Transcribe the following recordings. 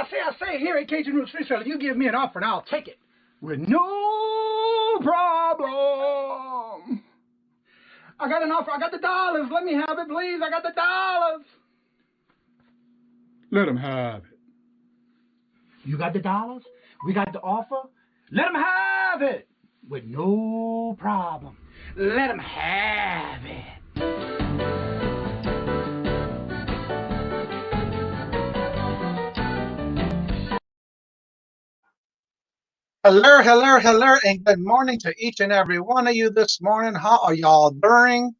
I say, here at Kajun Reseller, you give me an offer and I'll take it with no problem. I got an offer. I got the dollars. Let me have it, please. I got the dollars. Let them have it. You got the dollars? We got the offer? Let them have it with no problem. Let them have it. Hello, and good morning to each and every one of you this morning. How are y'all doing?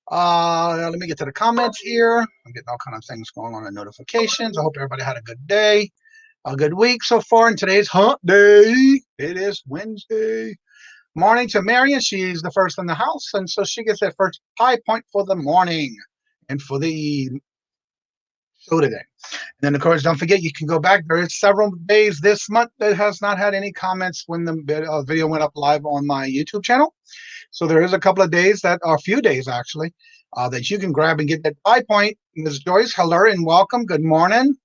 Let me get to the comments here. I'm getting all kinds of things going on in notifications. I hope everybody had a good day, a good week so far. And today's hump day. It is Wednesday. Morning to Marion. She's the first in the house, and so she gets that first high point for the morning and for the show today. And then, of course, don't forget, you can go back. There is several days this month that has not had any comments when the video went up live on my YouTube channel. So there is a couple of days that are a few days, actually, that you can grab and get that 5 point. Ms. Joyce, hello and welcome. Good morning.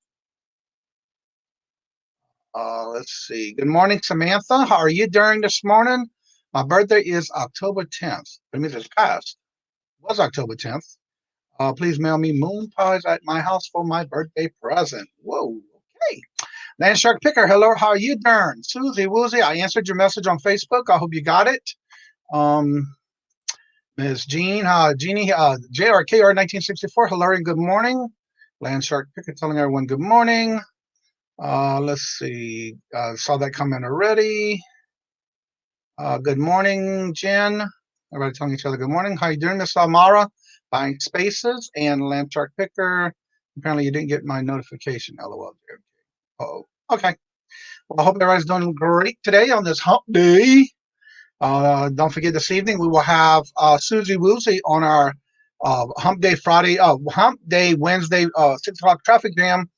Let's see. Good morning, Samantha. How are you doing this morning? My birthday is October 10th. That means it's past. It was October 10th. Please mail me moon pies at my house for my birthday present. Whoa, okay. Land Shark Picker, hello, how are you doing? Susie Woozy, I answered your message on Facebook. I hope you got it. Ms. Jean, Jeannie, JRKR1964, hello and good morning. Land Shark Picker telling everyone good morning. Let's see, saw that comment already. Good morning, Jen. Everybody telling each other good morning. How you doing, Miss Almara? Buying spaces and Lamb Shark Picker. Apparently, you didn't get my notification. LOL. Oh, okay. Well, I hope everybody's doing great today on this hump day. Don't forget, this evening we will have Susie Woozy on our hump day Wednesday 6 o'clock traffic jam.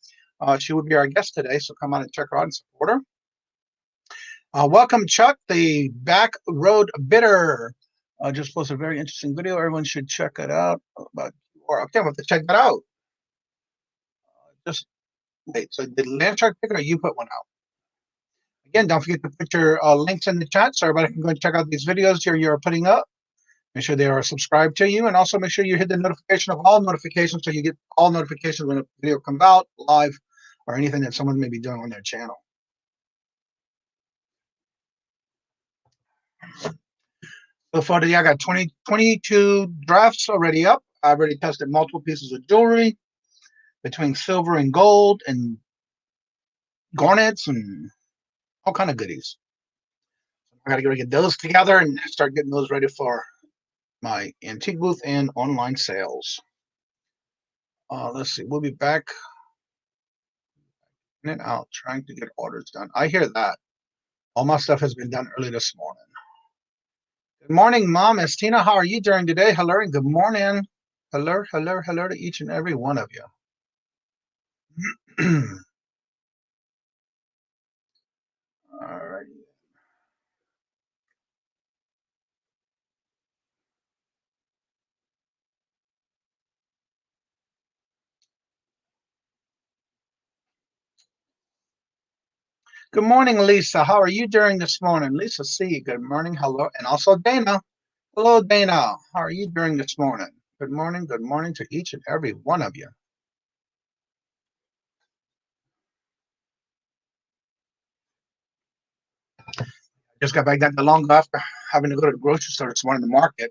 She will be our guest today, so come on and check her out and support her. Welcome, Chuck, the Back Road Bidder. Just posted a very interesting video. Everyone should check it out. Okay, we'll have to check that out. Just wait. So did Land Shark Picker or you put one out? Again, don't forget to put your links in the chat so everybody can go and check out these videos you're putting up. Make sure they are subscribed to you, and also make sure you hit the notification of all notifications so you get all notifications when a video comes out live or anything that someone may be doing on their channel. So far today, I got 22 drafts already up. I've already tested multiple pieces of jewelry between silver and gold and garnets and all kind of goodies. I got to go get those together and start getting those ready for my antique booth and online sales. Let's see. We'll be back in and out trying to get orders done. I hear that. All my stuff has been done early this morning. Good morning, Mom. It's Tina. How are you doing today? Hello and good morning. Hello to each and every one of you. All right. Good morning, Lisa. How are you doing this morning? Lisa C. Good morning. Hello. And also Dana. Hello, Dana. How are you doing this morning? Good morning to each and every one of you. Just got back down to long after having to go to the grocery store this morning, the market.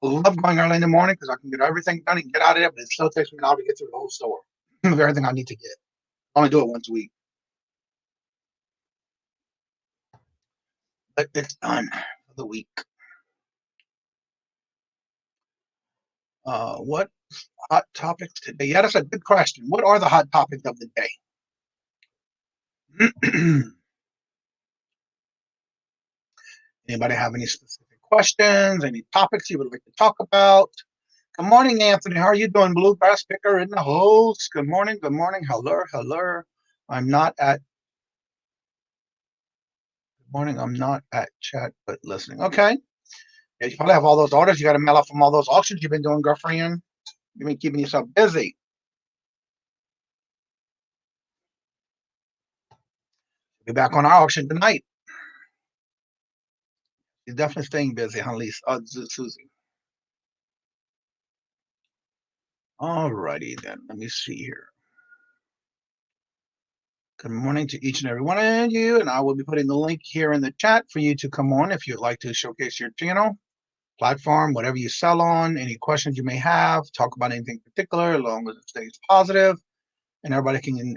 I love going early in the morning because I can get everything done and get out of there, but it still takes me an hour to get through the whole store of everything I need to get. I only do it once a week. But it's done for the week. What hot topics today? Yeah, that's a good question. What are the hot topics of the day? Anybody have any specific questions, any topics you would like to talk about? Good morning, Anthony. How are you doing? Bluegrass Picker in the host. Good morning. Hello. I'm not at chat, but listening. Okay. Yeah, you probably have all those orders. You got to mail out from all those auctions you've been doing, girlfriend. You've been keeping yourself busy. Be back on our auction tonight. You're definitely staying busy, huh, Lisa? Susie. All righty then. Let me see here. Good morning to each and every one of you, and I will be putting the link here in the chat for you to come on if you'd like to showcase your channel, platform, whatever you sell on, any questions you may have, talk about anything particular, as long as it stays positive, and everybody can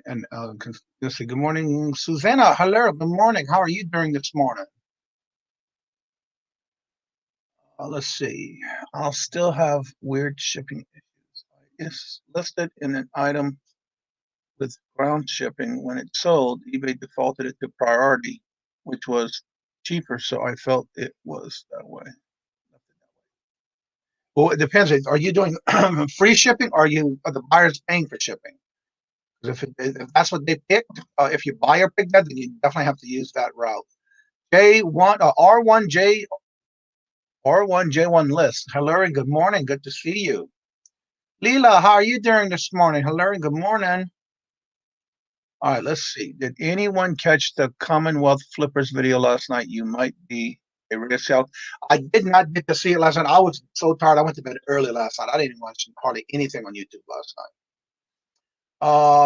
say good morning. Susanna, hello, good morning. How are you doing this morning? Let's see. I'll still have weird shipping issues. It's listed in an item with ground shipping. When it sold, eBay defaulted it to priority, which was cheaper, so I felt it was that way. Well, it depends. Are you doing free shipping, or are the buyers paying for shipping? Because if that's what they picked, if your buyer picked that, then you definitely have to use that route. R1J1 list. Hello and good morning. Good to see you. Leela, how are you doing this morning? Hello and good morning. All right, let's see. Did anyone catch the Commonwealth Flippers video last night? You might be a reseller. I did not get to see it last night. I was so tired. I went to bed early last night. I didn't watch hardly anything on YouTube last night.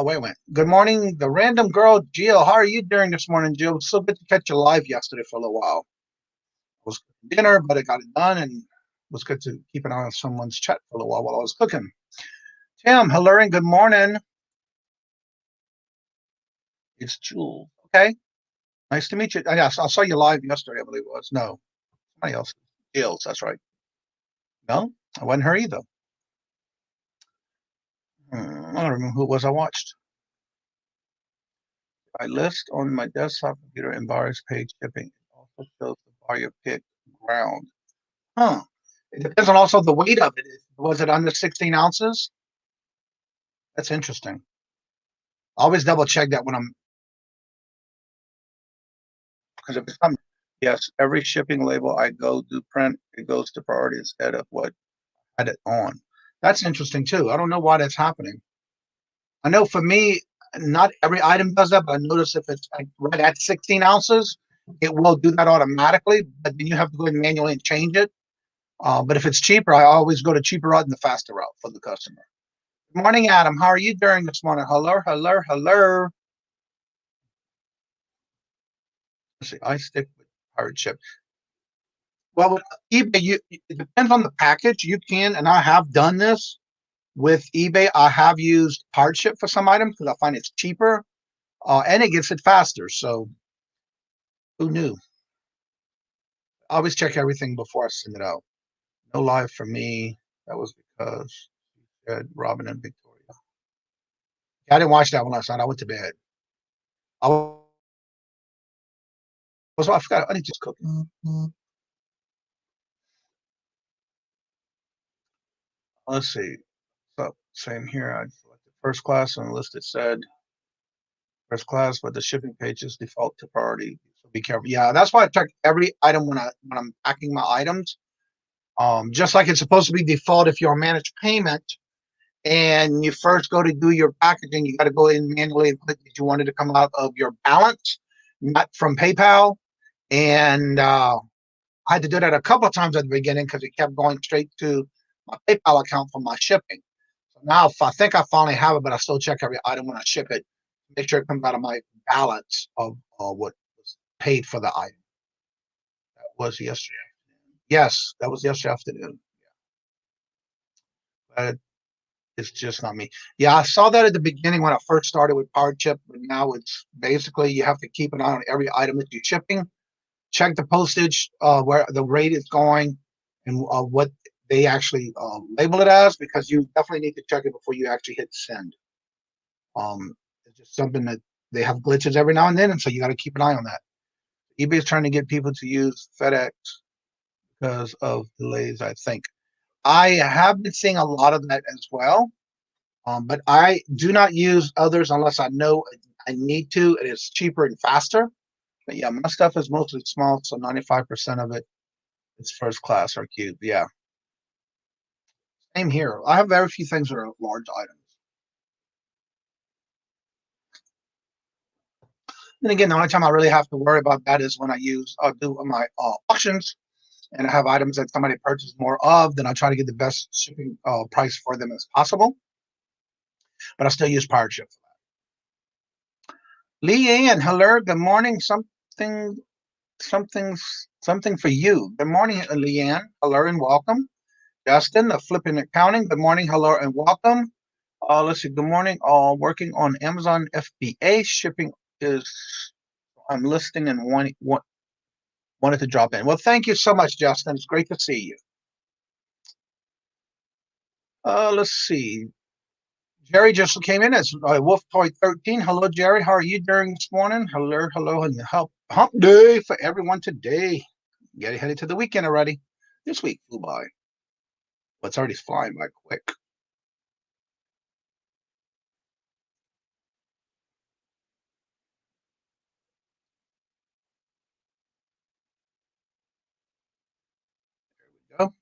Wait a minute. Good morning, the random girl, Jill. How are you doing this morning, Jill? It was so good to catch you live yesterday for a little while. It was dinner, but I got it done, and it was good to keep an eye on someone's chat for a little while I was cooking. Tim, hello and good morning. It's Jules. Okay. Nice to meet you. Yes, I saw you live yesterday, I believe it was. No, somebody else. Jills, that's right. No, I wasn't her either. I don't remember who it was I watched. I list on my desktop computer and buyer's page shipping. It also shows the buyer pick ground. Huh. It depends on also the weight of it. Was it under 16 ounces? That's interesting. Always double check that when because if it's something, yes, every shipping label I go to print, it goes to priority instead of what I had it on. That's interesting too. I don't know why that's happening. I know for me, not every item does that, but I notice if it's like right at 16 ounces, it will do that automatically, but then you have to go and manually and change it. But if it's cheaper, I always go to cheaper route and the faster route for the customer. Good morning, Adam. How are you doing this morning? Hello, hello, hello. Let's see, I stick with pirate ship. Well, with eBay, it depends on the package. You can, and I have done this with eBay. I have used pirate ship for some items because I find it's cheaper, and it gets it faster. So who knew? I always check everything before I send it out. No live for me. That was because she said Robin and Victoria. Yeah, I didn't watch that one last night. I went to bed. I forgot. I need to just cook. Let's see. So same here. I selected first class on the list. It said first class, but the shipping pages default to priority. So be careful. Yeah, that's why I check every item when I'm packing my items. Just like it's supposed to be default if you're on managed payment and you first go to do your packaging, you got to go in manually and click that you wanted to come out of your balance, not from PayPal. And I had to do that a couple of times at the beginning because it kept going straight to my PayPal account for my shipping. So now I think I finally have it, but I still check every item when I ship it, make sure it comes out of my balance of what was paid for the item. That was yesterday. Yes, that was yesterday afternoon. But it's just not me. Yeah, I saw that at the beginning when I first started with Power Chip, but now it's basically you have to keep an eye on every item that you're shipping. Check the postage, where the rate is going, and what they actually label it as, because you definitely need to check it before you actually hit send. It's just something that they have glitches every now and then, and so you got to keep an eye on that. eBay is trying to get people to use FedEx because of delays, I think. I have been seeing a lot of that as well, but I do not use others unless I know I need to. It is cheaper and faster. But yeah, my stuff is mostly small, so 95% of it is first class or cube. Yeah. Same here. I have very few things that are large items. Then again, the only time I really have to worry about that is when I do my auctions, and I have items that somebody purchased more of. Then I try to get the best shipping price for them as possible. But I still use Pirate Ship. Leanne, hello, good morning. Something for you. Good morning, Leanne. Hello and welcome. Justin, the Flipping Accounting. Good morning, hello and welcome. Let's see. Good morning. Working on Amazon FBA shipping I'm listing and wanted to drop in. Well, thank you so much, Justin. It's great to see you. Let's see. Jerry just came in as Wolf Toy 13. Hello, Jerry. How are you doing this morning? Hello, and hump day for everyone today. Getting headed to the weekend already. This week flew by. But it's already flying by quick. There we go.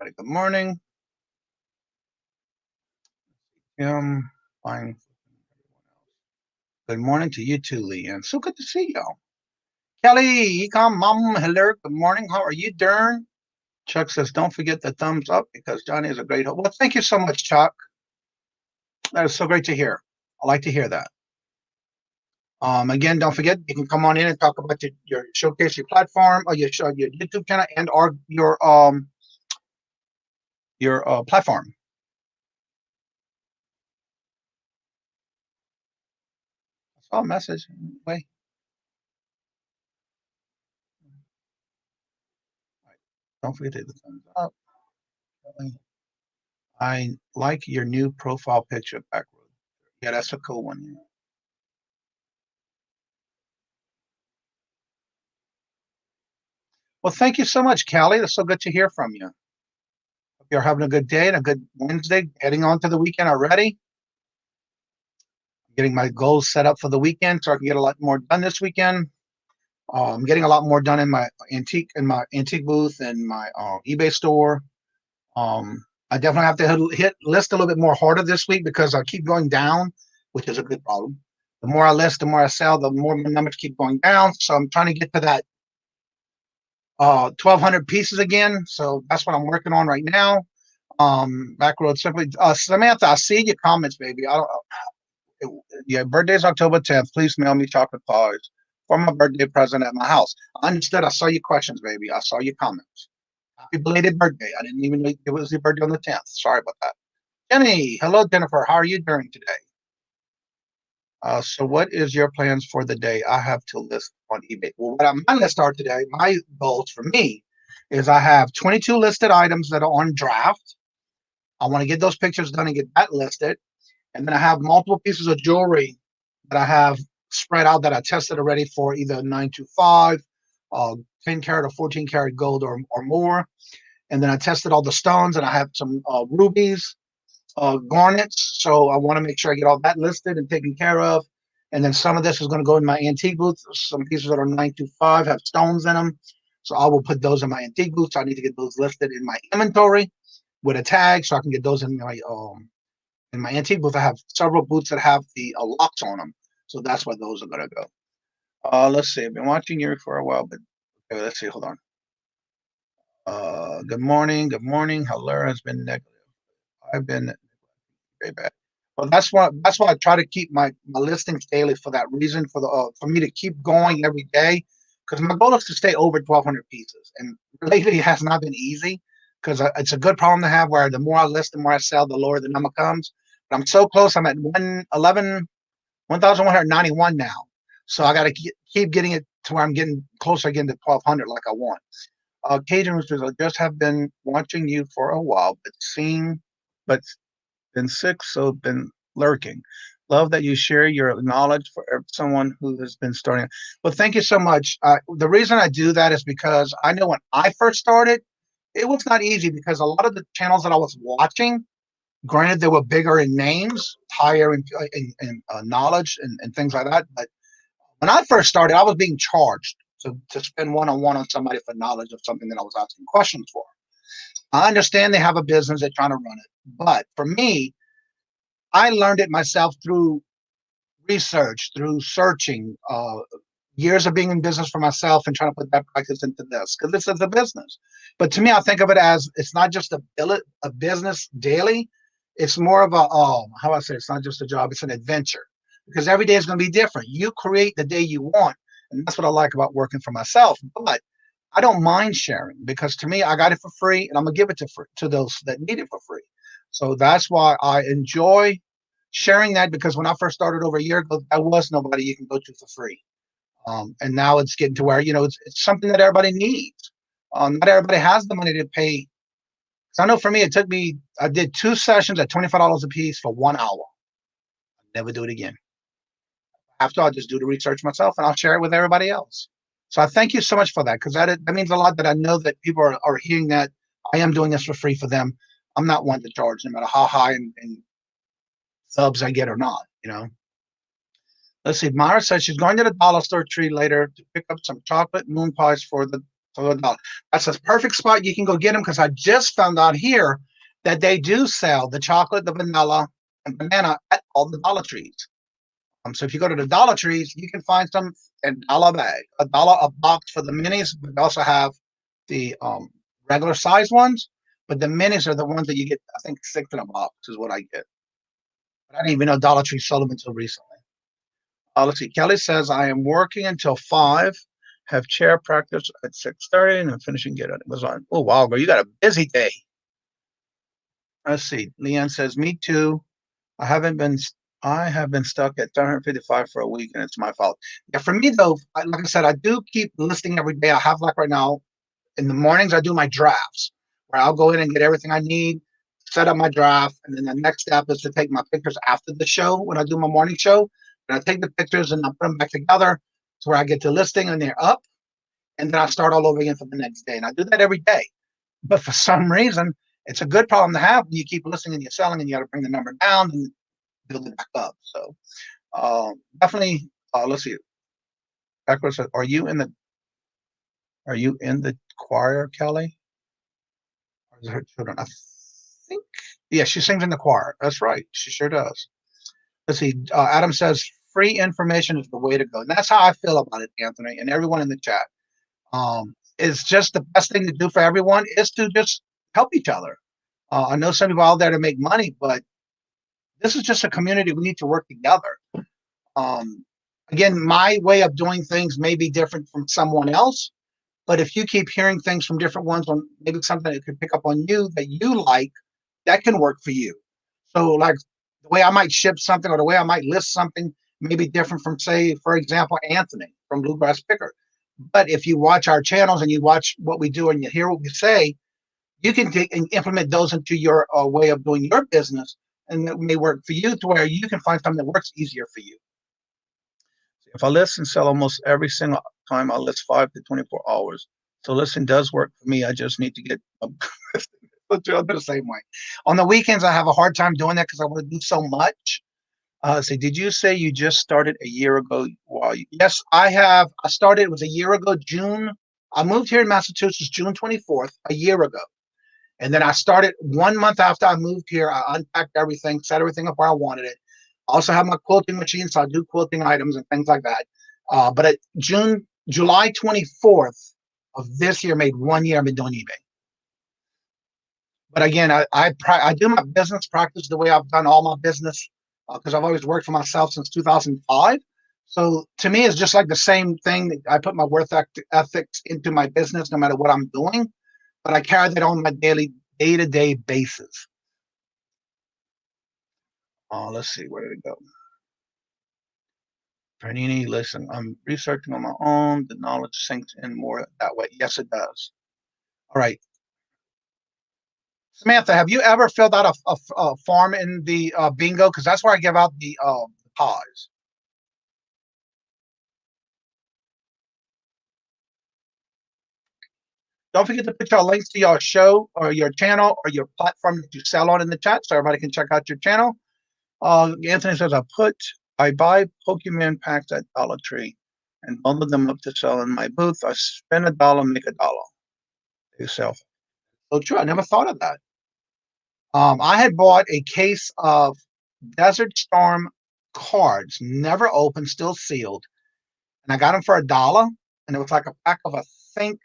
Everybody, good morning. Fine. Good morning to you too, Leanne. So good to see y'all. Kelly, Ecom Mom, hello. Good morning. How are you doing? Chuck says, don't forget the thumbs up because Johnny is a great host. Well, thank you so much, Chuck. That is so great to hear. I like to hear that. Again, don't forget, you can come on in and talk about your showcase, your platform, or your YouTube channel, and or your platform. I saw a message. Wait. Don't forget to hit the thumbs up. I like your new profile picture backward. Yeah, that's a cool one. Yeah. Well, thank you so much, Callie. It's so good to hear from you. Hope you're having a good day and a good Wednesday, heading on to the weekend already. Getting my goals set up for the weekend so I can get a lot more done this weekend. I'm getting a lot more done in my antique booth and my eBay store. I definitely have to hit list a little bit more harder this week because I keep going down, which is a good problem. The more I list, the more I sell, the more my numbers keep going down. So I'm trying to get to that 1,200 pieces again. So that's what I'm working on right now. Backroad simply, Samantha, I see your comments, baby. Yeah, birthday's October 10th. Please mail me chocolate pies for my birthday present at my house. I understood. I saw your questions, baby. I saw your comments. Happy belated birthday. I didn't even know it was your birthday on the 10th. Sorry about that. Jenny, hello, Jennifer. How are you doing today? So what is your plans for the day? I have to list on eBay. Well, my list are today, my goals for me is I have 22 listed items that are on draft. I want to get those pictures done and get that listed. And then I have multiple pieces of jewelry that I have spread out that I tested already for either 925, 10 karat or 14 karat gold or more. And then I tested all the stones and I have some rubies, garnets. So I want to make sure I get all that listed and taken care of. And then some of this is going to go in my antique booth. Some pieces that are 925 have stones in them. So I will put those in my antique booth. So I need to get those listed in my inventory with a tag so I can get those in my antique booth. I have several booths that have the locks on them. So that's where those are going to go. Let's see. I've been watching you for a while, but okay, let's see. Hold on. Good morning. Good morning. Hello has been negative. I've been very bad. Well, that's why I try to keep my listings daily for that reason, for me to keep going every day, because my goal is to stay over 1,200 pieces. And lately it has not been easy because it's a good problem to have where the more I list, the more I sell, the lower the number comes. But I'm so close. I'm at 1,191 now. So I got to keep getting it to where I'm getting closer again to 1,200 like I want. Cajun says, I just have been watching you for a while, but been sick, so been lurking. Love that you share your knowledge for someone who has been starting. Well, thank you so much. The reason I do that is because I know when I first started, it was not easy because a lot of the channels that I was watching, granted, they were bigger in names, higher in knowledge and things like that. But when I first started, I was being charged to spend one-on-one on somebody for knowledge of something that I was asking questions for. I understand they have a business, they're trying to run it. But for me, I learned it myself through research, through searching, years of being in business for myself and trying to put that practice into this, because this is a business. But to me, I think of it as it's not just a business daily. It's more of how I say, it's not just a job, it's an adventure, because every day is going to be different. You create the day you want. And that's what I like about working for myself. But I don't mind sharing, because to me, I got it for free and I'm going to give it to those that need it for free. So that's why I enjoy sharing that, because when I first started over a year ago, there was nobody you can go to for free. And now it's getting to where, it's something that everybody needs. Not everybody has the money to pay. So I know for me, I did 2 sessions at $25 a piece for 1 hour. I'll never do it again. After, I'll just do the research myself and I'll share it with everybody else. So I thank you so much for that, because that means a lot, that I know that people are hearing that I am doing this for free for them. I'm not one to charge, no matter how high and subs I get or not, Let's see. Myra says she's going to the dollar store tree later to pick up some chocolate moon pies for the dollar. That's a perfect spot. You can go get them, because I just found out here that they do sell the chocolate, the vanilla, and banana at all the Dollar Trees. So if you go to the Dollar Trees, you can find some in $1 bag, $1 a box for the minis. But they also have the regular size ones. But the minis are the ones that you get, I think, 6 in a box is what I get. But I didn't even know Dollar Tree sold them until recently. Let's see. Kelly says, I am working until 5, have chair practice at 6:30, and I'm finishing it. It was on. Oh, wow, girl, you got a busy day. Let's see. Leanne says, me too. I have been stuck at 355 for a week, and it's my fault. Yeah, for me, though, like I said, I do keep listing every day. I have, like right now, in the mornings, I do my drafts, where I'll go in and get everything I need, set up my draft, and then the next step is to take my pictures after the show when I do my morning show. And I take the pictures and I put them back together to where I get to listing and they're up. And then I start all over again for the next day. And I do that every day. But for some reason, it's a good problem to have when you keep listing and you're selling and you got to bring the number down and build it back up. So definitely, let's see. Echo says, are you in the choir, Kelly? Or is it her children? I think, yeah, she sings in the choir. That's right. She sure does. Let's see. Adam says, free information is the way to go. And that's how I feel about it, Anthony, and everyone in the chat. It's just the best thing to do for everyone is to just help each other. I know some people out there to make money, but this is just a community. We need to work together. Again, my way of doing things may be different from someone else, but if you keep hearing things from different ones on maybe something that could pick up on you that you like, that can work for you. So like the way I might ship something or the way I might list something may be different from, say, for example, Anthony from Bluegrass Picker. But if you watch our channels and you watch what we do and you hear what we say, you can take and implement those into your way of doing your business, and it may work for you to where you can find something that works easier for you. If I list and sell almost every single time, I list 5 to 24 hours. So listing does work for me. I just need to get the same way. On the weekends, I have a hard time doing that because I want to do so much. So did you say you just started a year ago? Yes, I have. I started, it was a year ago, June. I moved here in Massachusetts, June 24th, a year ago. And then I started 1 month after I moved here. I unpacked everything, set everything up where I wanted it. I also have my quilting machine, so I do quilting items and things like that. But at July 24th of this year, made 1 year I've been doing eBay. But again, I do my business practice the way I've done all my business, because I've always worked for myself since 2005. So to me, it's just like the same thing. That I put my work ethics into my business, no matter what I'm doing. But I carry that on my daily, day-to-day basis. Let's see, where did it go? Panini, listen, I'm researching on my own. The knowledge sinks in more that way. Yes, it does. All right. Samantha, have you ever filled out a form in the bingo? Because that's where I give out the pies. Don't forget to put your links to your show or your channel or your platform that you sell on in the chat so everybody can check out your channel. Anthony says, I buy Pokemon packs at Dollar Tree. and bundle them up to sell in my booth. I spend $1, make $1. They sell. So true. I never thought of that. I had bought a case of Desert Storm cards, never opened, still sealed, and I got them for $1, and it was like a pack of, I think,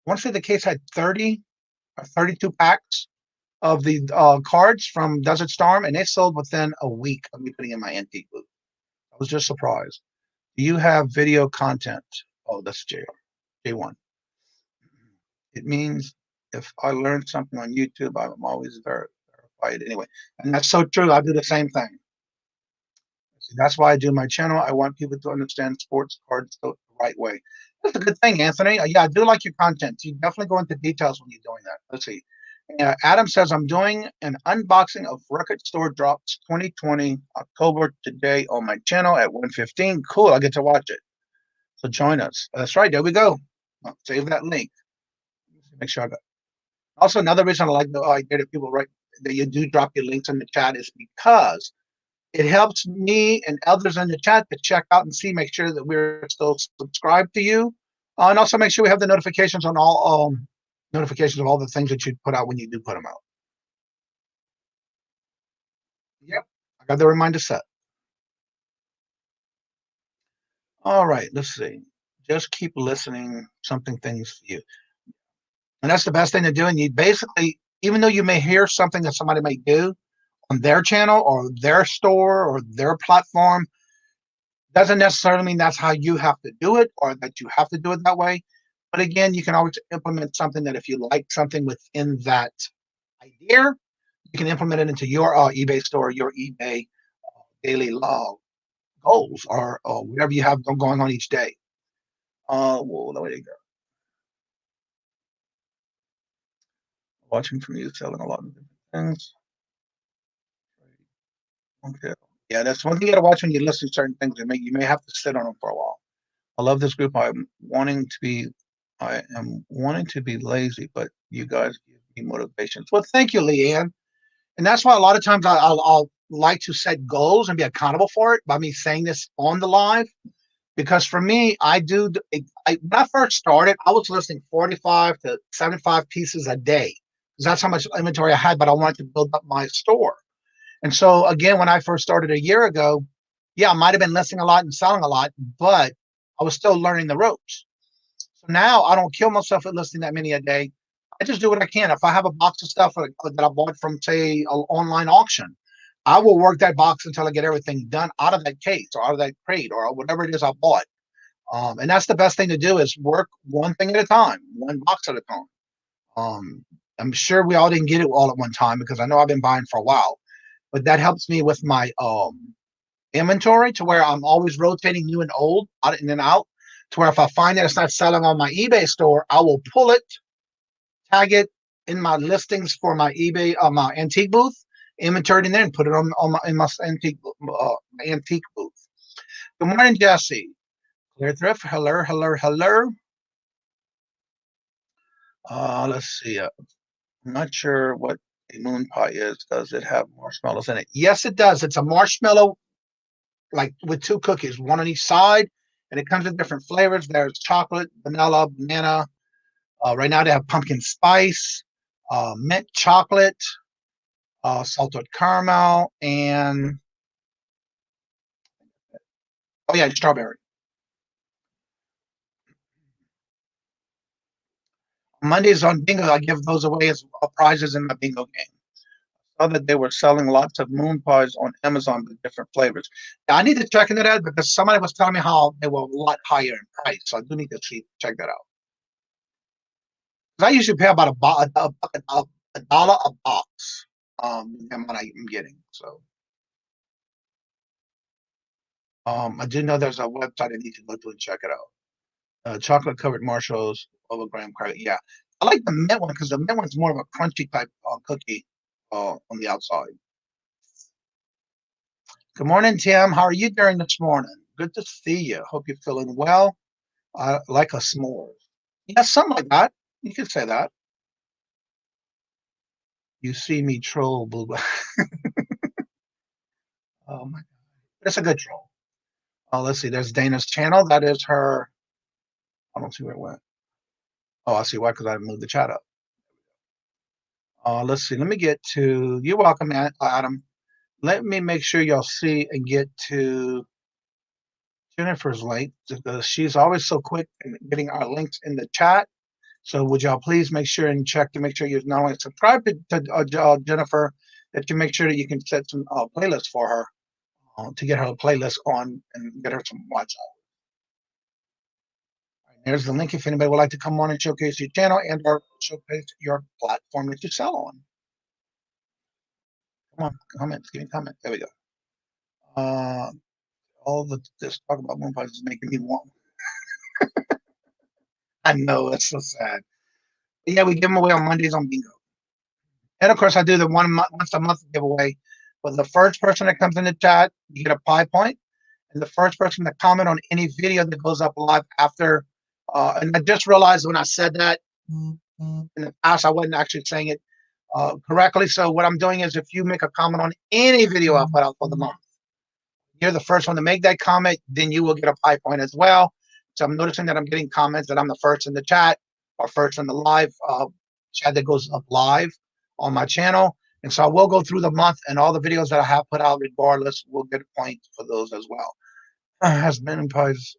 I want to say the case had 30 or 32 packs of the cards from Desert Storm, and they sold within a week of me putting in my antique booth. I was just surprised. Do you have video content? Oh, that's J1. It means if I learn something on YouTube, I'm always verified anyway. And that's so true. I do the same thing. That's why I do my channel. I want people to understand sports cards the right way. That's a good thing, Anthony. Yeah, I do like your content. You definitely go into details when you're doing that. Let's see. Adam says, I'm doing an unboxing of Record Store Drops 2020 October today on my channel at 1:15. Cool. I get to watch it. So join us. That's right. There we go. I'll save that link. Make sure I got. Also, another reason I like the idea that people write that you do drop your links in the chat is because it helps me and others in the chat to check out and see, make sure that we're still subscribed to you, and also make sure we have the notifications on all notifications of all the things that you put out when you do put them out. Yep, I got the reminder set. All right, let's see. Just keep listening. Something things for you, and that's the best thing to do. And you basically, even though you may hear something that somebody may do on their channel or their store or their platform, doesn't necessarily mean that's how you have to do it or that you have to do it that way. But again, you can always implement something that if you like something within that idea, you can implement it into your eBay store, your eBay daily goals, or whatever you have going on each day. Well, there you go. Watching from you, selling a lot of different things. Okay. Yeah, that's one thing you got to watch when you listen to certain things. You may have to sit on them for a while. I love this group. I am wanting to be lazy, but you guys give me motivation. Well, thank you, Leanne. And that's why a lot of times I'll like to set goals and be accountable for it by me saying this on the live. Because for me, when I first started, I was listing 45 to 75 pieces a day. Because that's how much inventory I had, but I wanted to build up my store. And so again, when I first started a year ago, yeah, I might have been listing a lot and selling a lot, but I was still learning the ropes. So now I don't kill myself at listing that many a day. I just do what I can. If I have a box of stuff that I bought from, say, an online auction, I will work that box until I get everything done out of that case or out of that crate or whatever it is I bought. And that's the best thing to do is work one thing at a time, one box at a time. I'm sure we all didn't get it all at one time because I know I've been buying for a while, but that helps me with my inventory to where I'm always rotating new and old out in and out to where if I find that it's not selling on my eBay store, I will pull it, tag it in my listings for my eBay, my antique booth, inventory in there and put it on my antique booth. Good morning, Jesse. Clear Thrift. Hello, hello, hello. Let's see. I'm not sure what a moon pie is. Does it have marshmallows in it? Yes, it does. It's a marshmallow, like with two cookies, one on each side, and it comes in different flavors. There's chocolate, vanilla, banana. Right now they have pumpkin spice, mint chocolate, salted caramel, and oh yeah, strawberry. Mondays on bingo, I give those away as prizes in my bingo game. Saw that they were selling lots of moon pies on Amazon with different flavors. Yeah, I need to check into that because somebody was telling me how they were a lot higher in price. So I do need to check that out. Because I usually pay about a dollar a box. The amount I'm getting. So I do know there's a website I need to go to and check it out. Chocolate covered Marshalls over graham cracker. Yeah, I like the mint one because the mint one's more of a crunchy type cookie on the outside. Good morning, Tim. How are you doing this morning? Good to see you. Hope you're feeling well. Like a s'more. Yeah, something like that. You could say that. You see me troll, boo. Oh my God, that's a good troll. Oh, let's see. There's Dana's channel. That is her. I don't see where it went. Oh, I see why, because I moved the chat up. Let's see. Let me get to. You're welcome, Adam. Let me make sure y'all see and get to Jennifer's link, because she's always so quick in getting our links in the chat. So would y'all please make sure and check to make sure you not only subscribe to Jennifer, that you make sure that you can set some playlists for her to get her a playlist on and get her some watch hours. There's the link if anybody would like to come on and showcase your channel and or showcase your platform that you sell on. Come on, comments, give me comments. There we go. All this talk about moon pies is making me want. I know, it's so sad. But yeah, we give them away on Mondays on Bingo. And of course, I do the once a month giveaway. But the first person that comes in the chat, you get a pie point. And the first person to comment on any video that goes up live after, and I just realized when I said that in the past, I wasn't actually saying it correctly. So what I'm doing is if you make a comment on any video I put out for the month, you're the first one to make that comment, then you will get a pie point as well. So I'm noticing that I'm getting comments that I'm the first in the chat or first in the live chat that goes up live on my channel. And so I will go through the month, and all the videos that I have put out regardless will get a point for those as well. Has been pies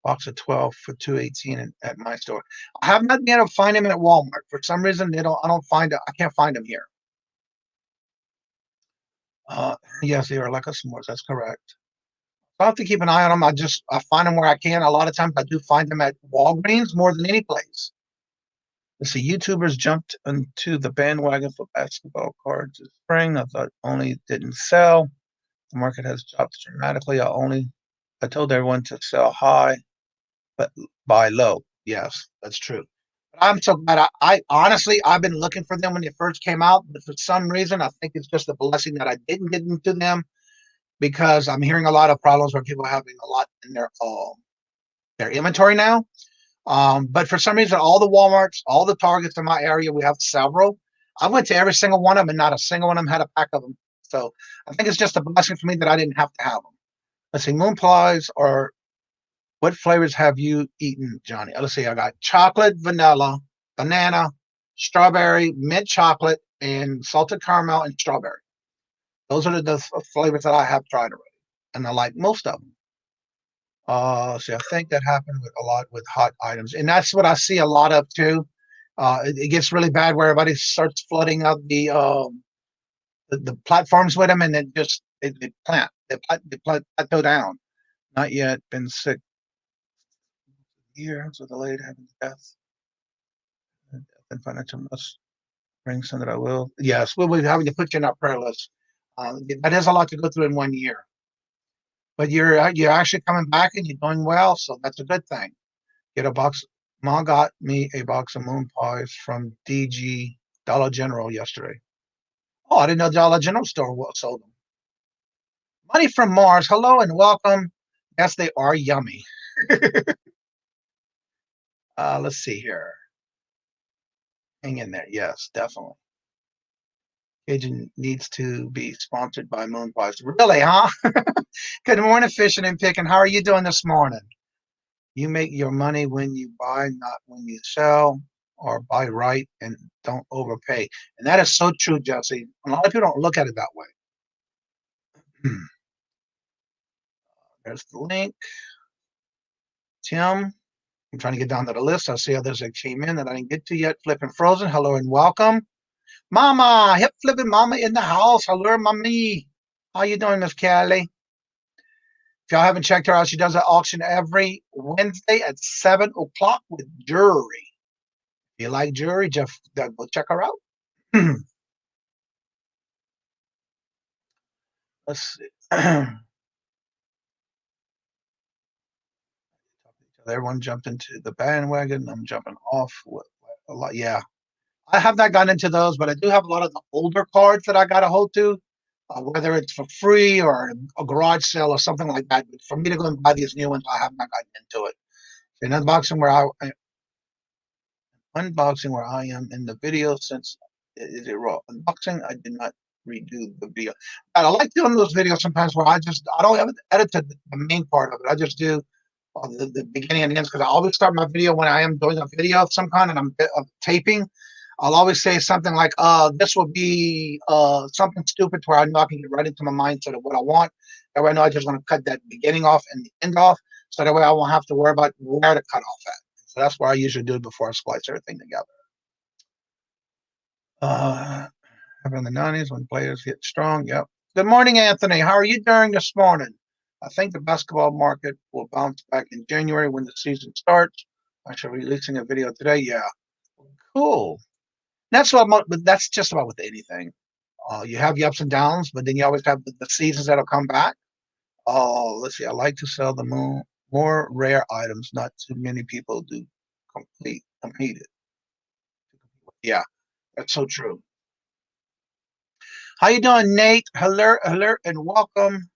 box of 12 for $2.18 at my store. I have not been able to find them at Walmart. For some reason, I don't find it. I can't find them here. Yes, they are like a s'mores. That's correct. So I have to keep an eye on them. I find them where I can. A lot of times I do find them at Walgreens more than any place. Let's see, YouTubers jumped into the bandwagon for basketball cards this spring. I thought only didn't sell. The market has dropped dramatically. I told everyone to sell high, but buy low. Yes, that's true. But I'm so glad. I honestly, I've been looking for them when they first came out, but for some reason, I think it's just a blessing that I didn't get into them, because I'm hearing a lot of problems where people are having a lot in their inventory now. But for some reason, all the Walmarts, all the Targets in my area, we have several. I went to every single one of them, and not a single one of them had a pack of them. So I think it's just a blessing for me that I didn't have to have them. Let's see, moon pies or what flavors have you eaten, Johnny? Let's see, I got chocolate, vanilla, banana, strawberry, mint chocolate, and salted caramel and strawberry. Those are the flavors that I have tried already, and I like most of them. See, I think that happened a lot with hot items, and that's what I see a lot of too. It gets really bad where everybody starts flooding out the platforms with them, and then just they plateau down. Not yet been sick. Years with delayed having death and financial must bring some that I will. Yes, we'll be having to put you in our prayer list. That is a lot to go through in 1 year. But you're actually coming back and you're doing well, so that's a good thing. Get a box. Mom got me a box of moon pies from DG Dollar General yesterday. Oh, I didn't know Dollar General store sold them. Money from Mars. Hello and welcome. Yes, they are yummy. Let's see here. Hang in there. Yes, definitely. Kajun needs to be sponsored by Moon Pies. Really, huh? Good morning, Fishing and Picking. How are you doing this morning? You make your money when you buy, not when you sell, or buy right and don't overpay. And that is so true, Jesse. A lot of people don't look at it that way. There's the link. Tim, I'm trying to get down to the list. I see others that came in that I didn't get to yet. Flipping Frozen, hello and welcome. Mama, hip flipping mama in the house. Hello, mommy. How you doing, Miss Kelly? If y'all haven't checked her out, she does an auction every Wednesday at 7 o'clock with jewelry. If you like jewelry, just go check her out. Let's see. Everyone jumped into the bandwagon. I'm jumping off with a lot. Yeah, I have not gotten into those, but I do have a lot of the older cards that I got a hold to, whether it's for free or a garage sale or something like that. But for me to go and buy these new ones, I have not gotten into it. In unboxing where I am in the video, since is it raw unboxing, I did not redo the video. And I like doing those videos sometimes where I don't edit the main part of it. I just do the beginning and the end, because I always start my video when I am doing a video of some kind and I'm taping. I'll always say something like, this will be something stupid to where I know I can get right into my mindset of what I want. That way I know I just want to cut that beginning off and the end off, so that way I won't have to worry about where to cut off at. So that's what I usually do before I splice everything together. Having the 90s when players get strong. Yep. Good morning, Anthony. How are you doing this morning? I think the basketball market will bounce back in January when the season starts. I should be releasing a video today. Yeah. Cool. That's but that's just about with anything. You have the ups and downs, but then you always have the seasons that'll come back. Let's see. I like to sell the more rare items. Not too many people do compete it. Yeah, that's so true. How you doing, Nate? Hello, and welcome.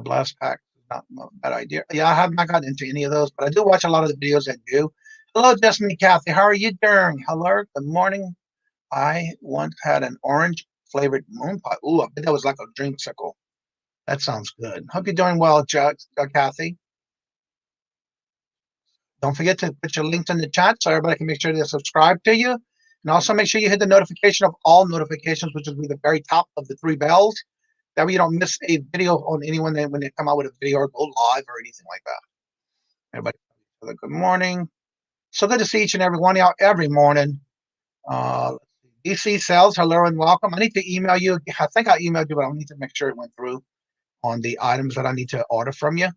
Blast Pack is not a bad idea. Yeah, I have not gotten into any of those, but I do watch a lot of the videos that do. Hello, Destiny Kathy. How are you doing? Hello, good morning. I once had an orange flavored moon pie. Ooh, I bet that was like a dreamsicle. That sounds good. Hope you're doing well, Kathy. Don't forget to put your links in the chat so everybody can make sure to subscribe to you. And also make sure you hit the notification of all notifications, which will be the very top of the 3 bells. That way you don't miss a video on anyone when they come out with a video or go live or anything like that. Everybody, good morning. So good to see each and every one of y'all every morning. DC Sales, hello and welcome. I need to email you. I think I emailed you, but I need to make sure it went through on the items that I need to order from you.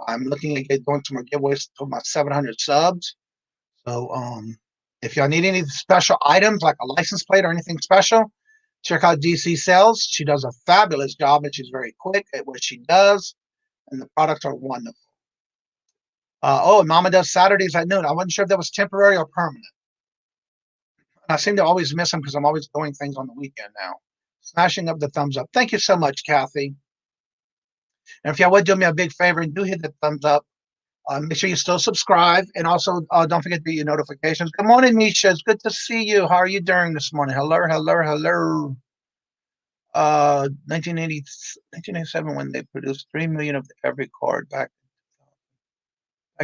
I'm looking at doing some more giveaways to my 700 subs. So if y'all need any special items like a license plate or anything special, check out DC Sales. She does a fabulous job, and she's very quick at what she does, and the products are wonderful. And Mama does Saturdays at noon. I wasn't sure if that was temporary or permanent. And I seem to always miss them because I'm always doing things on the weekend now. Smashing up the thumbs up. Thank you so much, Kathy. And if y'all would do me a big favor and do hit the thumbs up, make sure you still subscribe. And also, don't forget to do your notifications. Good morning, Misha. It's good to see you. How are you doing this morning? Hello. 1987, when they produced 3 million of every card back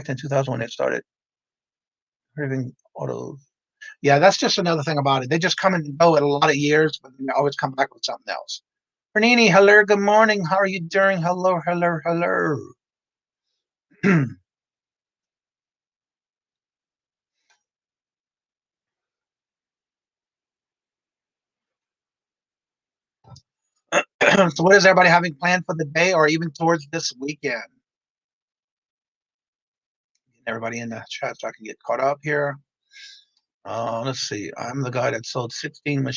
in 2000 when it started printing autos. Yeah, that's just another thing about it. They just come and go in a lot of years, but they always come back with something else. Bernini, hello, good morning. How are you doing? Hello. So what is everybody having planned for the day or even towards this weekend? Everybody in the chat so I can get caught up here. Let's see. I'm the guy that sold 16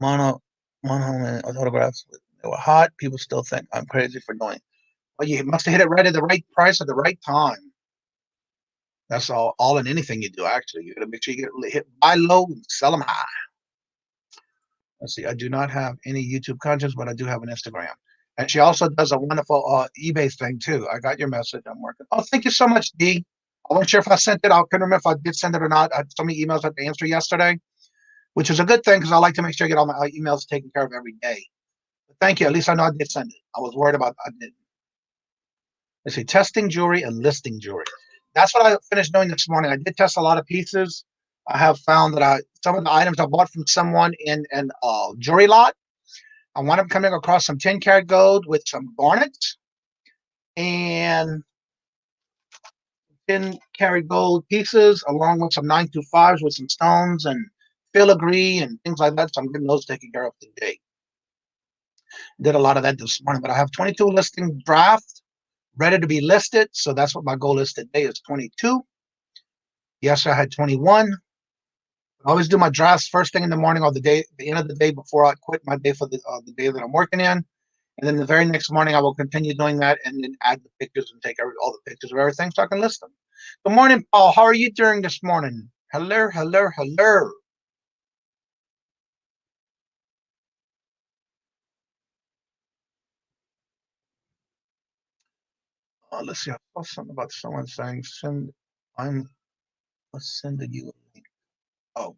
mono autographs. They were hot. People still think I'm crazy for doing it. Well, you must have hit it right at the right price at the right time. That's all in anything you do, actually. You got to make sure you get hit buy low and sell them high. Let's see. I do not have any YouTube content, but I do have an Instagram. And she also does a wonderful eBay thing, too. I got your message. I'm working. Oh, thank you so much, Dee. I wasn't sure if I sent it. I couldn't remember if I did send it or not. I had so many emails I had to answer yesterday, which is a good thing because I like to make sure I get all my emails taken care of every day. But thank you. At least I know I did send it. I was worried about I didn't. Let's see. Testing jewelry and listing jewelry. That's what I finished doing this morning. I did test a lot of pieces. I have found that some of the items I bought from someone in an jewelry lot, I wound up coming across some 10-karat gold with some garnets and 10-karat gold pieces, along with some 925s with some stones and filigree and things like that. So I'm getting those taken care of today. Did a lot of that this morning, but I have 22 listing draft ready to be listed. So that's what my goal is today is 22. Yes, I had 21. I always do my drafts first thing in the morning or the end of the day before I quit my day for the day that I'm working in. And then the very next morning, I will continue doing that and then add the pictures and take all the pictures of everything so I can list them. Good morning, Paul. How are you doing this morning? Hello. Let's see. I saw something about someone saying, I'm sending you a link. Oh.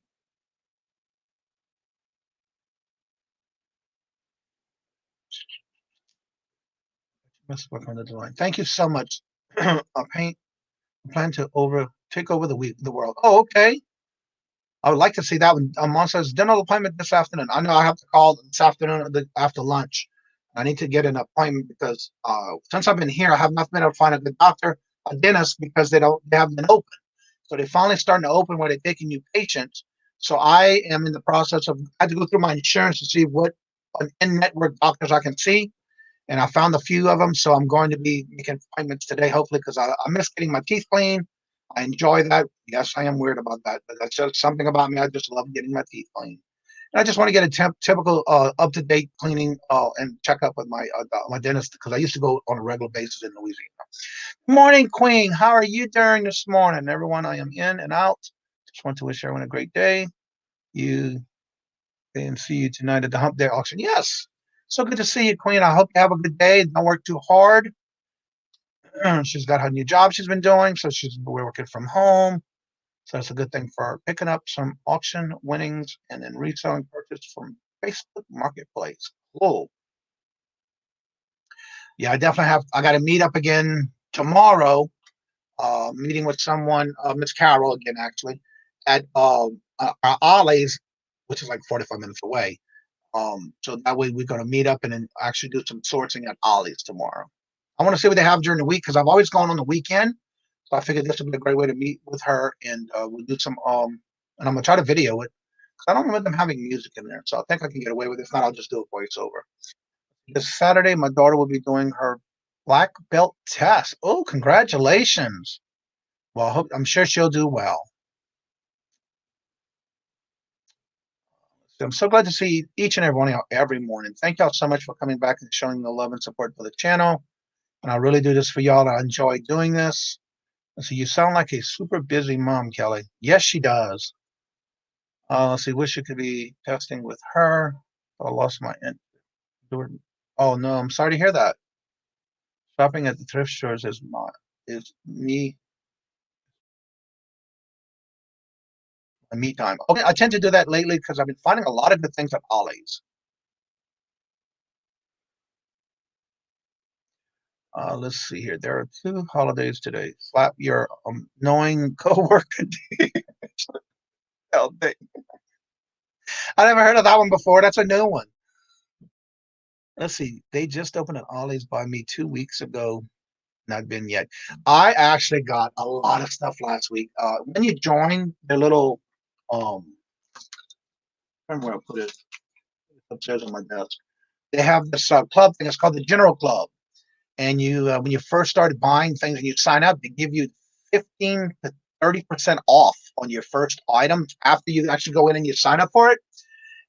Let's work on the design. Thank you so much. I plan to take over the world. Oh, okay. I would like to see that one. Mom says dinner appointment this afternoon. I know I have to call this afternoon after lunch. I need to get an appointment because since I've been here, I have not been able to find a good doctor, a dentist, because they haven't been open. So they're finally starting to open where they're taking new patients. So I am in the process of, I had to go through my insurance to see what in-network doctors I can see. And I found a few of them. So I'm going to be making appointments today, hopefully, because I miss getting my teeth cleaned. I enjoy that. Yes, I am weird about that, but that's just something about me. I just love getting my teeth cleaned. And I just want to get a typical up-to-date cleaning and checkup with my dentist, because I used to go on a regular basis in Louisiana. Morning, Queen. How are you doing this morning? Everyone, I am in and out. Just want to wish everyone a great day. And see you tonight at the Hump Day auction. Yes. So good to see you, Queen. I hope you have a good day. Don't work too hard. She's got her new job she's been doing, so we're working from home. So that's a good thing for her. Picking up some auction winnings and then reselling purchase from Facebook Marketplace. Cool. Yeah, I definitely have. I got to meet up again tomorrow. Meeting with someone, Miss Carol again, actually, at Ollie's, which is like 45 minutes away. So that way we're going to meet up and then actually do some sourcing at Ollie's tomorrow. I want to see what they have during the week, because I've always gone on the weekend. So I figured this would be a great way to meet with her, and we'll do some, and I'm going to try to video it, because I don't remember them having music in there. So I think I can get away with it. If not, I'll just do a voiceover. This Saturday, my daughter will be doing her black belt test. Oh, congratulations. Well, I'm sure she'll do well. So I'm so glad to see each and every one of y'all every morning. Thank y'all so much for coming back and showing the love and support for the channel. And I really do this for y'all. I enjoy doing this. And so you sound like a super busy mom, Kelly. Yes, she does. Let's see. Wish you could be testing with her. I lost my. Oh no, I'm sorry to hear that. Shopping at the thrift stores is me me time. Okay, I tend to do that lately because I've been finding a lot of good things at Ollie's. Let's see here. There are 2 holidays today. Slap your knowing coworker. I never heard of that one before. That's a new one. Let's see. They just opened an Ollie's by me 2 weeks ago. Not been yet. I actually got a lot of stuff last week. When you join the little, I remember where I put it. It's upstairs on my desk. They have this club thing. It's called the General Club. And you, when you first started buying things and you sign up, they give you 15 to 30% off on your first item after you actually go in and you sign up for it.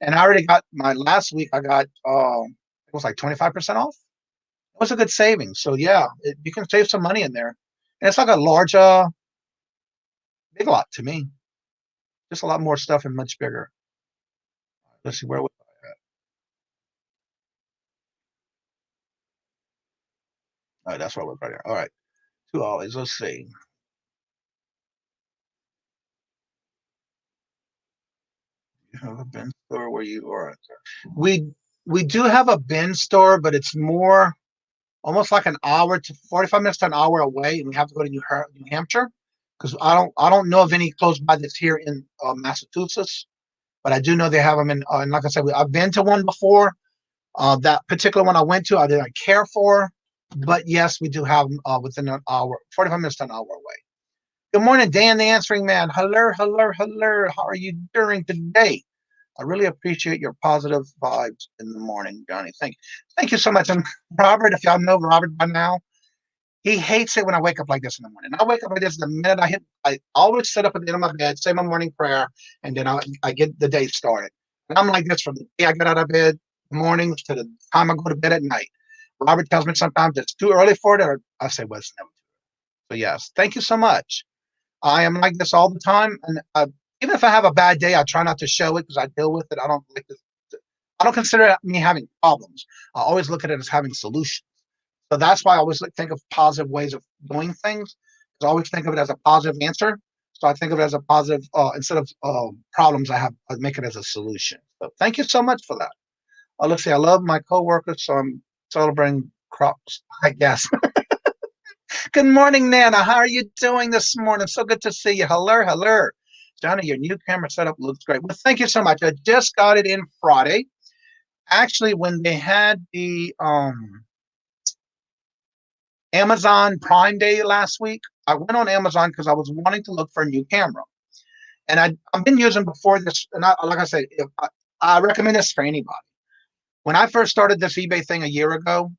And I already got my last week. I got it was like 25% off. It was a good savings. So yeah, you can save some money in there. And it's like a large, big lot to me. Just a lot more stuff and much bigger. Let's see, where was I at? All right, that's where I was right here. All right, 2 Ollies. Let's see. You have a bin store where you are. We do have a bin store, but it's more almost like an hour to 45 minutes to an hour away, and we have to go to New Hampshire, because I don't know of any close by that's here in Massachusetts, but I do know they have them in. And like I said, I've been to one before. That particular one I went to, I didn't care for, but yes, we do have them within an hour, 45 minutes to an hour away. Good morning, Dan, the answering man. Hello, hello, hello. How are you doing today? I really appreciate your positive vibes in the morning, Johnny. Thank you so much. And Robert, if y'all know Robert by now, he hates it when I wake up like this in the morning. I wake up like this the minute I always sit up at the end of my bed, say my morning prayer, and then I get the day started. And I'm like this from the day I get out of bed, mornings to the time I go to bed at night. Robert tells me sometimes it's too early for it, or I say, well, it's never. So yes, thank you so much. I am like this all the time, and even if I have a bad day, I try not to show it because I deal with it. I don't like this. I don't consider me having problems. I always look at it as having solutions. So that's why I always think of positive ways of doing things. Because I always think of it as a positive answer. So I think of it as a positive instead of problems. I make it as a solution. So thank you so much for that. Let's see. I love my coworkers, so I'm celebrating crops, I guess. Good morning, Nana. How are you doing this morning? So good to see you. Hello, hello. Johnny, your new camera setup looks great. Well, thank you so much. I just got it in Friday. Actually, when they had the Amazon Prime Day last week, I went on Amazon because I was wanting to look for a new camera. And I've been using before this, and like I said, I recommend this for anybody. When I first started this eBay thing a year ago,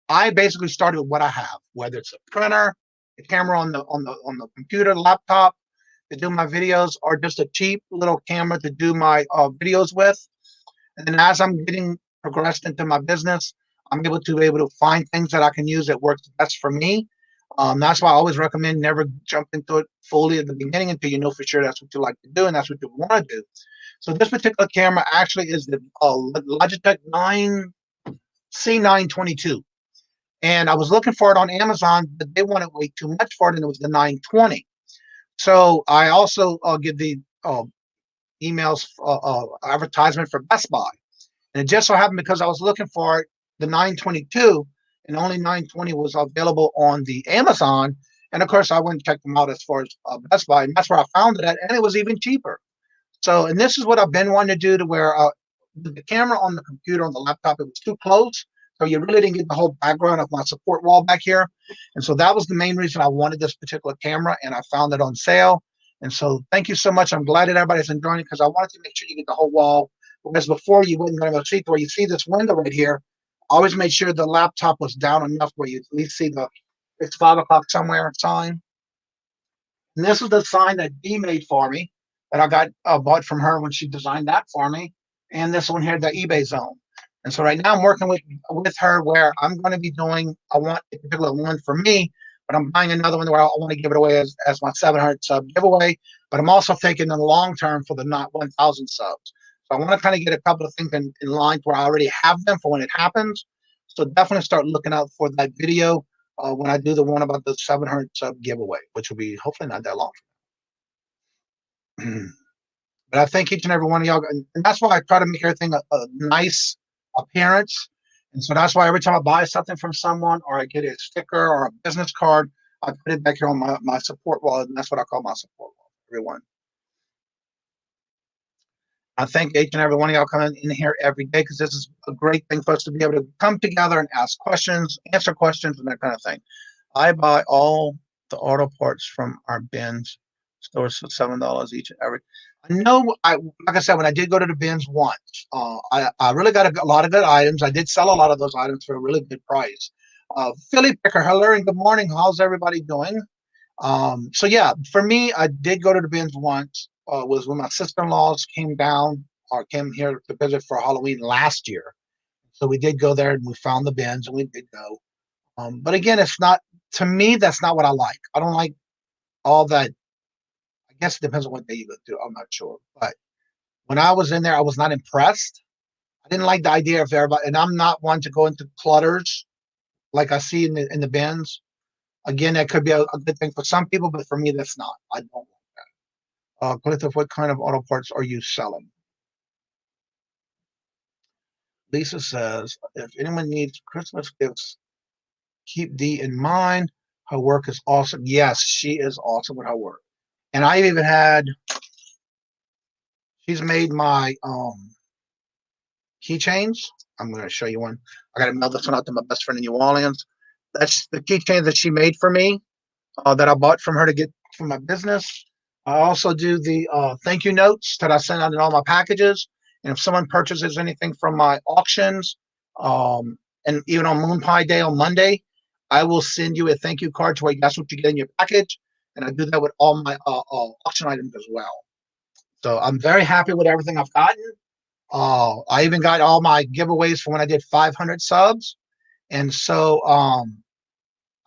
I basically started with what I have, whether it's a printer, a camera on the computer, laptop to do my videos, or just a cheap little camera to do my videos with. And then as I'm getting progressed into my business, I'm able to find things that I can use that works best for me. That's why I always recommend never jump into it fully at the beginning until you know for sure that's what you like to do and that's what you want to do. So this particular camera actually is the Logitech C922. And I was looking for it on Amazon, but they wanted way too much for it, and it was the 920. So I also give the emails advertisement for Best Buy. And it just so happened because I was looking for it, the 922, and only 920 was available on the Amazon. And of course, I went and checked them out as far as Best Buy, and that's where I found it at, and it was even cheaper. So, and this is what I've been wanting to do to where the camera on the computer, on the laptop, it was too close. So you really didn't get the whole background of my support wall back here. And so that was the main reason I wanted this particular camera, and I found it on sale. And so thank you so much. I'm glad that everybody's enjoying it because I wanted to make sure you get the whole wall. Whereas before you wouldn't going to see where you see this window right here. I always made sure the laptop was down enough where you at least see the it's 5 o'clock somewhere sign. And this is the sign that Dee made for me that I got bought from her when she designed that for me. And this one here, the eBay zone. And so right now I'm working with her where I'm going to be doing, I want a particular one for me, but I'm buying another one where I want to give it away as my 700 sub giveaway. But I'm also thinking in the long term for the not 1,000 subs. So I want to kind of get a couple of things in line where I already have them for when it happens. So definitely start looking out for that video when I do the one about the 700 sub giveaway, which will be hopefully not that long. But I thank each and every one of y'all. And that's why I try to make everything a nice appearance. And so that's why every time I buy something from someone or I get a sticker or a business card, I put it back here on my support wall. And that's what I call my support wall, everyone. I thank each and every one of y'all coming in here every day because this is a great thing for us to be able to come together and ask questions, answer questions, and that kind of thing. I buy all the auto parts from our bins stores for $7 each and every. I know, like I said, when I did go to the bins once, I really got a lot of good items. I did sell a lot of those items for a really good price. Philly Picker, hello and good morning. How's everybody doing? So yeah, for me, I did go to the bins once. Was when my sister-in-laws came down or came here to visit for Halloween last year. So we did go there and we found the bins and we did go. But again, it's not, to me, that's not what I like. I don't like all that. I guess it depends on what day you go to. I'm not sure. But when I was in there, I was not impressed. I didn't like the idea of everybody. And I'm not one to go into clutters like I see in the bins. Again, that could be a good thing for some people, but for me, that's not. I don't like that. Cliff, what kind of auto parts are you selling? Lisa says, if anyone needs Christmas gifts, keep Dee in mind. Her work is awesome. Yes, she is awesome with her work. And I even had, she's made my keychains. I'm going to show you one. I got to mail this one out to my best friend in New Orleans. That's the keychains that she made for me that I bought from her to get for my business. I also do the thank you notes that I send out in all my packages. And if someone purchases anything from my auctions, and even on Moon Pie Day on Monday, I will send you a thank you card to where that's what you get in your package. And I do that with all my auction items as well. So I'm very happy with everything I've gotten. I even got all my giveaways for when I did 500 subs. And so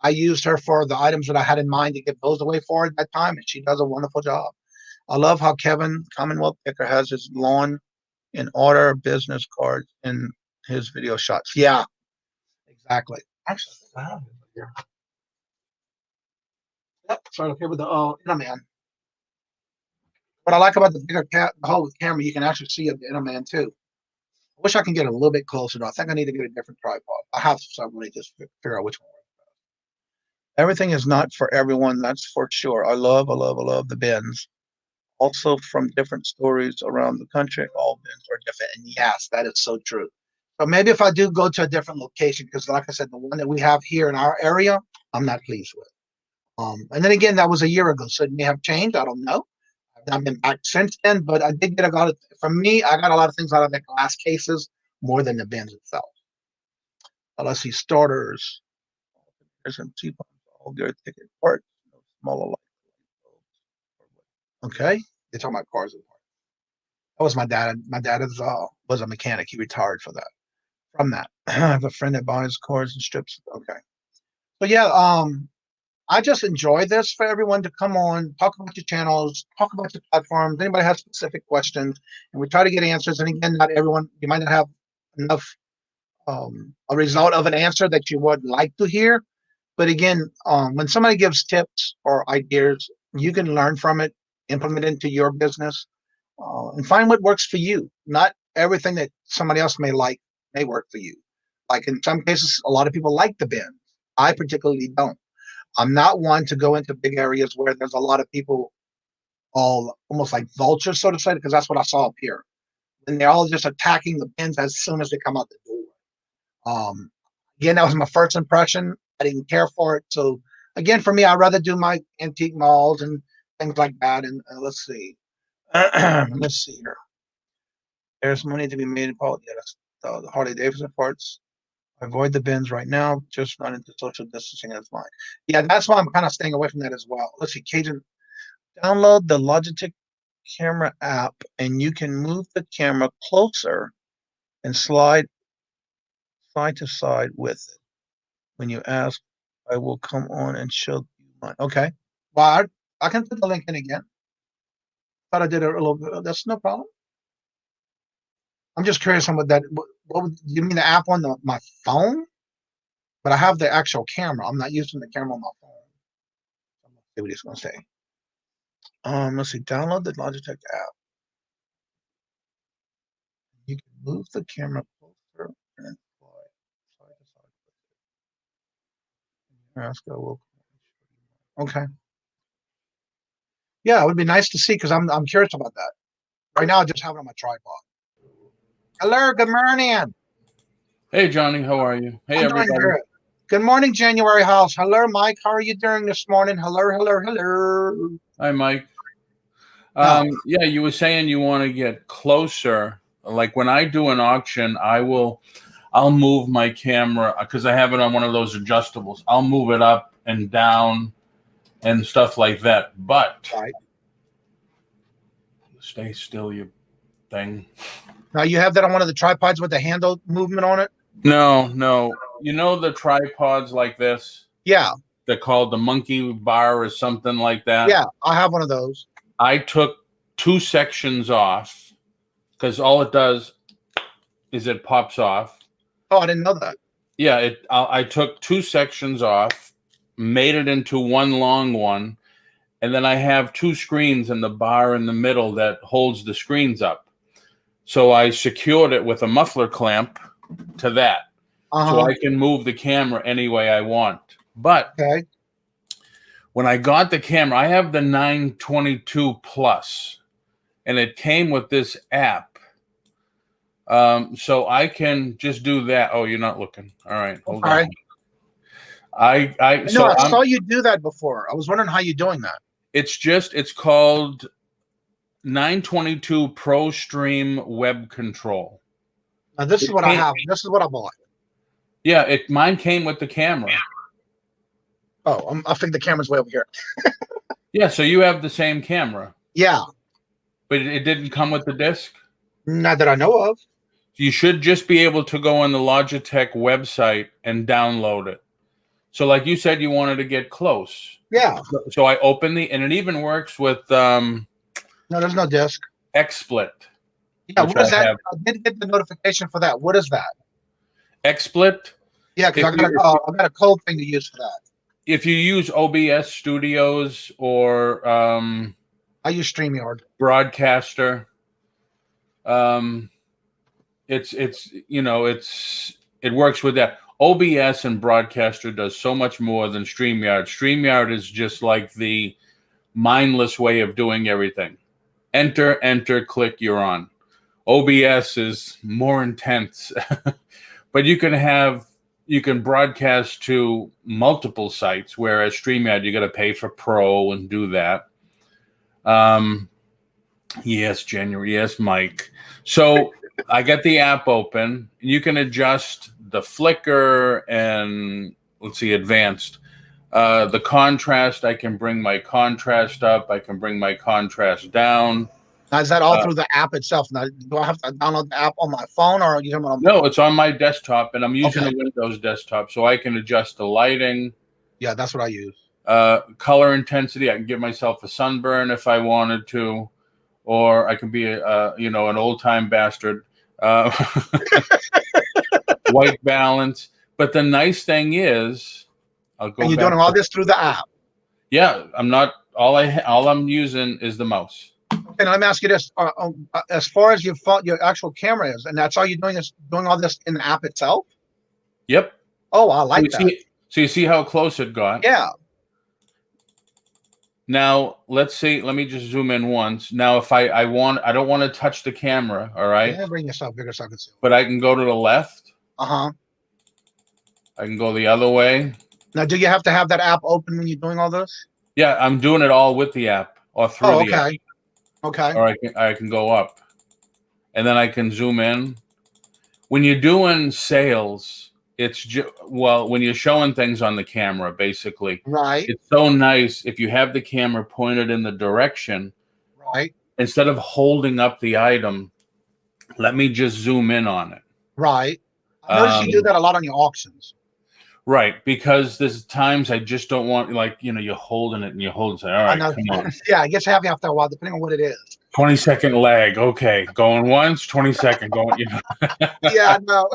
I used her for the items that I had in mind to give those away for at that time. And she does a wonderful job. I love how Kevin Commonwealth Picker has his lawn in order business cards in his video shots. Yeah, exactly. Actually, I have it here. Yep, started here with the man. What I like about the bigger the whole camera, you can actually see the man too. wish I can get a little bit closer, though. I think I need to get a different tripod. I have to suddenly just figure out which one. Everything is not for everyone, that's for sure. I love the bins. Also from different stories around the country, all bins are different. And yes, that is so true. So maybe if I do go to a different location, because like I said, the one that we have here in our area, I'm not pleased with. And then again, that was a year ago, so it may have changed. I don't know. I've not been back since then, but I did get a lot of, for me, I got a lot of things out of the glass cases more than the bins itself. Let's see, starters. There's some cheap ones, all good ticket parts, smaller light. Okay, they're talking about cars and parts. That was my dad. My dad was a mechanic. He retired for that. From that, I have a friend that buys cars and strips. Okay, but yeah, I just enjoy this for everyone to come on, talk about your channels, talk about your platforms. Anybody has specific questions, and we try to get answers. And again, not everyone, you might not have enough a result of an answer that you would like to hear. But again, when somebody gives tips or ideas, you can learn from it, implement it into your business, and find what works for you. Not everything that somebody else may like may work for you. Like in some cases, a lot of people like the bin. I particularly don't. I'm not one to go into big areas where there's a lot of people, all almost like vultures, so to say, because that's what I saw up here. And they're all just attacking the bins as soon as they come out the door. Again, that was my first impression. I didn't care for it. So again, for me, I'd rather do my antique malls and things like that. And let's see. Let's see here. There's money to be made in politics. Yeah, that's the Harley Davidson parts. Avoid the bins right now, just not into social distancing as mine. Yeah, that's why I'm kind of staying away from that as well. Let's see, Kajun, download the Logitech camera app and you can move the camera closer and slide side to side with it. When you ask, I will come on and show you mine. Okay. Well, I can put the link in again. Thought I did a little bit. That's no problem. I'm just curious on what that. What would you mean the app on my phone? But I have the actual camera. I'm not using the camera on my phone. Let's see what he's going to say. Let's see. Download the Logitech app. You can move the camera closer and slide side to side. Ask, I will. Okay. Yeah, it would be nice to see because I'm curious about that. Right now, I just have it on my tripod. Hello, good morning. Hey, Johnny, how are you? Hey, I'm everybody. doing good. Good morning, January House. Hello, Mike. How are you doing this morning? Hello. Hi, Mike. Oh. Yeah, you were saying you want to get closer. Like when I do an auction, I'll move my camera because I have it on one of those adjustables. I'll move it up and down and stuff like that. But Right. Stay still, you thing. Now you have that on one of the tripods with the handle movement on it? No. You know the tripods like this? Yeah. They're called the monkey bar or something like that? Yeah, I have one of those. I took 2 sections off because all it does is it pops off. Oh, I didn't know that. Yeah, I took 2 sections off, made it into one long one, and then I have 2 screens in the bar in the middle that holds the screens up. So I secured it with a muffler clamp to that. So I can move the camera any way I want. But when I got the camera, I have the 922 Plus, and it came with this app. So I can just do that. Oh, you're not looking. All right, hold on. I saw you do that before. I was wondering how you're doing that. It's called 922 Pro Stream Web Control. Now this is what I have. This is what I bought. Yeah, mine came with the camera. Oh, I think the camera's way over here. Yeah, so you have the same camera. Yeah. But it didn't come with the disc? Not that I know of. You should just be able to go on the Logitech website and download it. So like you said, you wanted to get close. Yeah. So I opened and it even works with no, there's no disc. XSplit. Yeah, what is that? I did get the notification for that. What is that? XSplit? Yeah, because I got a code thing to use for that. If you use OBS Studios or I use StreamYard. Broadcaster, it works with that. OBS and Broadcaster does so much more than StreamYard. StreamYard is just like the mindless way of doing everything. Enter, click, you're on. OBS is more intense, but you can broadcast to multiple sites, whereas StreamYard, you got to pay for Pro and do that. Yes, January. Yes, Mike. So I got the app open. You can adjust the flicker and let's see, advanced. The contrast, I can bring my contrast up. I can bring my contrast down. Now, is that all through the app itself? Now, do I have to download the app on my phone, or are you talking about? No, it's on my desktop, and I'm using a Windows desktop, so I can adjust the lighting. Yeah, that's what I use. Color intensity. I can give myself a sunburn if I wanted to, or I can be an old time bastard. White balance. But the nice thing is, Are you doing all this through the app? Yeah, I'm not. All I'm using is the mouse. And let me ask you this: as far as your actual camera is, and that's all you're doing is doing all this in the app itself? Yep. Oh, I like that. So you see how close it got? Yeah. Now let's see. Let me just zoom in once. Now, if I don't want to touch the camera. All right. Yeah, bring yourself bigger so I can see. But I can go to the left. I can go the other way. Now, do you have to have that app open when you're doing all this? Yeah, I'm doing it all with the app or through the app. Okay. Or I can go up, and then I can zoom in. When you're doing sales, when you're showing things on the camera, basically, right? It's so nice if you have the camera pointed in the direction, right? Instead of holding up the item, let me just zoom in on it. Right. I notice you do that a lot on your auctions. Right, because there's times I just don't want, you're holding it and you're holding it. All right, come on. Yeah, it gets heavy after a while, depending on what it is. 20-second lag. Okay, going once, 20-second going. Yeah, no.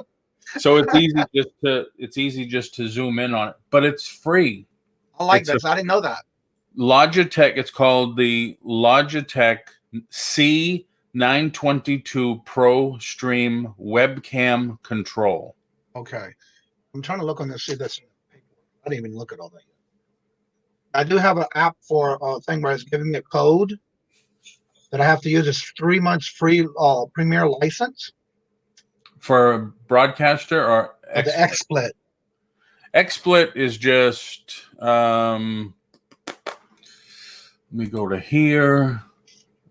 So it's easy just to zoom in on it, but it's free. I like this. I didn't know that. Logitech. It's called the Logitech C922 Pro Stream Webcam Control. Okay. I'm trying to look on this. See this. I didn't even look at all that yet. I do have an app for a thing where it's giving me a code that I have to use. It's 3 months free Premiere license for Broadcaster or the XSplit. XSplit is just. Let me go to here.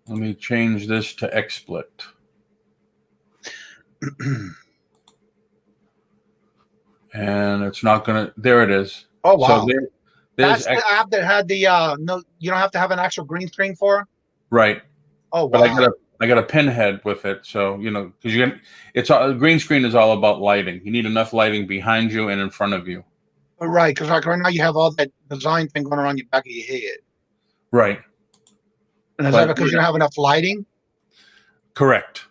Let me change this to XSplit. And it's not gonna. There it is. Oh wow! So that's the app that had the no. You don't have to have an actual green screen for. Right. Oh wow! But I got a pinhead with it, so because green screen is all about lighting. You need enough lighting behind you and in front of you. Right, because like right now you have all that design thing going around your back of your head. Right. And is that because you don't have enough lighting? Correct.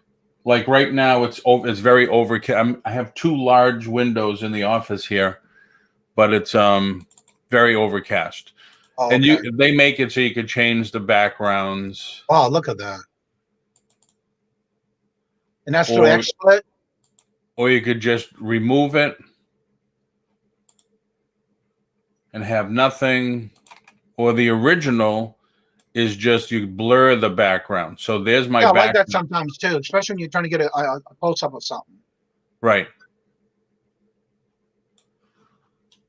Like right now, it's very overcast. I have 2 large windows in the office here, but it's very overcast. Oh, okay. And they make it so you could change the backgrounds. Wow, look at that! And that's through XSplit. Or you could just remove it and have nothing. Or the original is just you blur the background. So there's my background. I like that sometimes too, especially when you're trying to get a close-up of something. Right.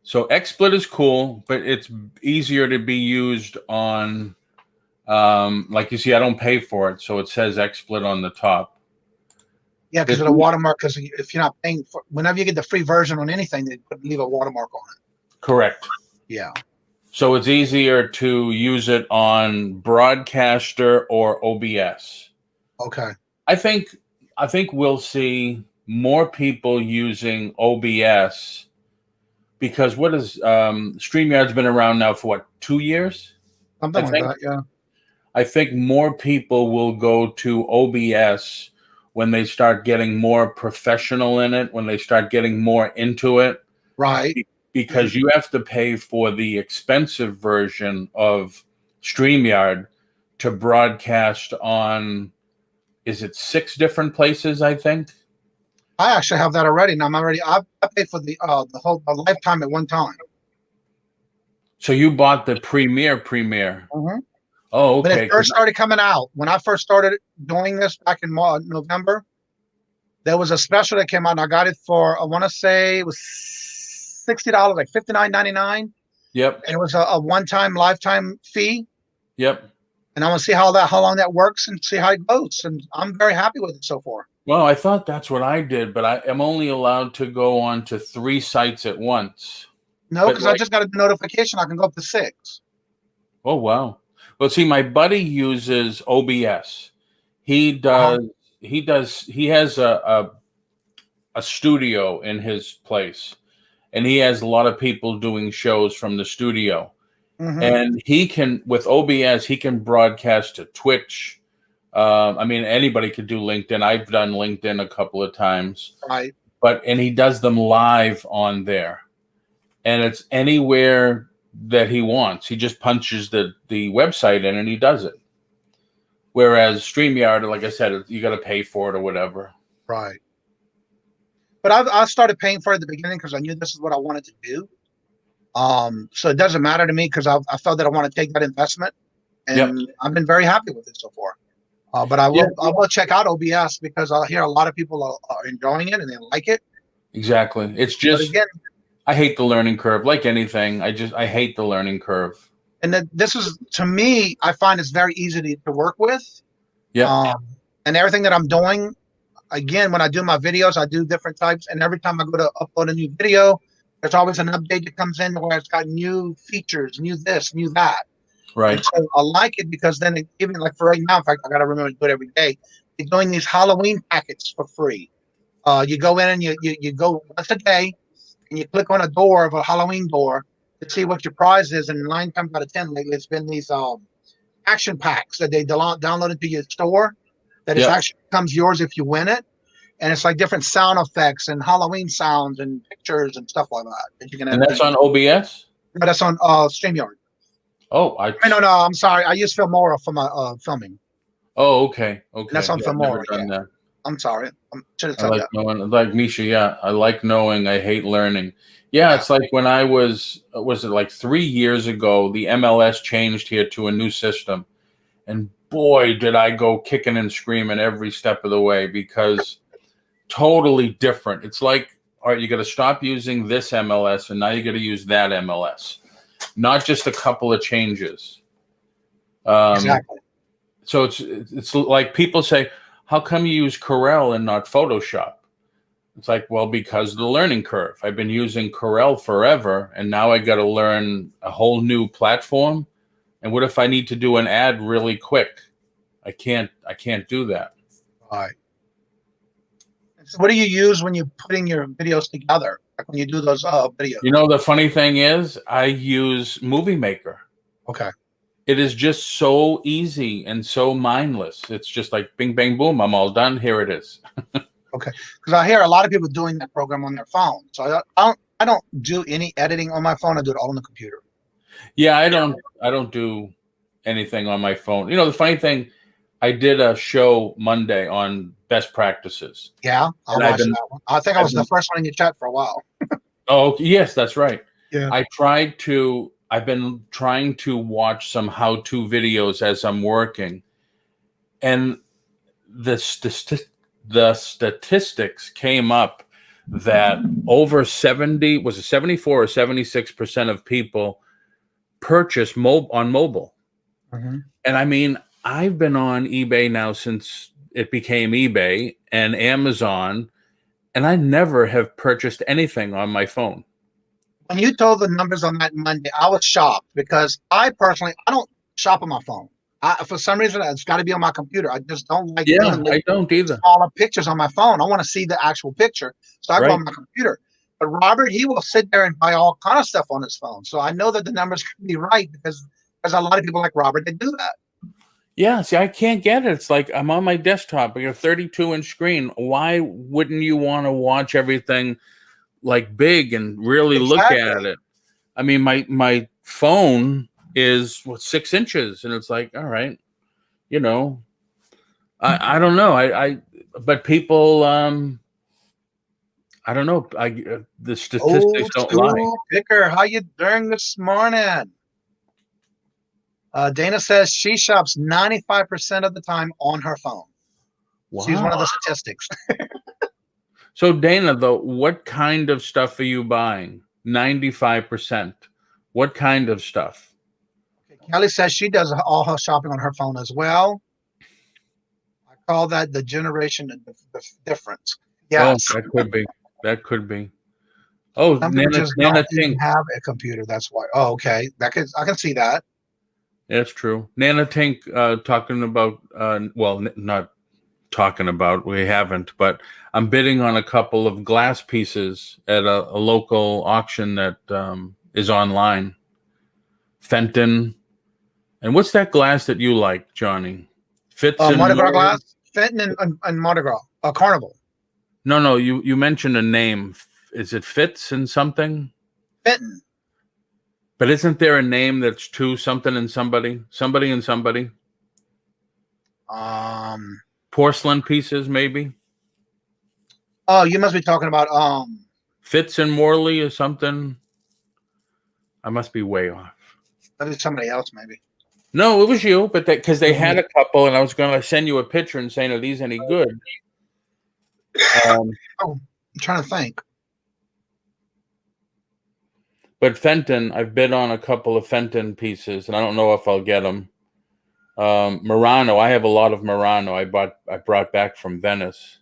So XSplit is cool, but it's easier to be used on, like you see, I don't pay for it. So it says XSplit on the top. Yeah, because of the watermark, because if you're not paying for, whenever you get the free version on anything, they leave a watermark on it. Correct. Yeah. So it's easier to use it on Broadcaster or OBS. Okay. I think we'll see more people using OBS because StreamYard's been around now for 2 years? Something like that, yeah. I think more people will go to OBS when they start getting more professional in it, when they start getting more into it. Right. Because you have to pay for the expensive version of StreamYard to broadcast on, is it 6 different places, I think? I actually have that already. Now I paid for the whole lifetime at one time. So you bought the Premiere. Mm-hmm. Oh, When okay. it first started coming out, when I first started doing this back in November, there was a special that came out, and I got it for, I want to say it was $60, like $59.99. Yep. And it was a one-time lifetime fee. Yep. And I want to see how long that works and see how it goes. And I'm very happy with it so far. Well, I thought that's what I did, but I am only allowed to go on to 3 sites at once. No, because I just got a notification. I can go up to 6. Oh, wow. Well, see, my buddy uses OBS. He has a studio in his place, and he has a lot of people doing shows from the studio. Mm-hmm. And he can, with OBS, he can broadcast to Twitch. I mean, anybody could do LinkedIn. I've done LinkedIn a couple of times. Right. And he does them live on there. And it's anywhere that he wants. He just punches the website in and he does it. Whereas StreamYard, like I said, you got to pay for it or whatever. Right. But I started paying for it at the beginning because I knew this is what I wanted to do. So it doesn't matter to me because I felt that I want to take that investment, and yep. I've been very happy with it so far. But I will check out OBS because I hear a lot of people are enjoying it and they like it. Exactly. It's just, again, I hate the learning curve. Like anything, I hate the learning curve. And then this is, to me, I find it's very easy to work with. Yeah. And everything that I'm doing, again, when I do my videos, I do different types. And every time I go to upload a new video, there's always an update that comes in where it's got new features, new this, new that. Right. And so I like it because then even like for right now, in fact, I got to remember to do it every day. They're doing these Halloween packets for free. You go in and you go once a day and you click on a door of a Halloween door to see what your prize is. And 9 times out of 10, lately, it's been these action packs that they download into your store that it actually becomes yours if you win it. And it's like different sound effects and Halloween sounds and pictures and stuff like that you can. And that's on OBS? No, that's on StreamYard. Oh, no, I'm sorry. I use Fimora for my filming. Oh, okay. And that's on Fimora. Yeah. I'm sorry. Like Misha, I like knowing. I hate learning. Yeah, it's like when I was it like 3 years ago, the MLS changed here to a new system. And boy, did I go kicking and screaming every step of the way because totally different. It's like, all right, you got to stop using this MLS and now you got to use that MLS. Not just a couple of changes. Exactly. So it's like people say, how come you use Corel and not Photoshop? It's like, well, because of the learning curve. I've been using Corel forever, and now I got to learn a whole new platform. And what if I need to do an ad really quick? I can't do that. All right. So what do you use when you're putting your videos together? Like when you do those videos? You know, the funny thing is I use Movie Maker. Okay. It is just so easy and so mindless. It's just like bing, bang, boom. I'm all done. Here it is. Okay. Because I hear a lot of people doing that program on their phone. So I don't do any editing on my phone. I do it all on the computer. Yeah, I don't do anything on my phone. You know, the funny thing, I did a show Monday on best practices. Yeah, I watched that one. I think I was the first one in your chat for a while. Oh, yes, that's right. Yeah. I've been trying to watch some how-to videos as I'm working. And the statistics came up that over 74 or 76% of people purchase on mobile. Mm-hmm. And I mean, I've been on eBay now since it became eBay and Amazon, and I never have purchased anything on my phone. When you told the numbers on that Monday, I was shocked because I don't shop on my phone. For some reason, it's got to be on my computer. I just don't like I don't either. Smaller pictures on my phone. I want to see the actual picture. So I go on my computer. But Robert, he will sit there and buy all kind of stuff on his phone. So I know that the numbers could be right because there's a lot of people like Robert that do that. Yeah, see, I can't get it. It's like I'm on my desktop. I got a 32-inch screen. Why wouldn't you want to watch everything like big and really look at it? I mean, my phone is 6 inches, and it's like, all right, you know, I don't know. But people I don't know. The statistics Old don't school lie. picker, how you doing this morning? Dana says she shops 95% of the time on her phone. Wow. She's one of the statistics. So Dana, though, what kind of stuff are you buying? 95%. What kind of stuff? Kelly says she does all her shopping on her phone as well. I call that the generation difference. Yes. Oh, that could be. That could be. Oh, Some people just Nana don't even Tink. have a computer. That's why. Oh, okay. I can see that. That's true. Nana Tink talking about, not talking about, we haven't, but I'm bidding on a couple of glass pieces at a local auction that is online. Fenton. And what's that glass that you like, Johnny? Fitz and Mardi Gras glass? Fenton and Mardi Gras. Carnival. No, you mentioned a name. Is it Fitz and something? Fenton. But isn't there a name that's two, something and somebody? Somebody and somebody? Porcelain pieces, maybe? Oh, you must be talking about Fitz and Morley or something? I must be way off. That is somebody else, maybe. No, it was you, but because they had a couple, and I was going to send you a picture and saying, are these any good? I'm trying to think. But Fenton, I've bid on a couple of Fenton pieces, and I don't know if I'll get them. Murano, I have a lot of Murano. I brought back from Venice.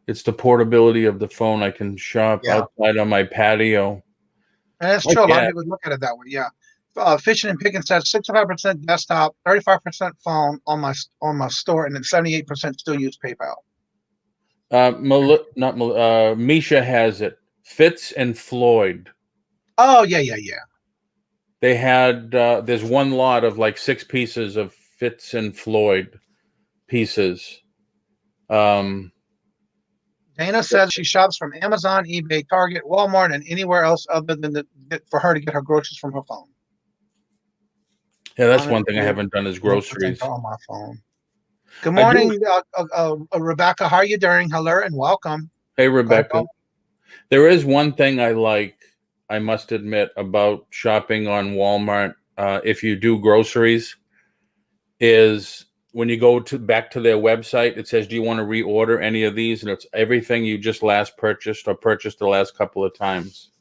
It's the portability of the phone. I can shop outside on my patio. And that's true. A lot of people look at it that way. Yeah. Fishing and Picking says 65% desktop, 35% phone on my store, and then 78% still use PayPal. Misha has it. Fitz and Floyd. Oh, yeah. They had, there's one lot of like 6 pieces of Fitz and Floyd pieces. Dana says she shops from Amazon, eBay, Target, Walmart, and anywhere else other than for her to get her groceries from her phone. Yeah, that's one thing I haven't done is groceries. On my phone. Good morning, Rebecca. How are you doing? Hello and welcome. Hey, Rebecca. There is one thing I like, I must admit, about shopping on Walmart, if you do groceries, is when you go back to their website, it says, do you want to reorder any of these? And it's everything you just last purchased or purchased the last couple of times.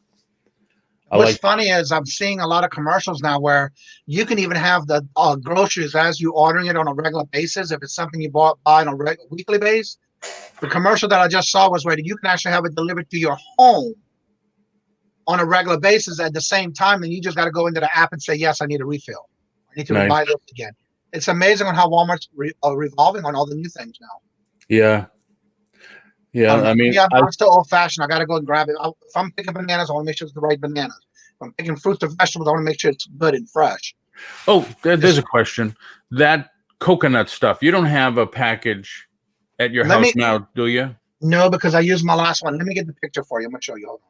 What's funny is I'm seeing a lot of commercials now where you can even have the groceries as you ordering it on a regular basis. If it's something you buy on a weekly basis. The commercial that I just saw was where you can actually have it delivered to your home on a regular basis at the same time. And you just got to go into the app and say, yes, I need a refill. I need to buy this again. It's amazing on how Walmart's revolving on all the new things now. Yeah. Yeah. I mean, I'm still old fashioned. I got to go and grab it. If I'm picking bananas, I want to make sure it's the right bananas. If I'm picking fruits or vegetables, I want to make sure it's good and fresh. Oh, there's a question. That coconut stuff, you don't have a package at your house now, do you? No, because I used my last one. Let me get the picture for you. I'm going to show you. Hold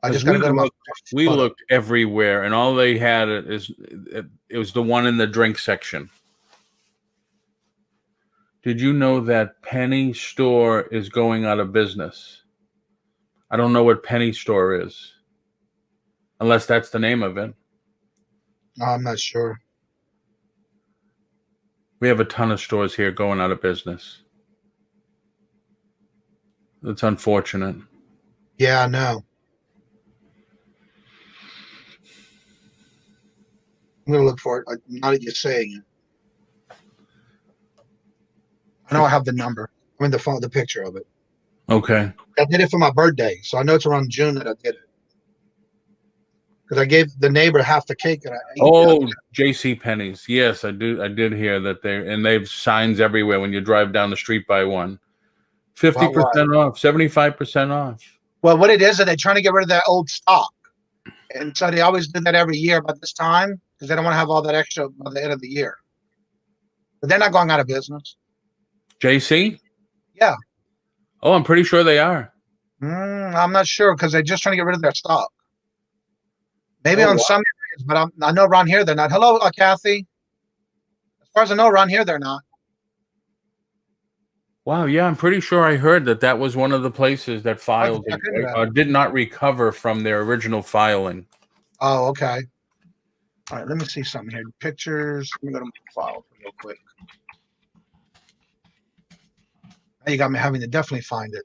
on. I just got to go to my We looked everywhere, and all they had it was the one in the drink section. Did you know that Penny Store is going out of business? I don't know what Penny Store is, unless that's the name of it. No, I'm not sure. We have a ton of stores here going out of business. It's unfortunate. Yeah, I know. I'm going to look for it now that you're saying it. I know I have the number. I mean, the picture of it. Okay. I did it for my birthday, so I know it's around June that I did it. Because I gave the neighbor half the cake. J.C. Penney's. Yes, I did hear that they've signs everywhere when you drive down the street by one. 50% off, 75% off. Well, what it is they're trying to get rid of that old stock. And so they always do that every year about this time because they don't want to have all that extra by the end of the year. But they're not going out of business. JC? Yeah. Oh, I'm pretty sure they are. I'm not sure because they're just trying to get rid of their stock. Maybe on some areas, but I know around here they're not. Hello, Kathy. As far as I know, around here they're not. Wow, yeah, I'm pretty sure I heard that was one of the places that filed check into that. did not recover from their original filing. Oh, okay. All right, let me see something here. Pictures. Let me go to my file real quick. Now you got me having to definitely find it.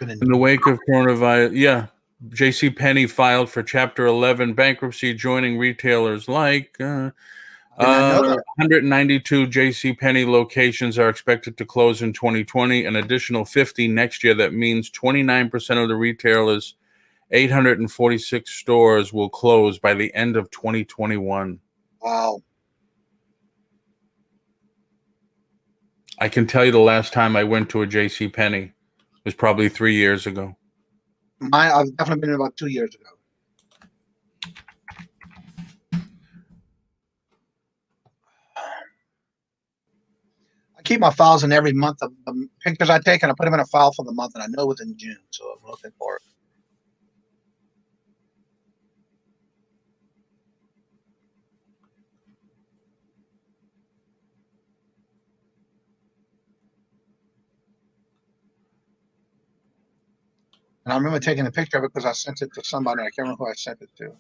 In the wake of coronavirus, yeah, J.C. Penney filed for Chapter 11 bankruptcy, joining retailers like 192 J.C. Penney locations are expected to close in 2020, an additional 50 next year. That means 29% of the retailers' 846 stores will close by the end of 2021. Wow. I can tell you the last time I went to a J.C. Penney was probably 3 years ago. I've definitely been about 2 years ago. I keep my files in every month of the pictures I take, and I put them in a file for the month, and I know it's in June, so I'm looking for it. And I remember taking a picture of it because I sent it to somebody. I can't remember who I sent it to.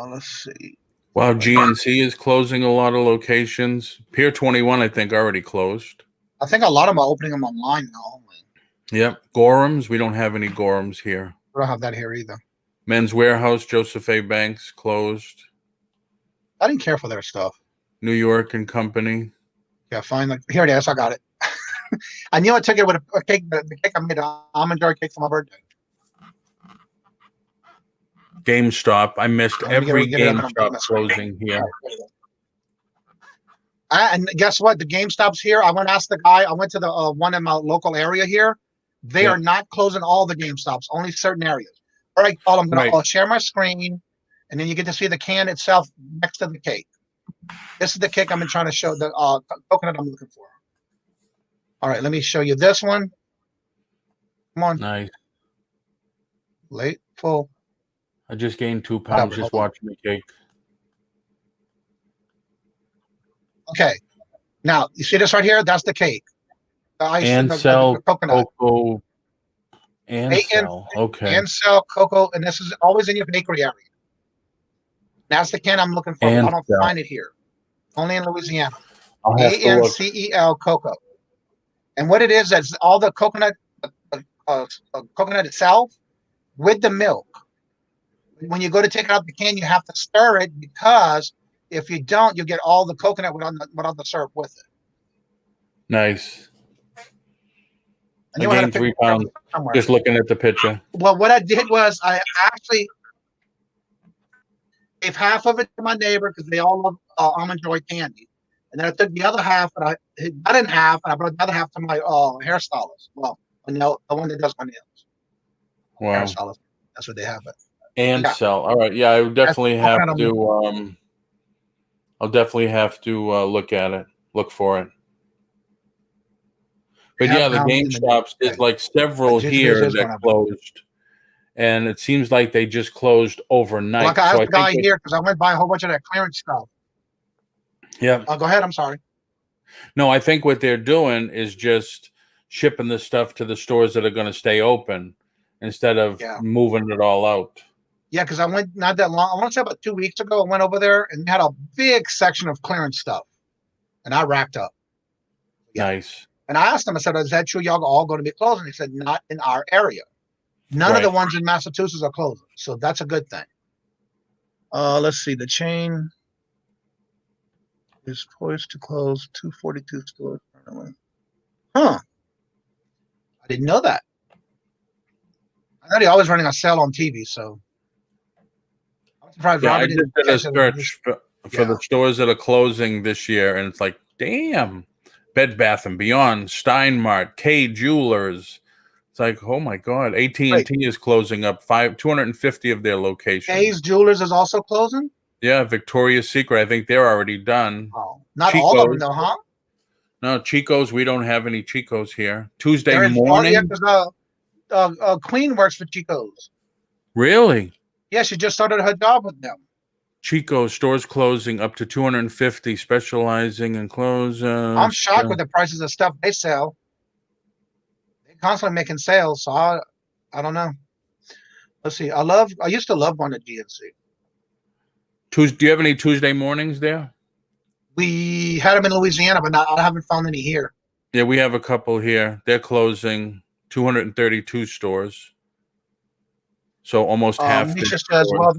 Let's see. Wow, GNC is closing a lot of locations. Pier 21, I think, already closed. I think a lot of them are opening them online now only. Yep. Gorham's, we don't have any Gorham's here. We don't have that here either. Men's Warehouse, Joseph A. Banks, closed. I didn't care for their stuff. New York and Company. Yeah, fine. Here it is. I got it. I knew I took it with a cake. The cake I made, an almond joy cake for my birthday. GameStop. I missed every GameStop closing here. And guess what? The GameStop's here. I went to ask the guy. I went to the one in my local area here. They are not closing all the GameStops, only certain areas. All right, Paul, I'm going to share my screen, and then you get to see the can itself next to the cake. This is the cake I've been trying to show, the coconut I'm looking for. All right, let me show you this one. Come on. Nice. Late, full. I just gained 2 pounds just watching the cake. Okay. Now, you see this right here? That's the cake. Ansel, cocoa, Ansel. Okay. Ansel, cocoa, and this is always in your bakery area. That's the can I'm looking for. I don't find it here. Only in Louisiana. ANCEL, cocoa. And what it is all the coconut, coconut itself with the milk. When you go to take out the can, you have to stir it, because if you don't, you get all the coconut without the syrup with it. Nice. I gained 3 pounds just looking at the picture. Well, what I did was I actually gave half of it to my neighbor because they all love almond joy candy. And then I took the other half and I cut in half, and I brought the other half to my hairstylist. Well, the one that does my nails. Wow. Hairstylist. That's what they have it. Ansel. All right. Yeah, I would definitely have to. I'll definitely have to look at it, look for it. But yeah, the GameStops, there's like several here that closed, and it seems like they just closed overnight. Like I have a guy here because I went by a whole bunch of that clearance stuff. Yeah. Go ahead. I'm sorry. No, I think what they're doing is just shipping the stuff to the stores that are going to stay open instead of moving it all out. Yeah, because I went not that long. I want to say about 2 weeks ago. I went over there and they had a big section of clearance stuff, and I racked up. Yeah. Nice. And I asked them, I said, "Is that true? Y'all all going to be closing?" He said, "Not in our area. None of the ones in Massachusetts are closing, so that's a good thing." Let's see. The chain is poised to close 242 stores. Huh? I didn't know that. I thought he always running a sale on TV, so. I just did a search for the stores that are closing this year, and it's like, damn. Bed Bath & Beyond, Steinmart, K Jewelers. It's like, oh my God, AT&T is closing up 250 of their locations. K's Jewelers is also closing? Yeah, Victoria's Secret. I think they're already done. Oh, not Chico's. All of them, though, huh? No, Chico's. We don't have any Chico's here. Tuesday morning. Queen works for Chico's. Really? Yeah, she just started her job with them. Chico stores closing up to 250, specializing in clothes. I'm shocked with the prices of stuff they sell. They're constantly making sales, so I don't know. Let's see. I used to love going to GNC. Do you have any Tuesday mornings there? We had them in Louisiana, but I haven't found any here. Yeah, we have a couple here. They're closing 232 stores. So almost half. Misha says, well,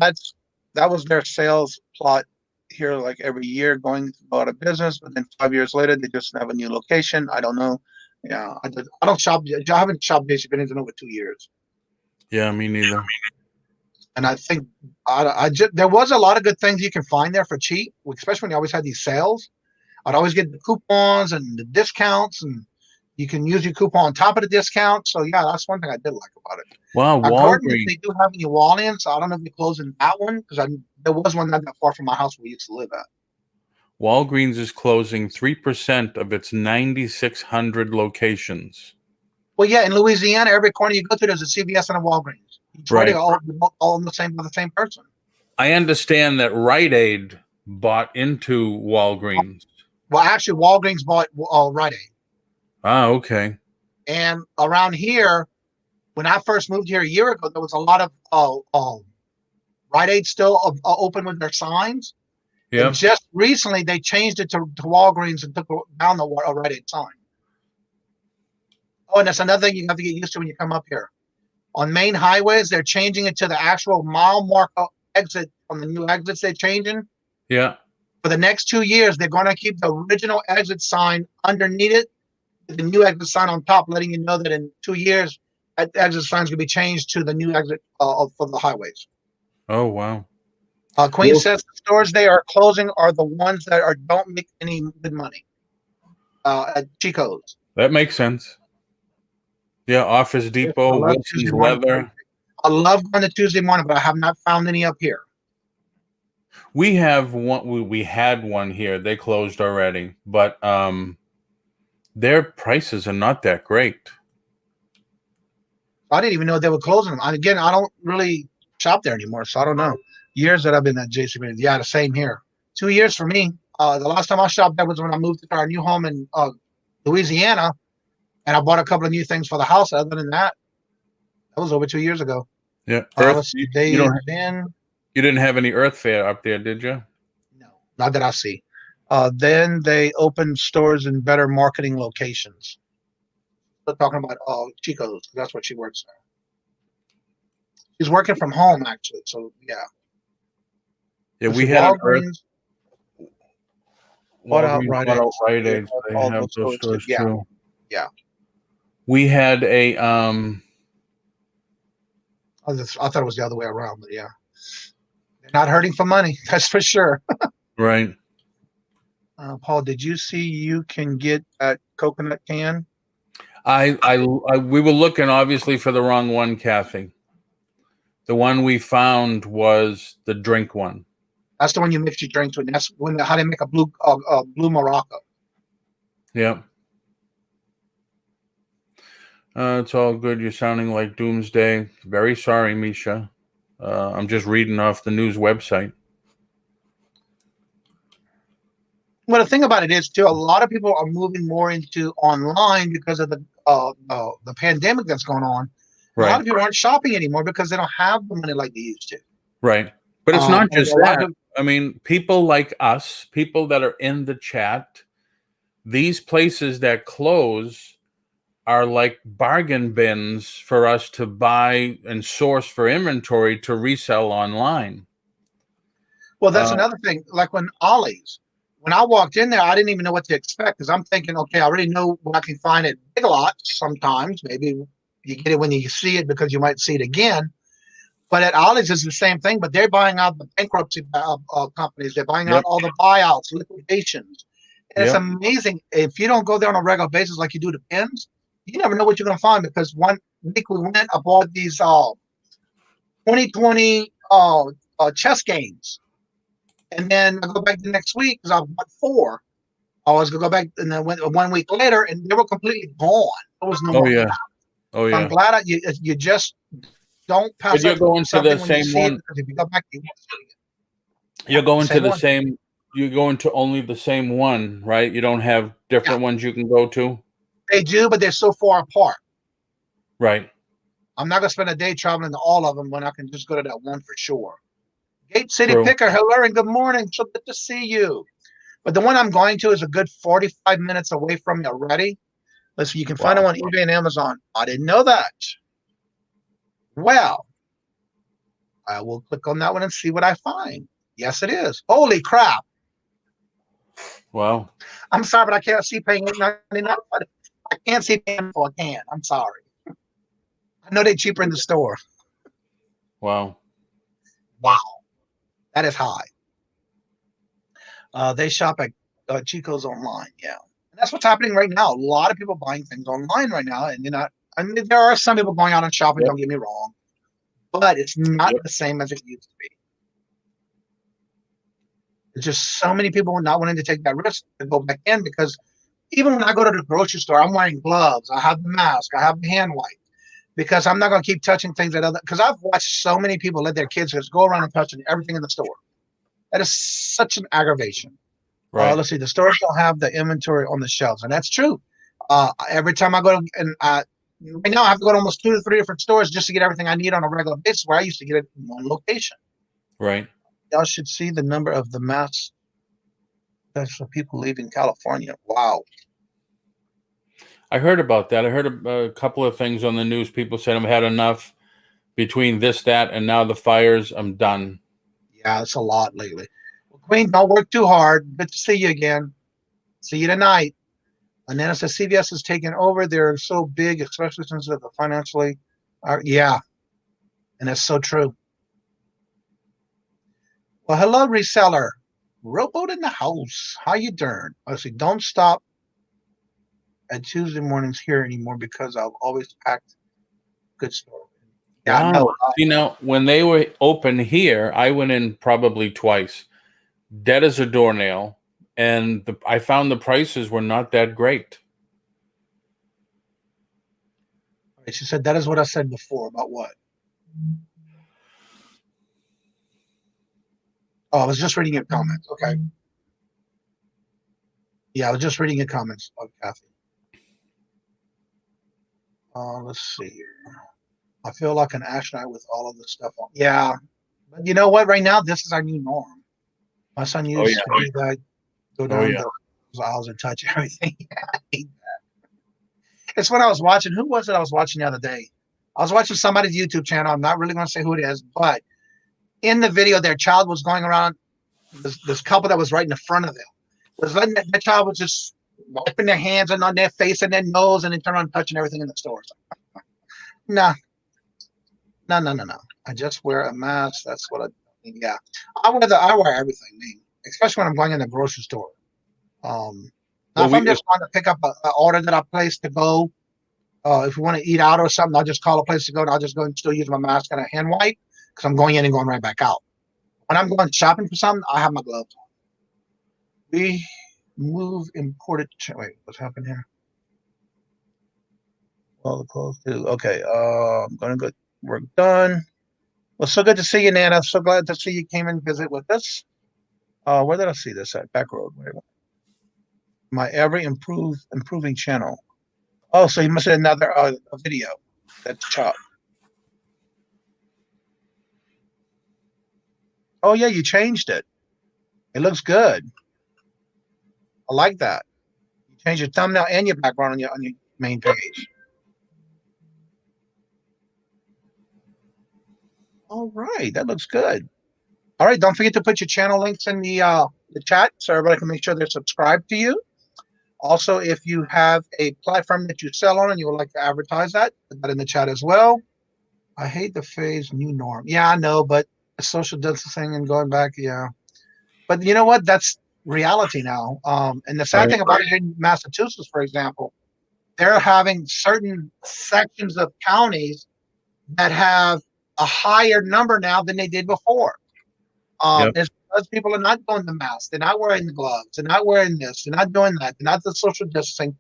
that was their sales plot here, like every year going out of business, but then 5 years later they just have a new location. I don't know. Yeah, I don't shop. I haven't shopped JCPenney's in over 2 years. Yeah, me neither. And I think there was a lot of good things you can find there for cheap, especially when you always had these sales. I'd always get the coupons and the discounts, and you can use your coupon on top of the discount. So yeah, that's one thing I did like about it. Wow, Walgreens. They do have New Orleans. I don't know if they're closing that one because there was one not that far from my house where we used to live at. Walgreens is closing 3% of its 9,600 locations. Well, yeah, in Louisiana, every corner you go to, there's a CVS and a Walgreens. Right. All by the same person. I understand that Rite Aid bought into Walgreens. Well, actually, Walgreens bought Rite Aid. Ah, okay. And around here, when I first moved here a year ago, there was a lot of Rite Aid still open with their signs. Yeah. And just recently, they changed it to Walgreens and took down the Rite Aid sign. Oh, and that's another thing you have to get used to when you come up here. On main highways, they're changing it to the actual mile marker exit on the new exits they're changing. Yeah. For the next 2 years, they're going to keep the original exit sign underneath it, with the new exit sign on top, letting you know that in 2 years, that exit sign is going to be changed to the new exit for the highways. Oh, wow. Queen says the stores they are closing are the ones that don't make any good money at Chico's. That makes sense. Yeah, Office Depot, Wilson's Leather. I love going to Tuesday morning, but I have not found any up here. We have one. We had one here. They closed already, but their prices are not that great. I didn't even know they were closing them. Again, I don't really shop there anymore, so I don't know. Years that I've been at JCPenney. Yeah, the same here. 2 years for me. The last time I shopped there was when I moved to our new home in Louisiana. And I bought a couple of new things for the house. Other than that, that was over 2 years ago. Yeah. You didn't have any Earth Fare up there, did you? No, not that I see. Then they opened stores in better marketing locations. We're talking about Chico's. That's what she works there. She's working from home, actually. So, yeah. Yeah, we had Walgreens. What out Rite Aid. They have those stores too. Yeah. We had a I thought it was the other way around, but yeah. They're not hurting for money, that's for sure. Right. Paul, did you see you can get a coconut can? We were looking obviously for the wrong one, Kathy. The one we found was the drink one. That's the one you mix your drinks with. That's how they make a blue Morocco. Yeah. It's all good. You're sounding like doomsday. Very sorry, Misha. I'm just reading off the news website. Well, the thing about it is, too, a lot of people are moving more into online because of the pandemic that's going on. Right. A lot of people aren't shopping anymore because they don't have the money like they used to. Right. But it's not just that. I mean, people like us, people that are in the chat, these places that close are like bargain bins for us to buy and source for inventory to resell online. Well, that's another thing. Like when Ollie's, when I walked in there, I didn't even know what to expect because I'm thinking, okay, I already know what I can find at Big Lots sometimes. Maybe you get it when you see it because you might see it again. But at Ollie's is the same thing, but they're buying out the bankruptcy companies. They're buying out all the buyouts, liquidations. And it's amazing. If you don't go there on a regular basis like you do the pins, you never know what you're going to find because one week we went, I bought these 2020 chess games. And then I go back the next week because I bought 4. I was going to go back and then went 1 week later and they were completely gone. There was no more. Oh, yeah. I'm glad you just don't pass. But you're going to the same one. If you go back, you won't see it. You're going to Same the one. same. You're going to only the same one, right? You don't have different Yeah, ones you can go to, they do, but they're so far apart. right? I'm not gonna spend a day traveling to all of them when I can just go to that one for sure. Gate City True. Picker, hello and good morning. So good to see you. But the one I'm going to is a good 45 minutes away from me already. Listen, you can find Wow. them on eBay and Amazon. I didn't know that. Well, I will click on that one and see what I find. Yes, it is. Holy crap. Wow. I'm sorry, but I can't see paying $8.99. I can't see paying for a can. I'm sorry. I know they're cheaper in the store. Wow. Wow. That is high. They shop at Chico's online. Yeah. And that's what's happening right now. A lot of people buying things online right now. And you're not, I mean, there are some people going out and shopping, Yep. don't get me wrong, but it's not Yep. the same as it used to be. There's just so many people not wanting to take that risk to go back in because even when I go to the grocery store, I'm wearing gloves. I have the mask. I have the hand wipe because I'm not going to keep touching things that other. Because I've watched so many people let their kids just go around and touching everything in the store. That is such an aggravation. Right. Let's see. The stores don't have the inventory on the shelves, and that's true. Every time I go to, and right now I have to go to almost 2 to 3 different stores just to get everything I need on a regular basis. Where I used to get it in one location. Right. Y'all should see the number of the mass that's for people leaving California. Wow. I heard about that. I heard a couple of things on the news. People said I've had enough between this, that, and now the fires. I'm done. Yeah, it's a lot lately. Well, Queen, don't work too hard. Good to see you again. See you tonight. And then it says CVS is taking over. They're so big, especially since they're financially. Yeah, and that's so true. Well, hello, reseller. Rowboat in the house. How you doing? I say, don't stop at Tuesday mornings here anymore because I've always packed good stuff. Yeah, Wow. no. You know, when they were open here, I went in probably twice, dead as a doornail, and I found the prices were not that great. She said that is what I said before about what? Oh, I was just reading your comments. Okay. Yeah, I was just reading your comments, Kathy. Let's see here. I feel like an astronaut with all of this stuff on. Yeah, but you know what? Right now, this is our new norm. My son Oh used yeah. to do that, go Oh down yeah. those aisles and touch everything. I hate that. It's when I was watching. Who was it I was watching the other day? I was watching somebody's YouTube channel. I'm not really going to say who it is, but in the video, their child was going around. This couple that was right in the front of them was letting that child was just wiping their hands and on their face and their nose, and then turn around touching everything in the stores. Nah, no. I just wear a mask. That's what I mean. Yeah. I wear everything, man, especially when I'm going in the grocery store. Now Well, if I'm just going to pick up an order that I placed to go, if we want to eat out or something, I'll just call a place to go and I'll just go and still use my mask and a hand wipe because I'm going in and going right back out. When I'm going shopping for something, I have my gloves on. We move imported. Wait, what's happening here? All the clothes too. Okay. I'm gonna go. Work done. Well, so good to see you, Nana. So glad to see you came and visit with us. Where did I see this at? Back road. My improving channel. Oh, so you must have another a video. That's chop. Oh yeah, you changed it. It looks good. I like that. You changed your thumbnail and your background on your main page. All right, that looks good. All right, don't forget to put your channel links in the chat so everybody can make sure they're subscribed to you. Also, if you have a platform that you sell on and you would like to advertise that, put that in the chat as well. I hate the phrase new norm. Yeah, I know, but social distancing and going back, yeah. But you know what? That's reality now. And the sad Right. thing about it in Massachusetts, for example, they're having certain sections of counties that have a higher number now than they did before. Yep. It's because people are not doing the mask. They're not wearing the gloves. They're not wearing this. They're not doing that. They're not the social distancing.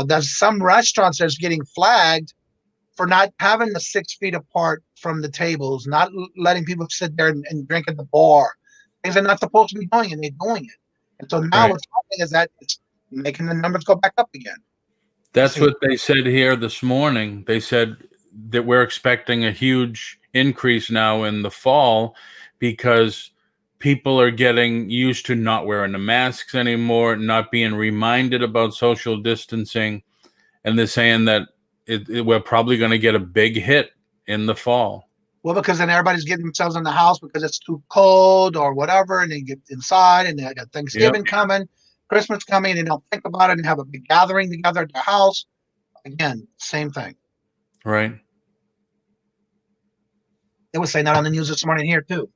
There's some restaurants that's getting flagged for not having the 6 feet apart from the tables, not letting people sit there and drink at the bar. things they're not supposed to be doing, and they're doing it. And so now what's happening is that it's making the numbers go back up again. That's what they said here this morning. They said that we're expecting a huge increase now in the fall because people are getting used to not wearing the masks anymore, not being reminded about social distancing. And they're saying that we're probably going to get a big hit in the fall. Well, because then everybody's getting themselves in the house because it's too cold or whatever, and they get inside, and they got Thanksgiving coming, Christmas coming, and they don't think about it and have a big gathering together at their house. Again, same thing. Right. They were saying that on the news this morning here too.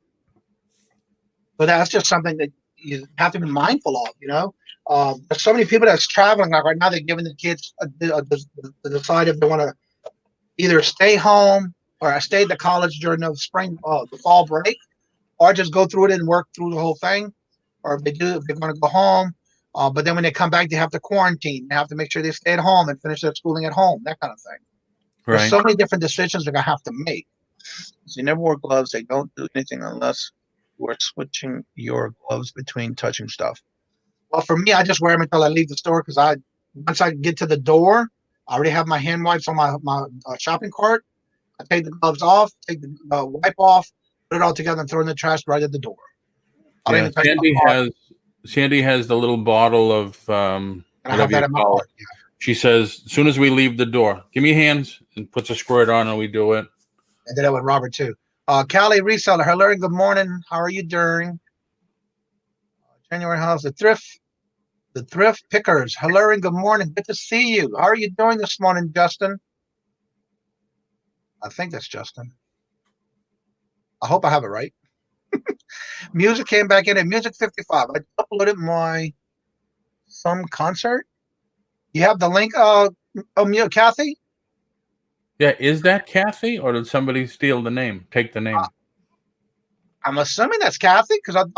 But that's just something that you have to be mindful of, you know. There's so many people that's traveling. Like right now, they're giving the kids to decide if they want to either stay home or stay at the college during the the fall break, or just go through it and work through the whole thing. Or if they're going to go home, but then when they come back, they have to quarantine. They have to make sure they stay at home and finish their schooling at home, that kind of thing. Right. There's so many different decisions they're going to have to make. So you never wear gloves. They don't do anything unless we're switching your gloves between touching stuff. Well, for me, I just wear them until I leave the store because once I get to the door, I already have my hand wipes on my shopping cart. I take the gloves off, take the wipe off, put it all together, and throw it in the trash right at the door. Yeah, Sandy has the little bottle of whatever you call it. Yeah. She says, as soon as we leave the door, give me your hands, and puts a squirt on, and we do it. I did that with Robert too. Callie Reseller, hello, good morning. How are you doing? January House, the thrift pickers. Hello and good morning. Good to see you. How are you doing this morning, Justin? I think that's Justin. I hope I have it right. Music came back in at Music 55. I uploaded some concert. You have the link, Kathy? Yeah, is that Kathy, or did somebody steal the name? Take the name? I'm assuming that's Kathy because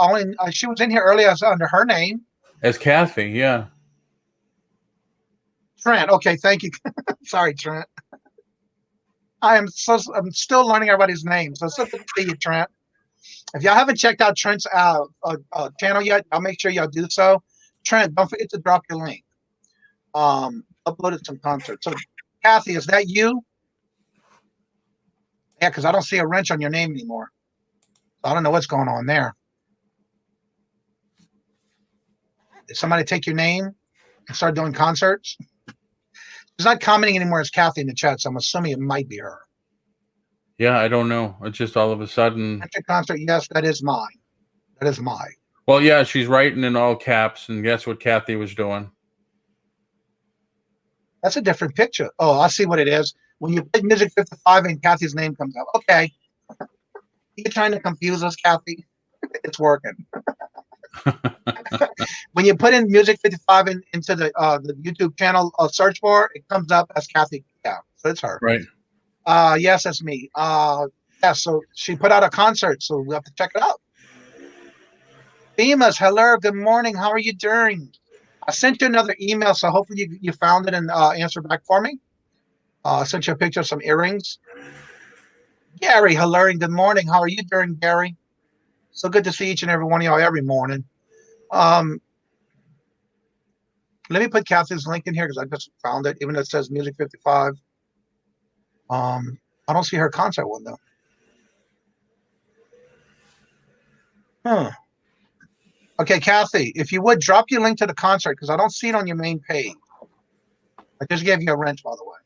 she was in here earlier under her name. As Kathy, yeah. Trent. Okay, thank you. Sorry, Trent. I'm still learning everybody's names. So it's so good to see you, Trent. If y'all haven't checked out Trent's channel yet, I'll make sure y'all do so. Trent, don't forget to drop your link. Uploaded some concerts. So, Kathy, is that you? Yeah, because I don't see a wrench on your name anymore. So I don't know what's going on there. Did somebody take your name and start doing concerts? She's not commenting anymore as Kathy in the chat, so I'm assuming it might be her. Yeah, I don't know. It's just all of a sudden. Concert, yes, that is mine. That is mine. Well, yeah, she's writing in all caps, and guess what Kathy was doing? That's a different picture. Oh, I see what it is. When you put Music 55 and Kathy's name comes up. Okay. You're trying to confuse us, Kathy. It's working. When you put in Music 55 into the YouTube channel search bar, it comes up as Kathy. Yeah, so it's her. Right. Yes, that's me. Yeah, so she put out a concert, so we have to check it out. Bemis, hello, good morning. How are you doing? I sent you another email, so hopefully you found it and answered back for me. I sent you a picture of some earrings. Gary, hello, and good morning. How are you doing, Gary? So good to see each and every one of y'all every morning. Let me put Kathy's link in here because I just found it, even though it says Music 55. I don't see her concert one, though. Huh. Okay, Kathy, if you would, drop your link to the concert because I don't see it on your main page. I just gave you a wrench, by the way.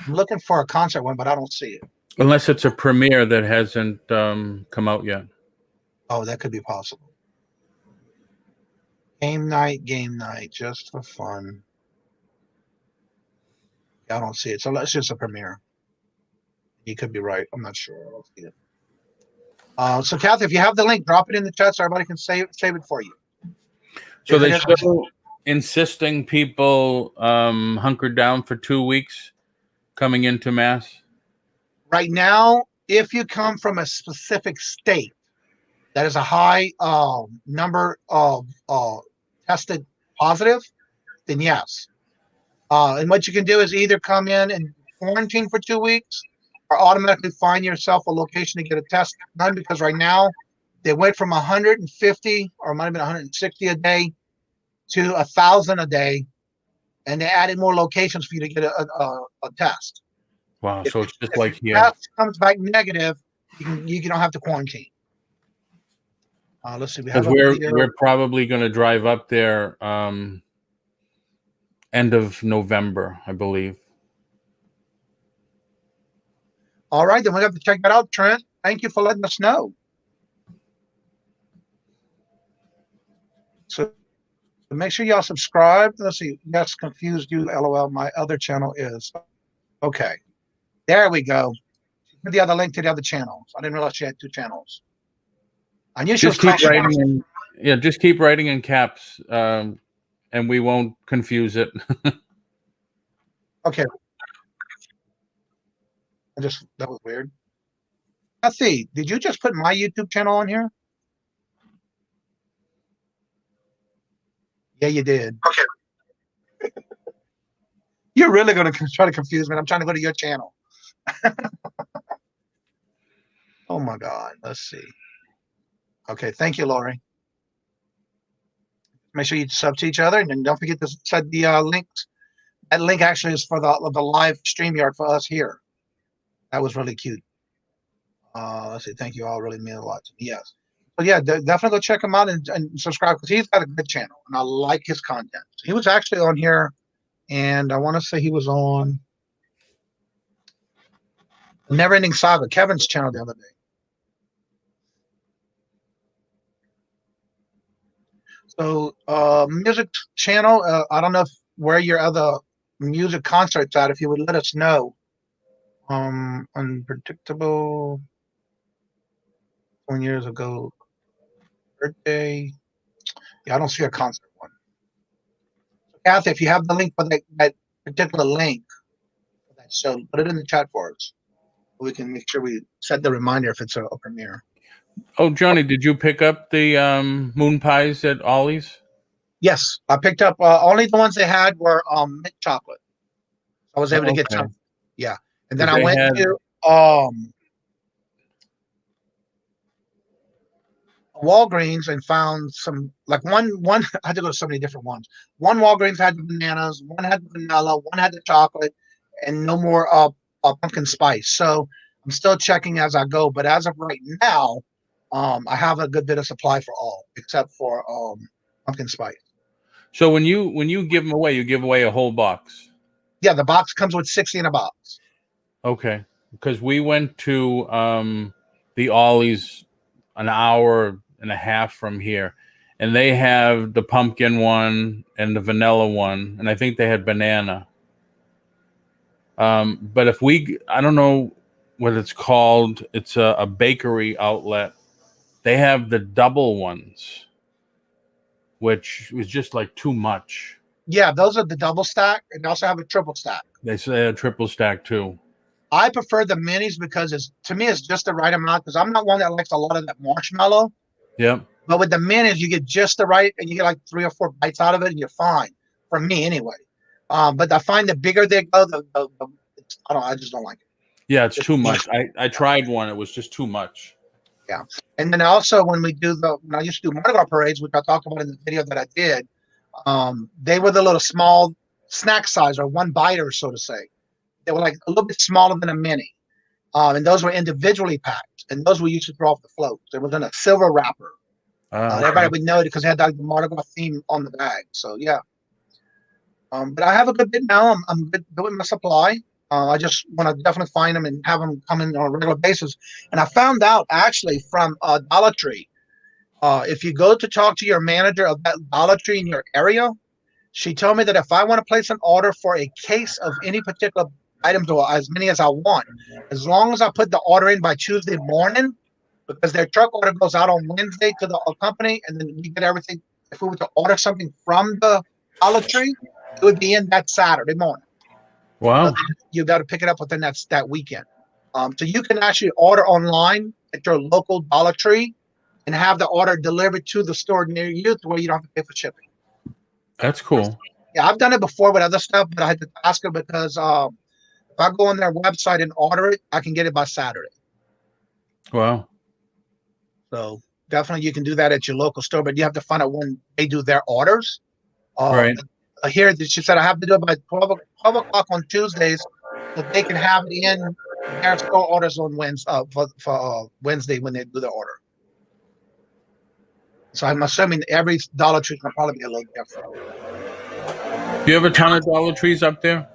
I'm looking for a concert one, but I don't see it. Unless it's a premiere that hasn't come out yet. Oh, that could be possible. Game night, just for fun. I don't see it. So it's just a premiere. You could be right. I'm not sure. I don't see it. So, Kathy, if you have the link, drop it in the chat so everybody can save it for you. So they're still insisting people hunker down for 2 weeks coming into Mass? Right now, if you come from a specific state that is a high number of tested positive, then yes. And what you can do is either come in and quarantine for 2 weeks or automatically find yourself a location to get a test done because right now They went from 150 or it might have been 160 a day to 1,000 a day, and they added more locations for you to get a test. Wow. So it's just If like your here. test comes back negative, you don't have to quarantine. Let's see. We have Because we're probably going to drive up there end of November, I believe. All right, then we have to check that out, Trent. Thank you for letting us know. So make sure y'all subscribe. Let's see. Yes, confused you. LOL. My other channel is okay. There we go. Put the other link to the other channels. I didn't realize she had 2 channels. I knew she was Just keep crashing writing out. just keep writing in caps, and we won't confuse it. Okay. That was weird. Let's see. Did you just put my YouTube channel on here? Yeah, you did. Okay. You're really going to try to confuse me. I'm trying to go to your channel. Oh my God. Let's see. Okay. Thank you, Lori. Make sure you sub to each other, and then don't forget to set the links. That link actually is for the live StreamYard for us here. That was really cute. Let's see. Thank you all. Really mean a lot to me. Yes. But yeah, definitely go check him out and subscribe, because he's got a good channel and I like his content. He was actually on here, and I want to say he was on Never Ending Saga, Kevin's channel, the other day. So music channel, I don't know where your other music concerts at. If you would let us know. Unpredictable 1 years ago birthday. Yeah, I don't see a concert one. So Kathy, if you have the link for that particular link for that show, put it in the chat for us. We can make sure we set the reminder if it's a premiere. Oh, Johnny, did you pick up the moon pies at Ollie's? Yes, I picked up only the ones they had were mint chocolate. I was able to get some. Yeah, and then I went to Walgreens and found some, like one. I had to go to so many different ones. One Walgreens had the bananas, one had the vanilla, one had the chocolate, and no more pumpkin spice. So I'm still checking as I go, but as of right now, I have a good bit of supply for all except for pumpkin spice. So when you give them away, you give away a whole box. Yeah, the box comes with 60 in a box. Okay, because we went to the Ollie's an hour and a half from here, and they have the pumpkin one and the vanilla one, and I think they had banana. But I don't know what it's called. It's a bakery outlet. They have the double ones, which was just like too much. Yeah, those are the double stack, and they also have a triple stack. They say a triple stack too. I prefer the minis because to me it's just the right amount, because I'm not one that likes a lot of that marshmallow. Yep. But with the minis, you get just the right, and you get like 3 or 4 bites out of it, and you're fine. For me, anyway. But I find the bigger they go, I just don't like it. Yeah, it's too much. I tried one; it was just too much. Yeah, and then also when I used to do Mardi Gras parades, which I talked about in the video that I did, they were the little small snack size, or one biter, so to say. They were like a little bit smaller than a mini. And those were individually packed, and those we used to throw off the floats. It was in a silver wrapper. Everybody would know it because it had like the Mardi Gras theme on the bag. So yeah. But I have a good bit now. I'm good with my supply. I just want to definitely find them and have them come in on a regular basis. And I found out actually from Dollar Tree, if you go to talk to your manager of that Dollar Tree in your area, she told me that if I want to place an order for a case of any particular items, or as many as I want, as long as I put the order in by Tuesday morning, because their truck order goes out on Wednesday to the company, and then we get everything. If we were to order something from the Dollar Tree, it would be in that Saturday morning. Wow. So you got to pick it up within that weekend. So you can actually order online at your local Dollar Tree and have the order delivered to the store near you, to where you don't have to pay for shipping. That's cool. Yeah, I've done it before with other stuff, but I had to ask her because if I go on their website and order it, I can get it by Saturday. Wow. So definitely you can do that at your local store, but you have to find out when they do their orders. Right. Here, she said I have to do it by 12 o'clock on Tuesdays, so they can have it in their store orders on Wednesday for Wednesday when they do the order. So I'm assuming every Dollar Tree can probably be a little different. Do you have a ton of Dollar Trees up there?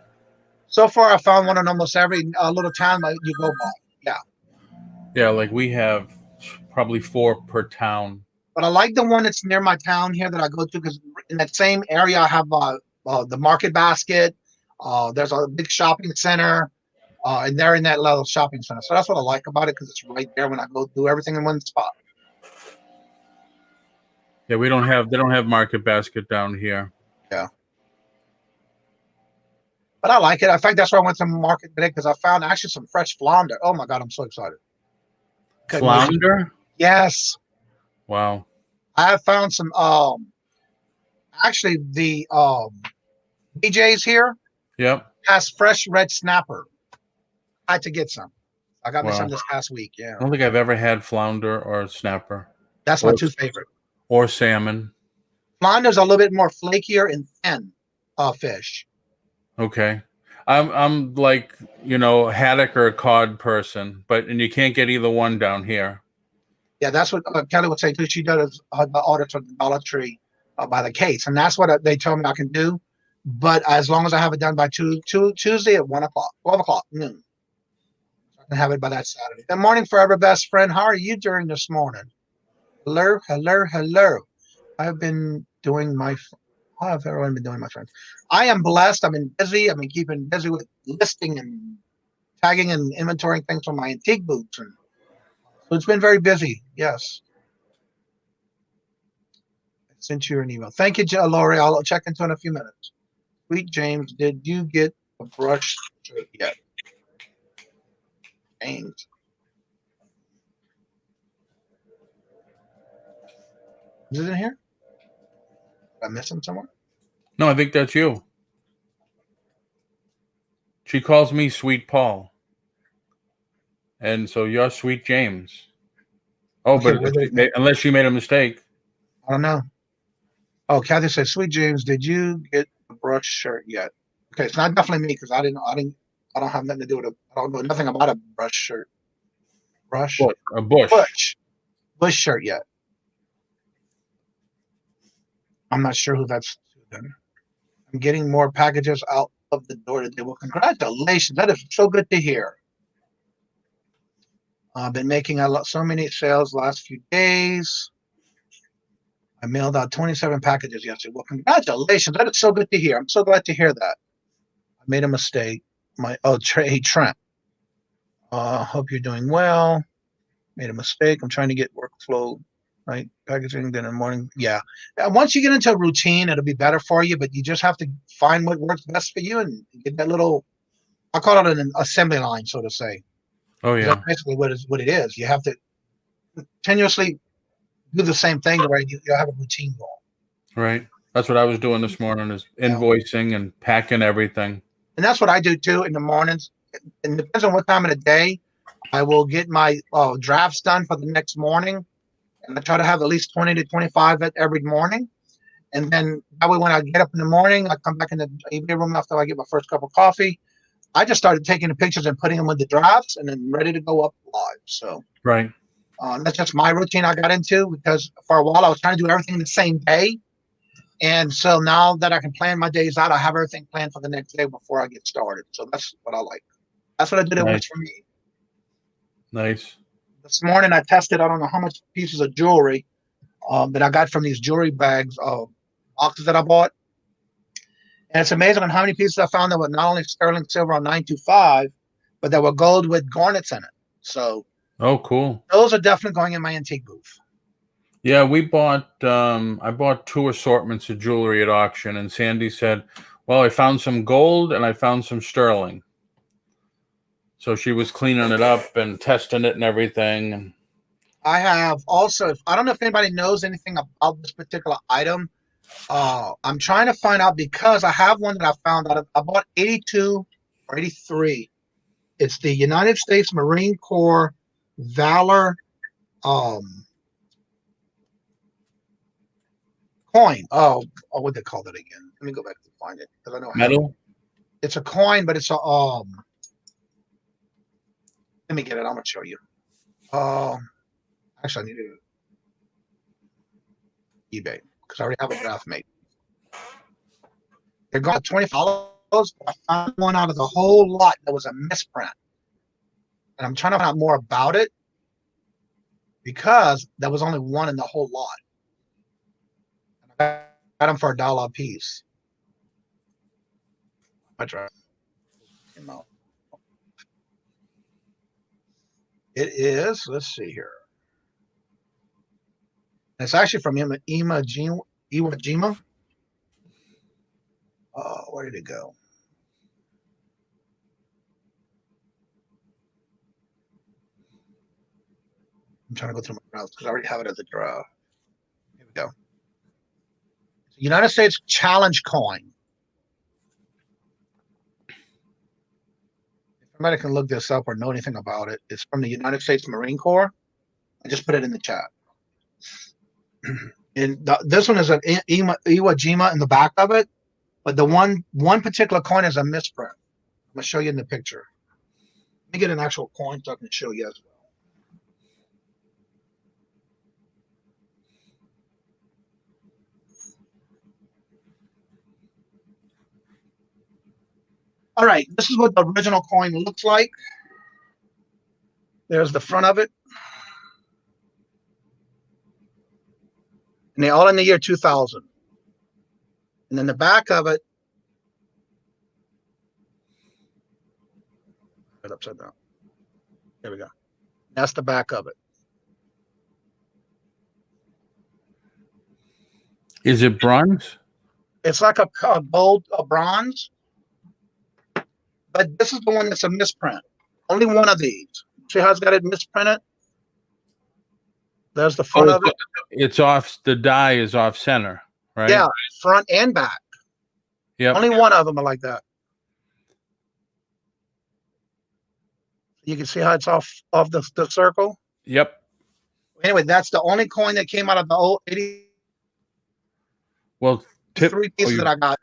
So far, I found one in almost every little town that you go by. Yeah. Yeah, like we have probably 4 per town. But I like the one that's near my town here that I go to because in that same area I have the Market Basket. There's a big shopping center, and they're in that little shopping center. So that's what I like about it because it's right there when I go do everything in one spot. Yeah, they don't have Market Basket down here. Yeah. But I like it. In fact, that's why I went to the market today because I found actually some fresh flounder. Oh my God, I'm so excited. Flounder? Yes. Wow. I have found some actually the BJ's here Yep. has fresh red snapper. I had to get some. I got me Wow. some this past week. Yeah. I don't think I've ever had flounder or snapper. That's my 2 favorite. Or salmon. Flounder's a little bit more flakier and thin fish. Okay. I'm like, haddock or a cod person, and you can't get either one down here. Yeah, that's what Kelly would say too. She does the order to the Dollar Tree by the case, and that's what they told me I can do. But as long as I have it done by Tuesday at 1 o'clock, 12 o'clock noon, so I can have it by that Saturday. Good morning, forever best friend. How are you doing this morning? Hello, hello, hello. I've been doing my. How have everyone been doing, my friends? I am blessed. I've been busy. I've been keeping busy with listing and tagging and inventorying things from my antique booths, and so it's been very busy. Yes. I sent you an email. Thank you, Lori. I'll check into it in a few minutes. Sweet James, did you get a brush yet? James. Is it in here? Did I miss him somewhere? No, I think that's you. She calls me Sweet Paul. And so you're Sweet James. Oh, Okay, but unless she made a mistake. I don't know. Oh, Kathy says, Sweet James, did you get a brush shirt yet? Okay, it's not definitely me because I don't have nothing to do with it. I don't know nothing about a brush shirt. A bush shirt yet. I'm not sure who that's to then. I'm getting more packages out of the door today. Well, congratulations. That is so good to hear. I've been making so many sales last few days. I mailed out 27 packages yesterday. Well, congratulations. That is so good to hear. I'm so glad to hear that. I made a mistake. Trent. Hope you're doing well. Made a mistake. I'm trying to get workflow, right? Packaging, then in the morning. Yeah. Once you get into a routine, it'll be better for you, but you just have to find what works best for you and get that little, I call it an assembly line, so to say. Oh, yeah. That's basically what it is. You have to continuously do the same thing, right? You'll have a routine going. Right. That's what I was doing this morning is invoicing and packing everything. And that's what I do too in the mornings. And it depends on what time of the day. I will get my drafts done for the next morning. And I try to have at least 20 to 25 every morning. And then that way when I get up in the morning, I come back in the evening room after I get my first cup of coffee. I just started taking the pictures and putting them with the drafts and then ready to go up live. So right. That's just my routine I got into because for a while I was trying to do everything the same day. And so now that I can plan my days out, I have everything planned for the next day before I get started. So that's what I like. That's what I did. It was for me. Nice. This morning I tested, I don't know how much pieces of jewelry that I got from these jewelry bags, boxes that I bought. And it's amazing on how many pieces I found that were not only sterling silver on 925, but that were gold with garnets in it. So, oh, cool. Those are definitely going in my antique booth. Yeah, we bought. I bought 2 assortments of jewelry at auction, and Sandy said, "Well, I found some gold and I found some sterling." So she was cleaning it up and testing it and everything. And I have also. I don't know if anybody knows anything about this particular item. I'm trying to find out because I have one that I found out of. I bought 82 or 83. It's the United States Marine Corps Valor Coin. What they call it again? Let me go back to find it because I know Metal? it's a coin, but it's a Let me get it. I'm gonna show you. Actually, I need to eBay because I already have a draft made. They're going $20. I found one out of the whole lot that was a misprint, and I'm trying to find out more about it because there was only one in the whole lot. I got them for $1 a piece. My draft. It is. Let's see here. It's actually from Iwo Jima. Where did it go? I'm trying to go through my browser because I already have it as a draft. Here we go. United States Challenge Coin. If somebody can look this up or know anything about it, it's from the United States Marine Corps. I just put it in the chat. And this one is an Iwo Jima in the back of it, but the one particular coin is a misprint. I'm gonna show you in the picture. Let me get an actual coin so I can show you as well. All right, this is what the original coin looks like. There's the front of it. And they're all in the year 2000. And then the back of it, right upside down. There we go. That's the back of it. Is it bronze? It's like a gold, a bronze. But this is the one that's a misprint. Only one of these. See how it's got it misprinted? There's the front of it. It's off. The die is off center, right? Yeah, front and back. Yeah. Only one of them are like that. You can see how it's off the circle. Yep. Anyway, that's the only coin that came out of the old 80. Well, three pieces that I got,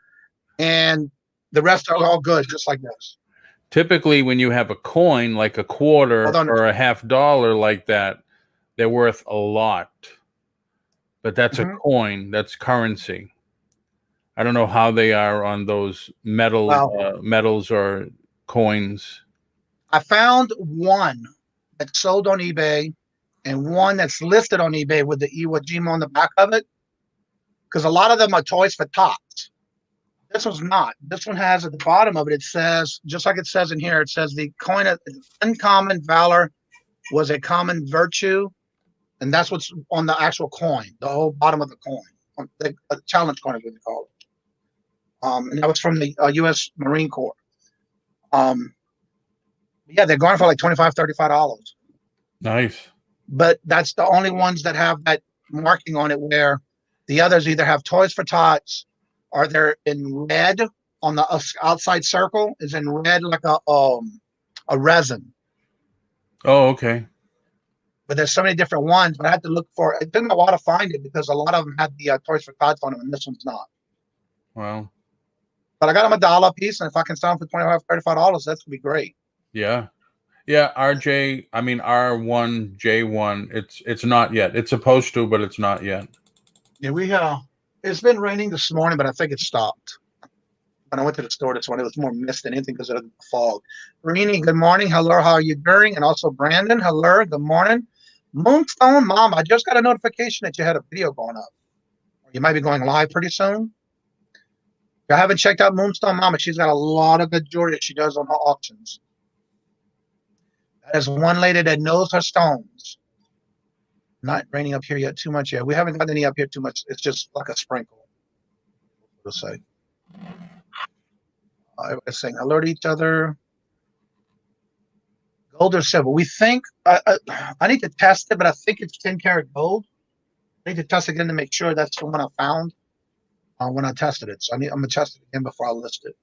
and the rest are all good, just like this. Typically, when you have a coin like a quarter or a $50 like that, they're worth a lot. But that's a coin. That's currency. I don't know how they are on those metals or coins. I found one that's sold on eBay and one that's listed on eBay with the Iwo Jima on the back of it, because a lot of them are toys for tots. This one's not. This one has at the bottom of it, it says, just like it says in here, it says the coin of uncommon valor was a common virtue. And that's what's on the actual coin, the whole bottom of the coin. The challenge coin is what they call it. And that was from the U.S. Marine Corps. Yeah, they're going for like $25, $35. Nice. But that's the only ones that have that marking on it, where the others either have toys for tots or they're in red on the outside circle is in red, like a resin. Oh, okay. But there's so many different ones, but I had to look for it. It took me a while to find it because a lot of them had the toys for tots on them, and this one's not. Wow. But I got them $1 a piece, and if I can sell them for $25, $35, that's gonna be great. Yeah. Yeah, R1, J1. It's not yet. It's supposed to, but it's not yet. Yeah, it's been raining this morning, but I think it stopped. When I went to the store this morning, it was more mist than anything because of the fog. Rini, good morning. Hello, how are you doing? And also Brandon, hello, good morning. Moonstone Mom, I just got a notification that you had a video going up. You might be going live pretty soon. If you haven't checked out Moonstone Mama, she's got a lot of good jewelry that she does on her auctions. That is one lady that knows her stones. Not raining up here yet too much yet. We haven't got any up here too much. It's just like a sprinkle. We'll say. Everybody's saying hello to each other. Gold or silver? We think I need to test it, but I think it's 10 karat gold. I need to test again to make sure that's the one I found when I tested it. So I'm gonna test it again before I list it.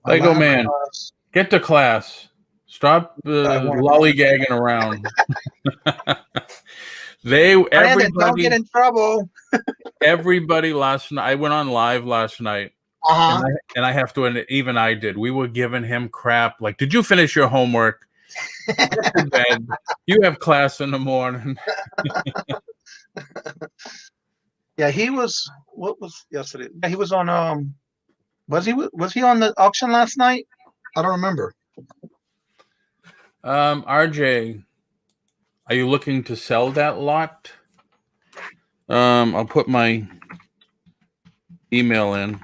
Lego man, get to class. Stop lollygagging around. Brandon, don't get in trouble. Everybody last night. I went on live last night, and I have to. Even I did. We were giving him crap. Like, did you finish your homework? Get to bed. You have class in the morning. Yeah, he was. What was yesterday? Yeah, he was on. Was he on the auction last night? I don't remember. RJ, are you looking to sell that lot? I'll put my email in.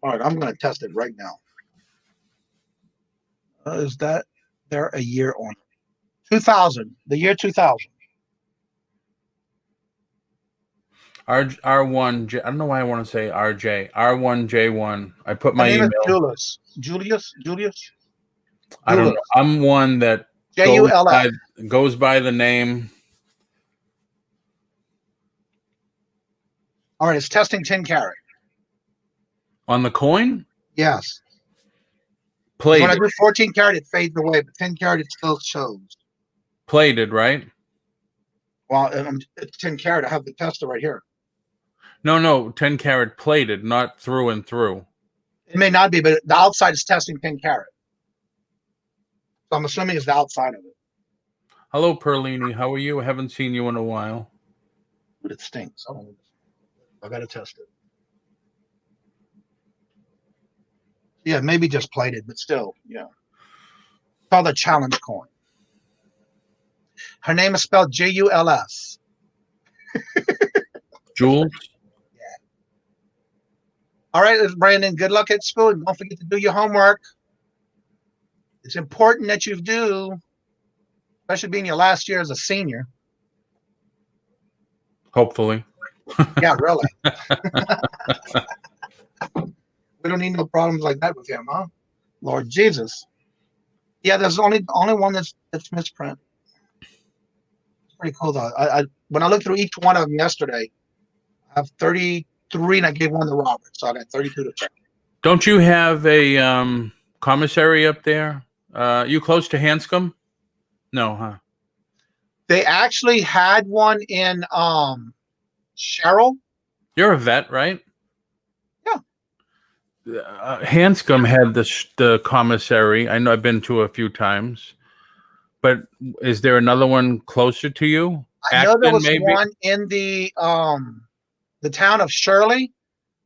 All right, I'm going to test it right now. Is that there a year on? 2000, the year 2000. R1, I don't know why I want to say RJ. R1J1. I put my email. Julius. I don't know. I'm one that goes by the name. All right, it's testing 10 carat. On the coin? Yes. Plated. When I do 14 carat, it fades away, but 10 carat, it still shows. Plated, right? Well, it's 10 carat. I have the tester right here. No, 10 carat plated, not through and through. It may not be, but the outside is testing 10 carat. So I'm assuming it's the outside of it. Hello, Perlini. How are you? I haven't seen you in a while. But it stinks. I got to test it. Yeah, maybe just plated, but still, yeah. It's called a challenge coin. Her name is spelled Juls. Jules? Yeah. All right, Brandon, good luck at school. Don't forget to do your homework. It's important that you do, especially being your last year as a senior. Hopefully. Yeah, really. We don't need no problems like that with him, huh? Lord Jesus. Yeah, there's only one that's misprint. It's pretty cool though. I when I looked through each one of them yesterday, I have 33 and I gave one to Robert, so I got 32 to check. Don't you have a commissary up there? You close to Hanscom? No, huh? They actually had one in Sherrill. You're a vet, right? Yeah. Hanscom had the commissary. I know I've been to a few times, but is there another one closer to you? I know there was one in the town of Shirley,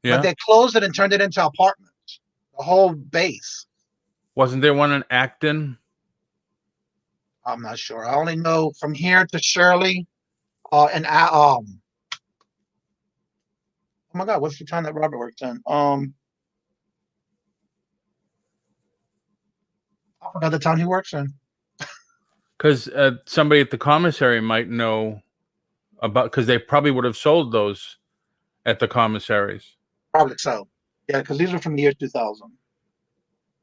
but they closed it and turned it into apartments. The whole base. Wasn't there one in Acton? I'm not sure. I only know from here to Shirley, and oh my God, what's the town that Robert works in? I forgot the town he works in. Because somebody at the commissary might know about, because they probably would have sold those at the commissaries. Probably so. Yeah, because these are from the year 2000.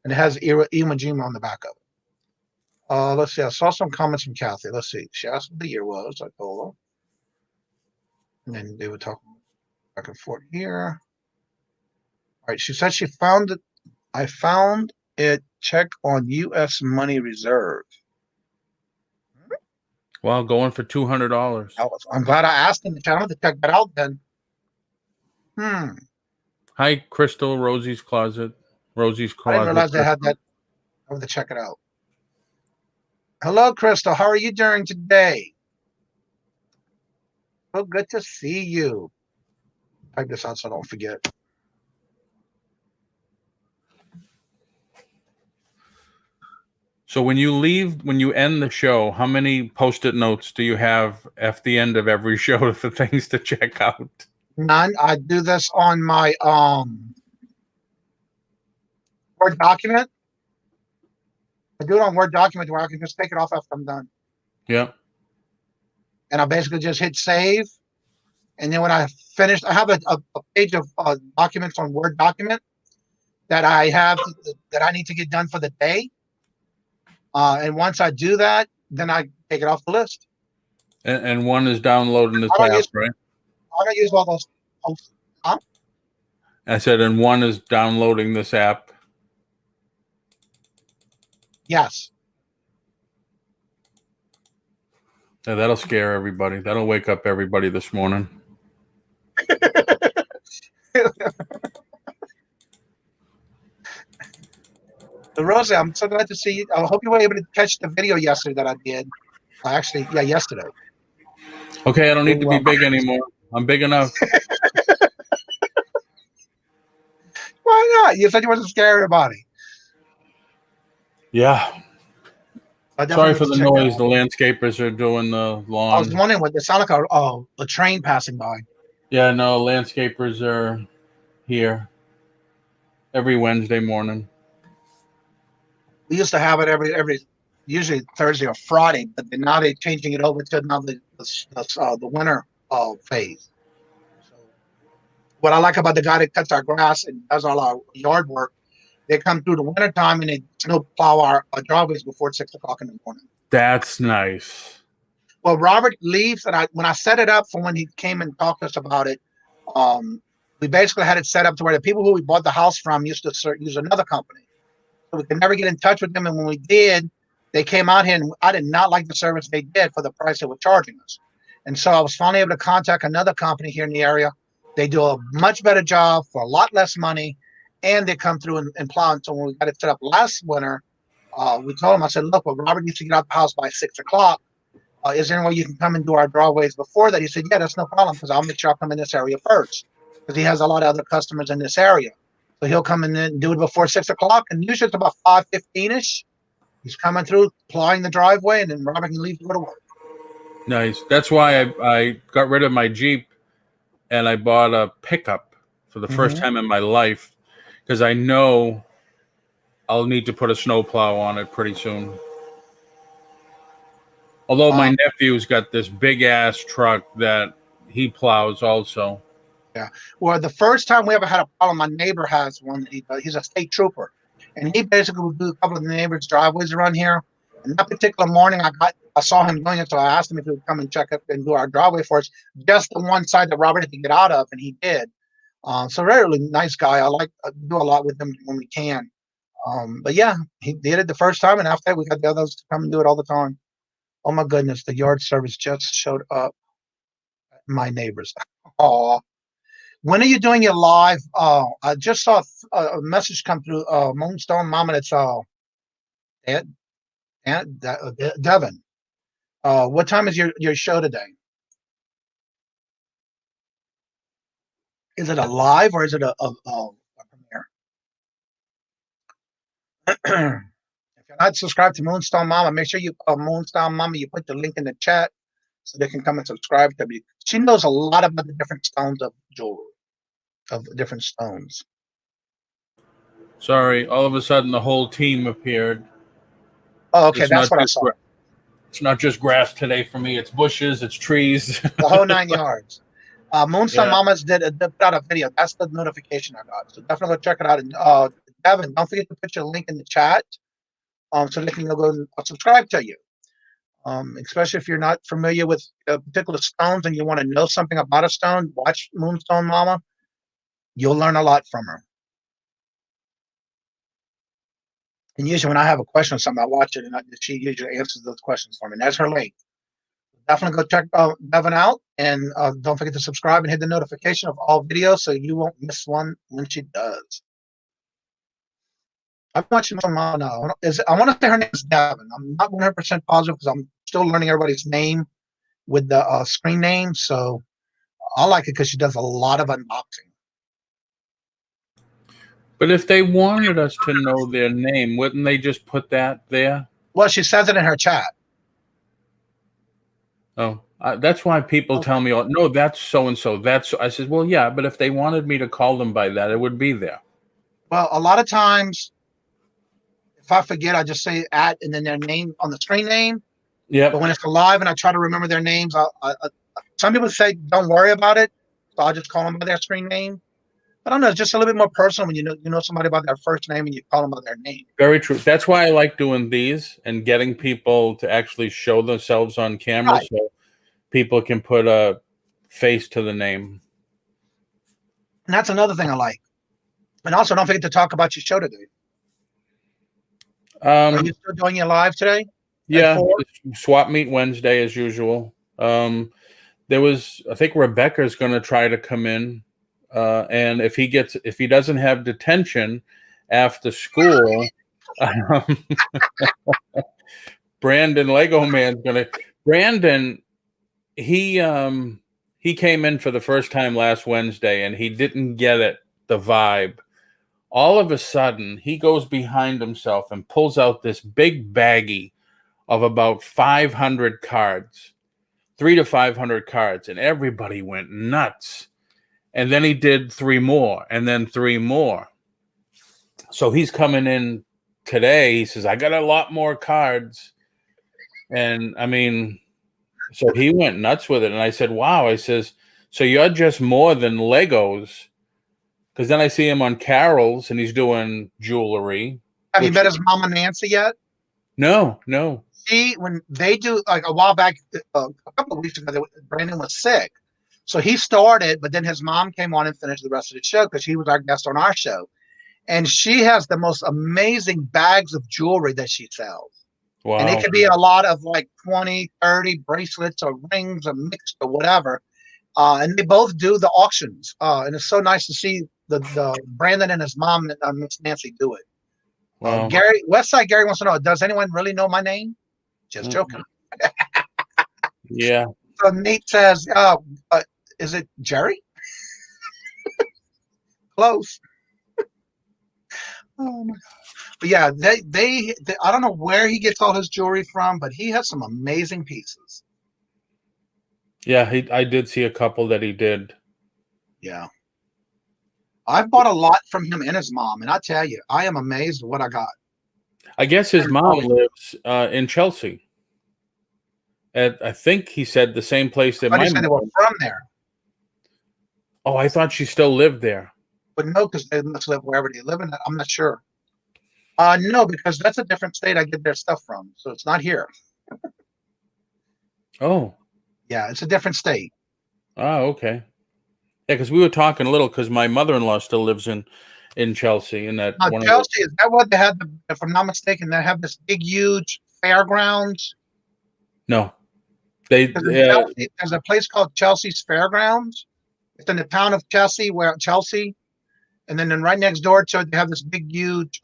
And it has Iwo Jima on the back of it. Let's see. I saw some comments from Kathy. Let's see. She asked what the year was. I told her. And then they were talking back and forth here. All right. She said she found it. I found it. Check on U.S. money reserve. Well, going for $200. I'm glad I asked him to check that out then. Hi, Crystal, Rosie's Closet. Rosie's Closet. I didn't realize they had that. I have to check it out. Hello, Crystal. How are you doing today? So good to see you. Type this out so I don't forget. So when you end the show, how many Post-it notes do you have at the end of every show for things to check out? None. I do this on my Word document. I do it on Word document where I can just take it off after I'm done. Yeah. And I basically just hit save. And then when I finish, I have a page of documents on Word document that I have that I need to get done for the day. And once I do that, then I take it off the list. And one is downloading the tab, right? I don't use all those. post. Huh? I said, and one is downloading this app. Yes. Yeah, that'll scare everybody. That'll wake up everybody this morning. Rosie, I'm so glad to see you. I hope you were able to catch the video yesterday that I did. Actually, yeah, yesterday. Okay, I don't need to be big anymore. I'm big enough. Why not? You said you wasn't scared about it. Yeah. Sorry for the noise. The landscapers are doing the lawn. I was wondering what it sounded like a train passing by. Yeah, no, landscapers are here every Wednesday morning. We used to have it every usually Thursday or Friday, but now they're changing it over to now the winter phase. So what I like about the guy that cuts our grass and does all our yard work, they come through the winter time and they snow plow our driveways before 6 o'clock in the morning. That's nice. Well, Robert leaves, and when I set it up for when he came and talked to us about it, we basically had it set up to where the people who we bought the house from used to use another company. So we could never get in touch with them, and when we did, they came out here, and I did not like the service they did for the price they were charging us. And so I was finally able to contact another company here in the area. They do a much better job for a lot less money, and they come through and plow. And so when we got it set up last winter, we told them, I said, look, well, Robert needs to get out the house by 6 o'clock. Is there any way you can come and do our driveways before that? He said, yeah, that's no problem, because I'll make sure I come in this area first, because he has a lot of other customers in this area. So he'll come in and do it before 6 o'clock, and usually it's about 5:15-ish. He's coming through, plowing the driveway, and then Robert can leave to go to work. Nice. That's why I got rid of my Jeep, and I bought a pickup for the first time in my life, because I know I'll need to put a snowplow on it pretty soon. Although my nephew's got this big-ass truck that he plows also. Yeah. Well, the first time we ever had a problem, my neighbor has one. He's a state trooper. And he basically would do a couple of the neighbors' driveways around here. And that particular morning, I saw him doing it, so I asked him if he would come and check up and do our driveway for us, just the one side that Robert had to get out of, and he did. So really nice guy. I do a lot with him when we can. But yeah, he did it the first time, and after that, we got the others to come and do it all the time. Oh my goodness, the yard service just showed up at my neighbors. Oh, when are you doing your live? I just saw a message come through. Moonstone Mama, that's Devin. What time is your show today? Is it a live or is it a premiere? If you're not subscribed to Moonstone Mama, make sure you Moonstone Mama. You put the link in the chat so they can come and subscribe to me. She knows a lot about the different stones of jewelry, of different stones. Sorry, all of a sudden the whole team appeared. Oh, okay, that's what I saw. It's not just grass today for me. It's bushes, it's trees. The whole 9 yards. Moonstone Mamas did put out a video. That's the notification I got. So definitely go check it out. And Devin, don't forget to put your link in the chat so they can go and subscribe to you. Especially if you're not familiar with particular stones and you want to know something about a stone, watch Moonstone Mama. You'll learn a lot from her. And usually when I have a question or something, I watch it and she usually answers those questions for me. And that's her link. Definitely go check Devin out, and don't forget to subscribe and hit the notification of all videos so you won't miss one when she does. I'm watching her mom now. I want to say her name is Devin. I'm not 100% positive because I'm still learning everybody's name with the screen name. So I like it because she does a lot of unboxing. But if they wanted us to know their name, wouldn't they just put that there? Well, she says it in her chat. Oh, that's why people tell me, oh, no, that's so-and-so. I said, well, yeah, but if they wanted me to call them by that, it would be there. Well, a lot of times, if I forget, I just say at and then their name on the screen name. Yeah. But when it's live and I try to remember their names, some people say don't worry about it, so I'll just call them by their screen name. I don't know. It's just a little bit more personal when you know somebody by their first name and you call them by their name. Very true. That's why I like doing these and getting people to actually show themselves on camera, so people can put a face to the name. And that's another thing I like. And also, don't forget to talk about your show today. Are you still doing your live today? Yeah, swap meet Wednesday as usual. There was, I think Rebecca's going to try to come in, and if he doesn't have detention after school, Brandon Lego Man's gonna. Brandon, he came in for the first time last Wednesday, and he didn't get it, the vibe. All of a sudden, he goes behind himself and pulls out this big baggie of about 500 cards, 300 to 500 cards, and everybody went nuts. And then he did 3 more, and then 3 more. So he's coming in today. He says, I got a lot more cards. And I mean, so he went nuts with it. And I said, wow. I says, so you're just more than Legos. Because then I see him on Carol's and he's doing jewelry. Have you met his mama Nancy yet? No. When they do, like a while back, a couple of weeks ago, Brandon was sick. So he started, but then his mom came on and finished the rest of the show because he was our guest on our show. And she has the most amazing bags of jewelry that she sells. Wow. And it could be a lot of like 20, 30 bracelets or rings or mixed or whatever. And they both do the auctions. And it's so nice to see the Brandon and his mom, Miss Nancy, do it. Wow. Westside Gary wants to know, does anyone really know my name? Just joking. Yeah. So Nate says, is it Jerry? Close. Oh my God. But yeah, they I don't know where he gets all his jewelry from, but he has some amazing pieces. Yeah, I did see a couple that he did. Yeah. I've bought a lot from him and his mom, and I tell you, I am amazed at what I got. I guess his mom lives in Chelsea. I think he said the same place that my mom they were from there. Oh, I thought she still lived there. But no, because they must live wherever they live in. I'm not sure. No, because that's a different state I get their stuff from, so it's not here. Oh. Yeah, it's a different state. Oh, okay. Yeah, because we were talking a little because my mother-in-law still lives in Chelsea. In that Chelsea, is that what they had? If I'm not mistaken, they have this big, huge fairgrounds. No, there's a place called Chelsea's Fairgrounds. It's in the town of Chelsea, and then right next door to it, they have this big, huge,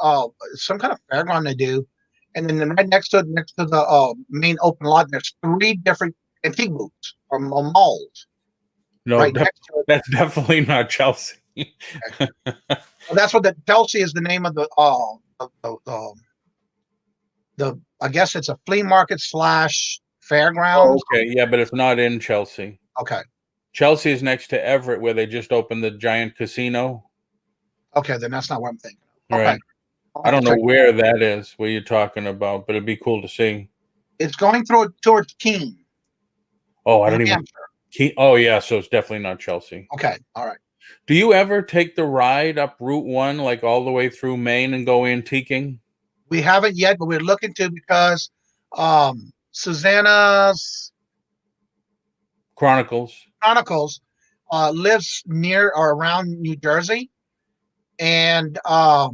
some kind of fairground they do, and then right next to the main open lot, there's 3 different antique booths or malls. No, right that's definitely not Chelsea. Okay. Well, that's what Chelsea is the name of the I guess it's a flea market / fairgrounds. Oh, okay, yeah, but it's not in Chelsea. Okay. Chelsea is next to Everett, where they just opened the giant casino. Okay, then that's not what I'm thinking. Okay. Right. I don't know where that is, where you're talking about, but it'd be cool to see. It's going towards Keene. Oh, I don't even. Oh, yeah, so it's definitely not Chelsea. Okay, all right. Do you ever take the ride up Route 1, like all the way through Maine and go antiquing? We haven't yet, but we're looking to because Susanna's Chronicles lives near or around New Jersey. And I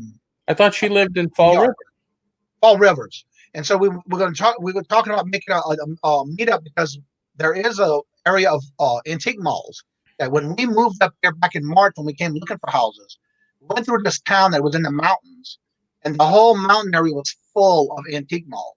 thought she lived in Fall River. Fall Rivers. And so we were talking about making a meetup because there is a area of antique malls that when we moved up there back in March, when we came looking for houses, we went through this town that was in the mountains, and the whole mountain area was full of antique malls.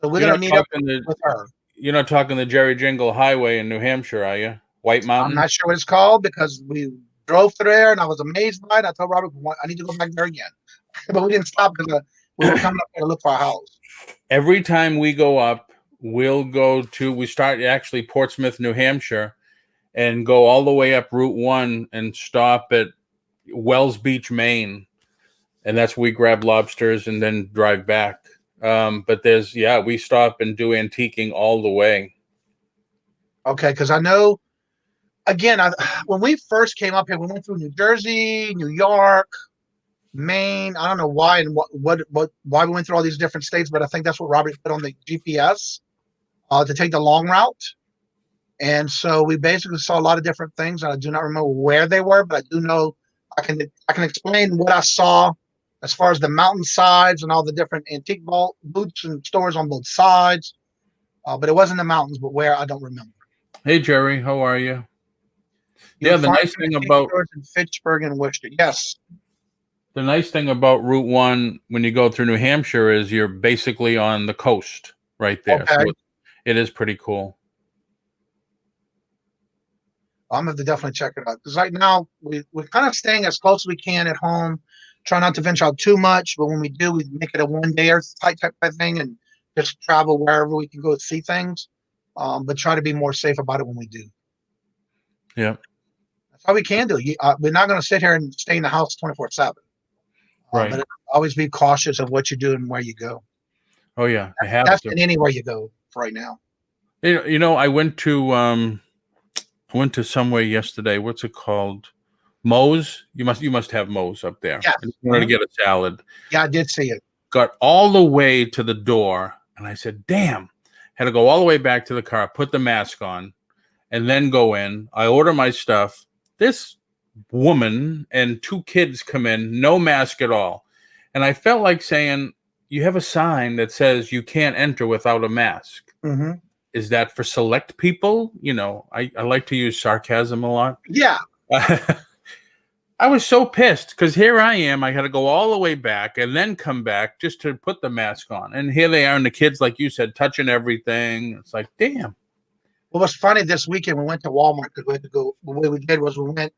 So we're going to meet up with her. You're not talking the Jerry Jingle Highway in New Hampshire, are you? White Mountain? I'm not sure what it's called because we drove through there and I was amazed by it. I told Robert, I need to go back there again. But we didn't stop because we were coming up there to look for a house. Every time we go up, we start actually Portsmouth, New Hampshire, and go all the way up Route 1 and stop at Wells Beach, Maine. And that's where we grab lobsters and then drive back. But we stop and do antiquing all the way. Okay, because I know, again, when we first came up here, we went through New Jersey, New York, Maine. I don't know why and why we went through all these different states, but I think that's what Robert put on the GPS to take the long route. And so we basically saw a lot of different things. And I do not remember where they were, but I do know I can explain what I saw as far as the mountain sides and all the different antique booths and stores on both sides. But it wasn't the mountains, but where I don't remember. Hey, Jerry, how are you? You'll The find nice thing antique about stores in Fitchburg and Worcester. Yes. the nice thing about Route 1 when you go through New Hampshire is you're basically on the coast right there. Okay. So it is pretty cool. I'm gonna have to definitely check it out because right now we're kind of staying as close as we can at home. Try not to venture out too much, but when we do, we make it a one-day type of thing and just travel wherever we can go see things. But try to be more safe about it when we do. Yeah. That's all we can do. We're not going to sit here and stay in the house 24/7. Right. But always be cautious of what you do and where you go. Oh yeah, you have That's to. in anywhere you go for right now. You know, I went to somewhere yesterday. What's it called? Moe's. You must have Moe's up there. Yes. I wanted to get a salad. Yeah, I did see it. Got all the way to the door, and I said, "Damn!" Had to go all the way back to the car, put the mask on, and then go in. I order my stuff. This woman and 2 kids come in, no mask at all, and I felt like saying, "You have a sign that says you can't enter without a mask." Mm-hmm. Is that for select people? You know, I like to use sarcasm a lot. Yeah. I was so pissed because here I am. I had to go all the way back and then come back just to put the mask on. And here they are, and the kids, like you said, touching everything. It's like, damn. Well, what's funny, this weekend we went to Walmart because we had to go. The way we did was we went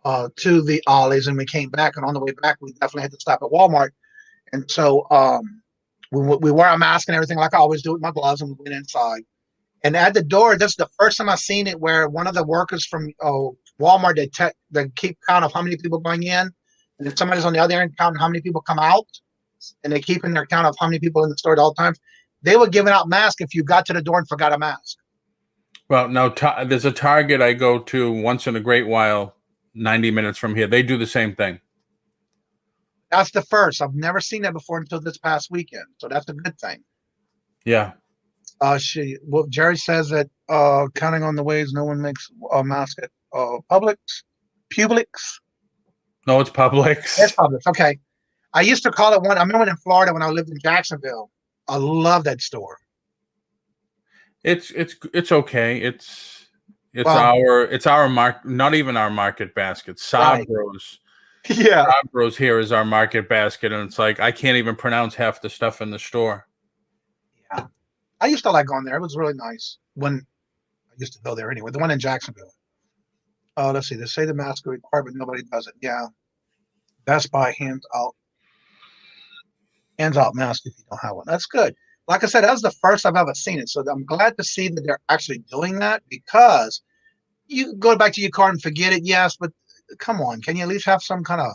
to the Ollie's and we came back. And on the way back, we definitely had to stop at Walmart. And so we wore our mask and everything like I always do with my gloves, and we went inside. And at the door, this is the first time I've seen it where one of the workers from Walmart, they keep count of how many people going in, and then somebody's on the other end counting how many people come out, and they keep in their count of how many people in the store at all times. They were giving out masks if you got to the door and forgot a mask. Well, now there's a Target I go to once in a great while, 90 minutes from here. They do the same thing. That's the first. I've never seen that before until this past weekend, so that's a good thing. Yeah. Jerry says that counting on the ways no one makes a mask at Publix. No, it's Publix. It's Publix. Okay. I used to call it one. I remember in Florida when I lived in Jacksonville. I love that store. It's okay. It's our not even our market basket. Sabros. Right. Yeah. Sabros here is our market basket, and it's like I can't even pronounce half the stuff in the store. Yeah. I used to like going there. It was really nice when I used to go there anyway. The one in Jacksonville. Let's see. They say the mask is required, but nobody does it. Yeah. Best Buy hands out mask if you don't have one. That's good. Like I said, that was the first I've ever seen it. So I'm glad to see that they're actually doing that, because you go back to your car and forget it. Yes, but come on. Can you at least have some kind of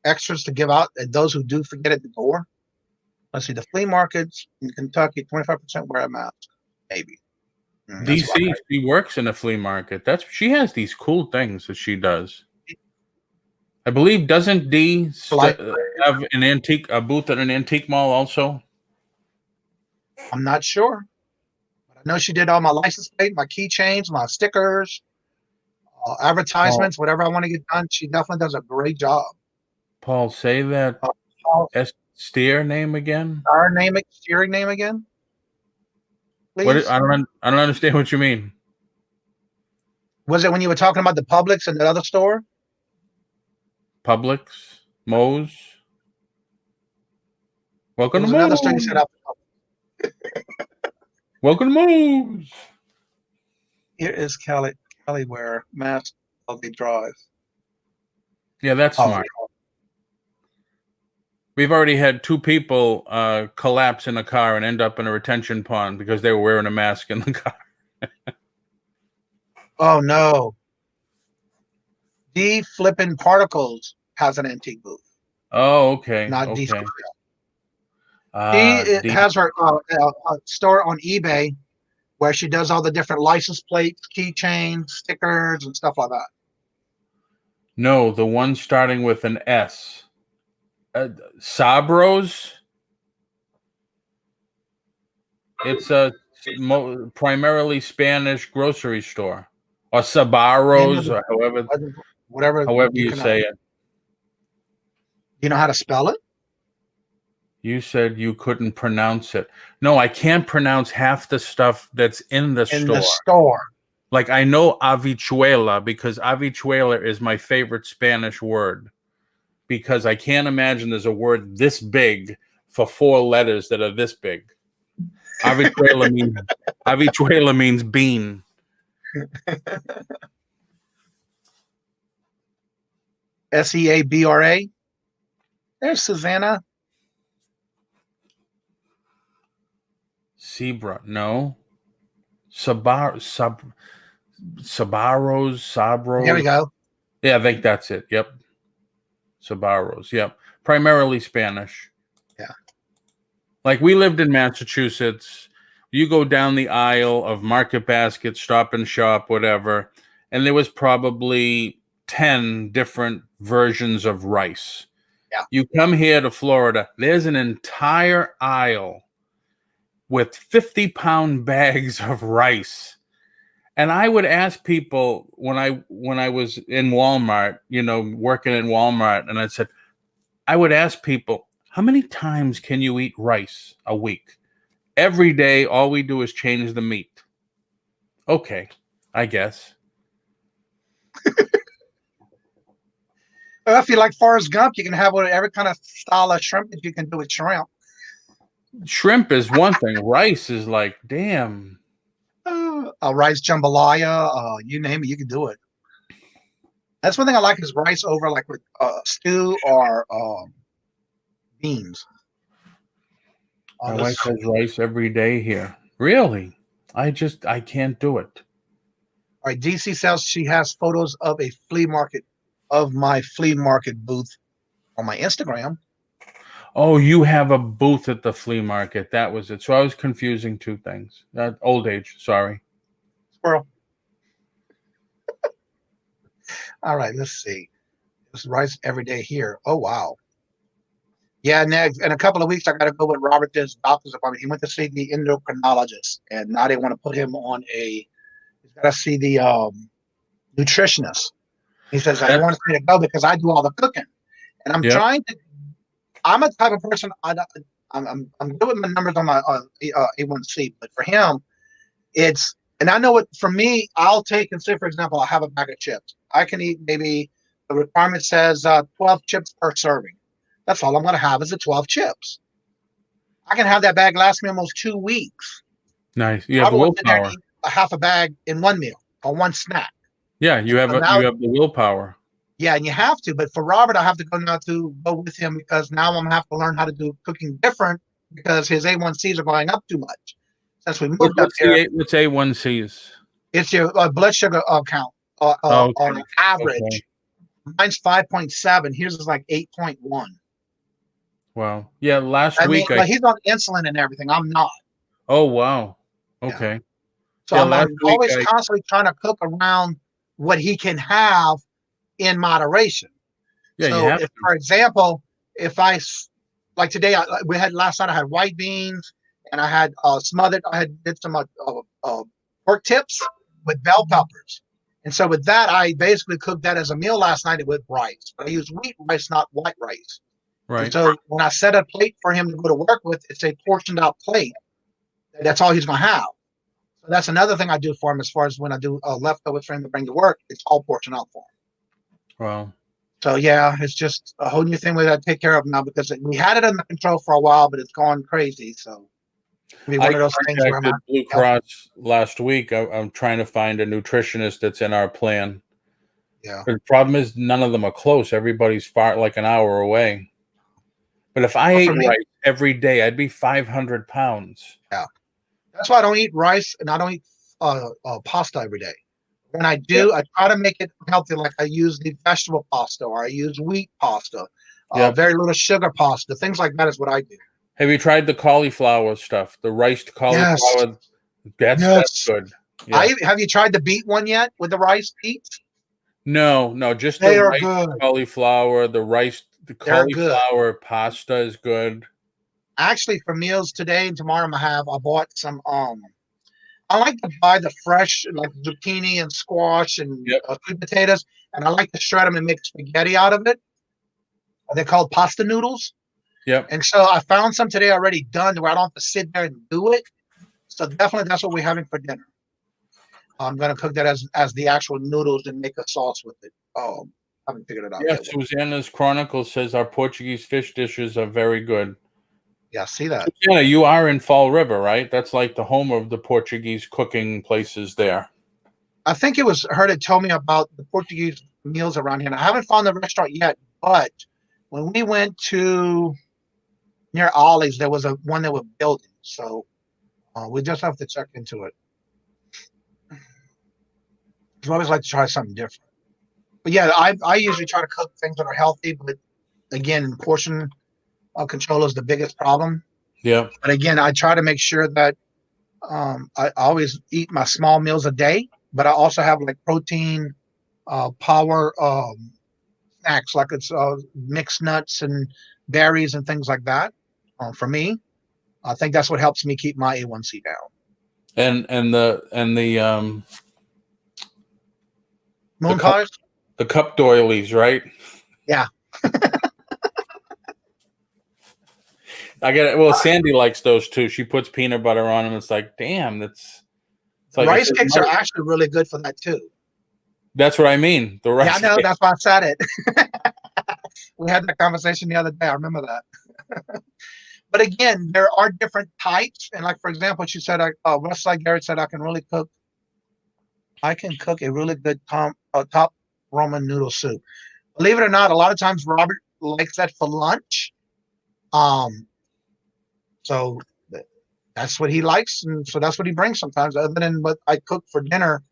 extras to give out at those who do forget at the door? Let's see. The flea markets in Kentucky, 25% wear a mask. Maybe. DC, she works in a flea market. She has these cool things that she does. I believe, doesn't D have a booth at an antique mall also? I'm not sure. But I know she did all my license plate, my keychains, my stickers, advertisements, whatever I want to get done. She definitely does a great job. Paul, say that steer name again. Steering name again. Please? What? I don't understand what you mean. Was it when you were talking about the Publix and the other store? Publix, Moe's. Welcome to Moe's. Another store you said up. Welcome to Moe's. Here is Kelly wear mask while they drive. Yeah, that's smart. We've already had 2 people collapse in a car and end up in a retention pond because they were wearing a mask in the car. Oh, no. D Flippin' Particles has an antique booth. Oh, okay. Not okay. D has her store on eBay where she does all the different license plates, keychains, stickers, and stuff like that. No, the one starting with an S. Sabros. It's a primarily Spanish grocery store, or Sabaros, or whatever however you say it. You know how to spell it? You said you couldn't pronounce it. No, I can't pronounce half the stuff that's in the store. In the store. Like, I know habichuela because habichuela is my favorite Spanish word, because I can't imagine there's a word this big for 4 letters that are this big. Habichuela means bean. Seabra. There's Susanna. Zebra, no. Sabros. There we go. Yeah, I think that's it. Yep. Sabaros. Yep. Primarily Spanish. Yeah. Like, we lived in Massachusetts. You go down the aisle of Market Basket, Stop and Shop, whatever, and there was probably 10 different versions of rice. Yeah. You come here to Florida, there's an entire aisle with 50-pound bags of rice. And I would ask people when I was in Walmart, working in Walmart, and I would ask people, how many times can you eat rice a week? Every day, all we do is change the meat. Okay, I guess. Well, if you like Forrest Gump, you can have every kind of style of shrimp that you can do with shrimp. Shrimp is one thing. Rice is like, damn. Rice jambalaya, you name it, you can do it. That's one thing I like is rice over like with stew or beans. My wife has rice every day here. Really? I can't do it. All right, DC says she has photos of my flea market booth on my Instagram. Oh, you have a booth at the flea market. That was it. So I was confusing two things. Old age. Sorry. Squirrel. All right, let's see. It's rice every day here. Oh, wow. Yeah, next in a couple of weeks, I got to go with Robert to his doctor's appointment. He went to see the endocrinologist, and now they want to put him on he's got to see the nutritionist. He says, I want to go because I do all the cooking. And I'm trying to, I'm a type of person, I'm good with my numbers on my A1C, but for him, it's, and I know what, for me, I'll take and say, for example, I'll have a bag of chips. I can eat maybe, the requirement says 12 chips per serving. That's all I'm going to have is the 12 chips. I can have that bag last me almost 2 weeks. Nice. You have willpower. A half a bag in one meal or one snack. Yeah, you have the willpower. Yeah, and you have to. But for Robert, I have to go with him because now I'm going to have to learn how to do cooking different because his A1Cs are going up too much. Since we moved up here. What's A1Cs? It's your blood sugar count on average. Okay. Mine's 5.7. His is like 8.1. Wow. Yeah, last week. He's on insulin and everything. I'm not. Oh, wow. Okay. Yeah. So I'm always constantly trying to cook around what he can have in moderation. Yeah, so for example, if I, like today, last night I had white beans and I had did some pork tips with bell peppers. And so with that, I basically cooked that as a meal last night with rice. But I use wheat rice, not white rice. Right. And so when I set a plate for him to go to work with, it's a portioned out plate. That's all he's going to have. So that's another thing I do for him as far as when I do leftovers for him to bring to work, it's all portioned out for him. Wow. So yeah, it's just a whole new thing we got to take care of now because we had it under control for a while, but it's gone crazy. So I contacted Blue Cross last week. I'm trying to find a nutritionist that's in our plan. Yeah. But the problem is none of them are close. Everybody's far, like an hour away. But if I ate rice every day, I'd be 500 pounds. Yeah. That's why I don't eat rice and I don't eat pasta every day. When I do, I try to make it healthy. Like I use the vegetable pasta or I use wheat pasta, very little sugar pasta. Things like that is what I do. Have you tried the cauliflower stuff? The riced cauliflower? Yes. That's good. Yeah. Have you tried the beet one yet with the rice beets? No, just the riced cauliflower. The cauliflower pasta is good. Actually, for meals today and tomorrow, I bought some I like to buy the fresh, like zucchini and squash and sweet potatoes, and I like to shred them and make spaghetti out of it. They're called pasta noodles. Yep. And so I found some today already done where I don't have to sit there and do it. So definitely that's what we're having for dinner. I'm going to cook that as the actual noodles and make a sauce with it. I haven't figured it out Yeah, yet. Susanna's Chronicle says our Portuguese fish dishes are very good. Yeah, see that. Susanna, you are in Fall River, right? That's like the home of the Portuguese cooking places there. I think it was her that told me about the Portuguese meals around here. And I haven't found the restaurant yet, but when we went to near Ollie's, there was one that was building. So we just have to check into it. I always like to try something different. But yeah, I usually try to cook things that are healthy, but again, portion control is the biggest problem. Yeah. But again, I try to make sure that I always eat my small meals a day, but I also have like protein, power snacks, like it's mixed nuts and berries and things like that. For me, I think that's what helps me keep my A1C down. And the Moon pies? The cup doilies, right? Yeah. I get it. Well, Sandy likes those too. She puts peanut butter on them. It's like, damn, it's like rice cakes are actually really good for that too. That's what I mean. The rice. Yeah, I know. That's why I said it. We had that conversation the other day. I remember that. But again, there are different types. And like, for example, she said, Westside Garrett said, I can cook a really good top Roman noodle soup. Believe it or not, a lot of times Robert likes that for lunch. So that's what he likes, and so that's what he brings sometimes. Other than what I cook for dinner,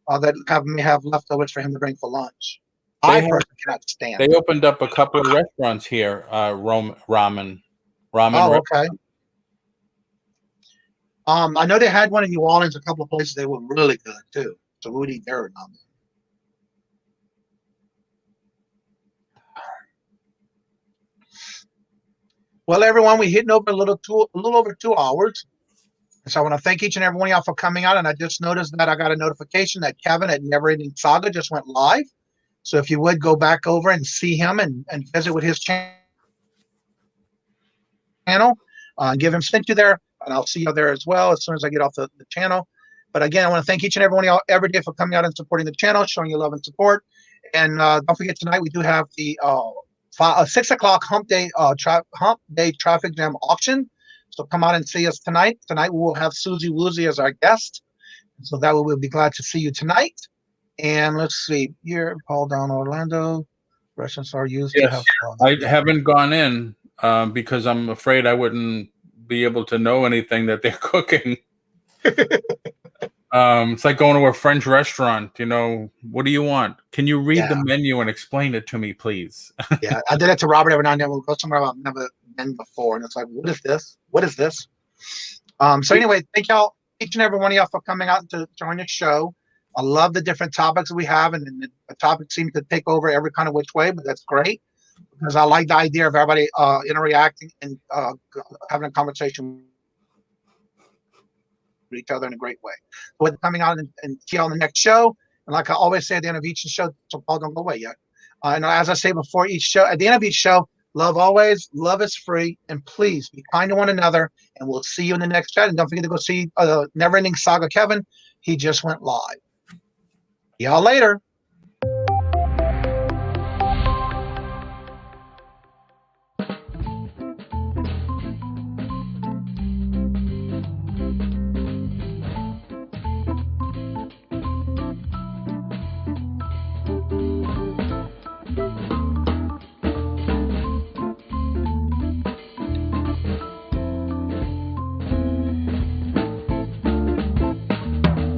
that may have leftovers for him to bring for lunch. I personally cannot stand. They opened up a couple of restaurants here. Ramen. Oh, okay. I know they had one in New Orleans. A couple of places they were really good too. So we would eat there now. Well, everyone, we're hitting over a little over 2 hours. So I want to thank each and every one of y'all for coming out. And I just noticed that I got a notification that Kevin at Never Ending Saga just went live. So if you would go back over and see him and visit with his channel, give him sent you there, and I'll see you there as well as soon as I get off the channel. But again, I want to thank each and every one of y'all every day for coming out and supporting the channel, showing your love and support. And don't forget, tonight we do have the 6 o'clock hump day traffic jam auction. So come out and see us tonight. Tonight we will have Susie Woozy as our guest. So that we'll be glad to see you tonight. And let's see here, Paul down Orlando. Restaurants are used to have I haven't gone in because I'm afraid I wouldn't be able to know anything that they're cooking. It's like going to a French restaurant. You know, what do you want? Can you read the menu and explain it to me, please? Yeah, I did it to Robert every now and then. We'll go somewhere I've never been before, and it's like, what is this? What is this? So anyway, thank y'all, each and every one of y'all, for coming out to join the show. I love the different topics we have, and the topics seem to take over every kind of which way, but that's great because I like the idea of everybody interacting and having a conversation with each other in a great way. With coming out and see you on the next show, and like I always say at the end of each show, so Paul, don't go away yet. And as I say before each show, at the end of each show, love always, love is free, and please be kind to one another. And we'll see you in the next chat. And don't forget to go see Never Ending Saga Kevin. He just went live. Y'all later.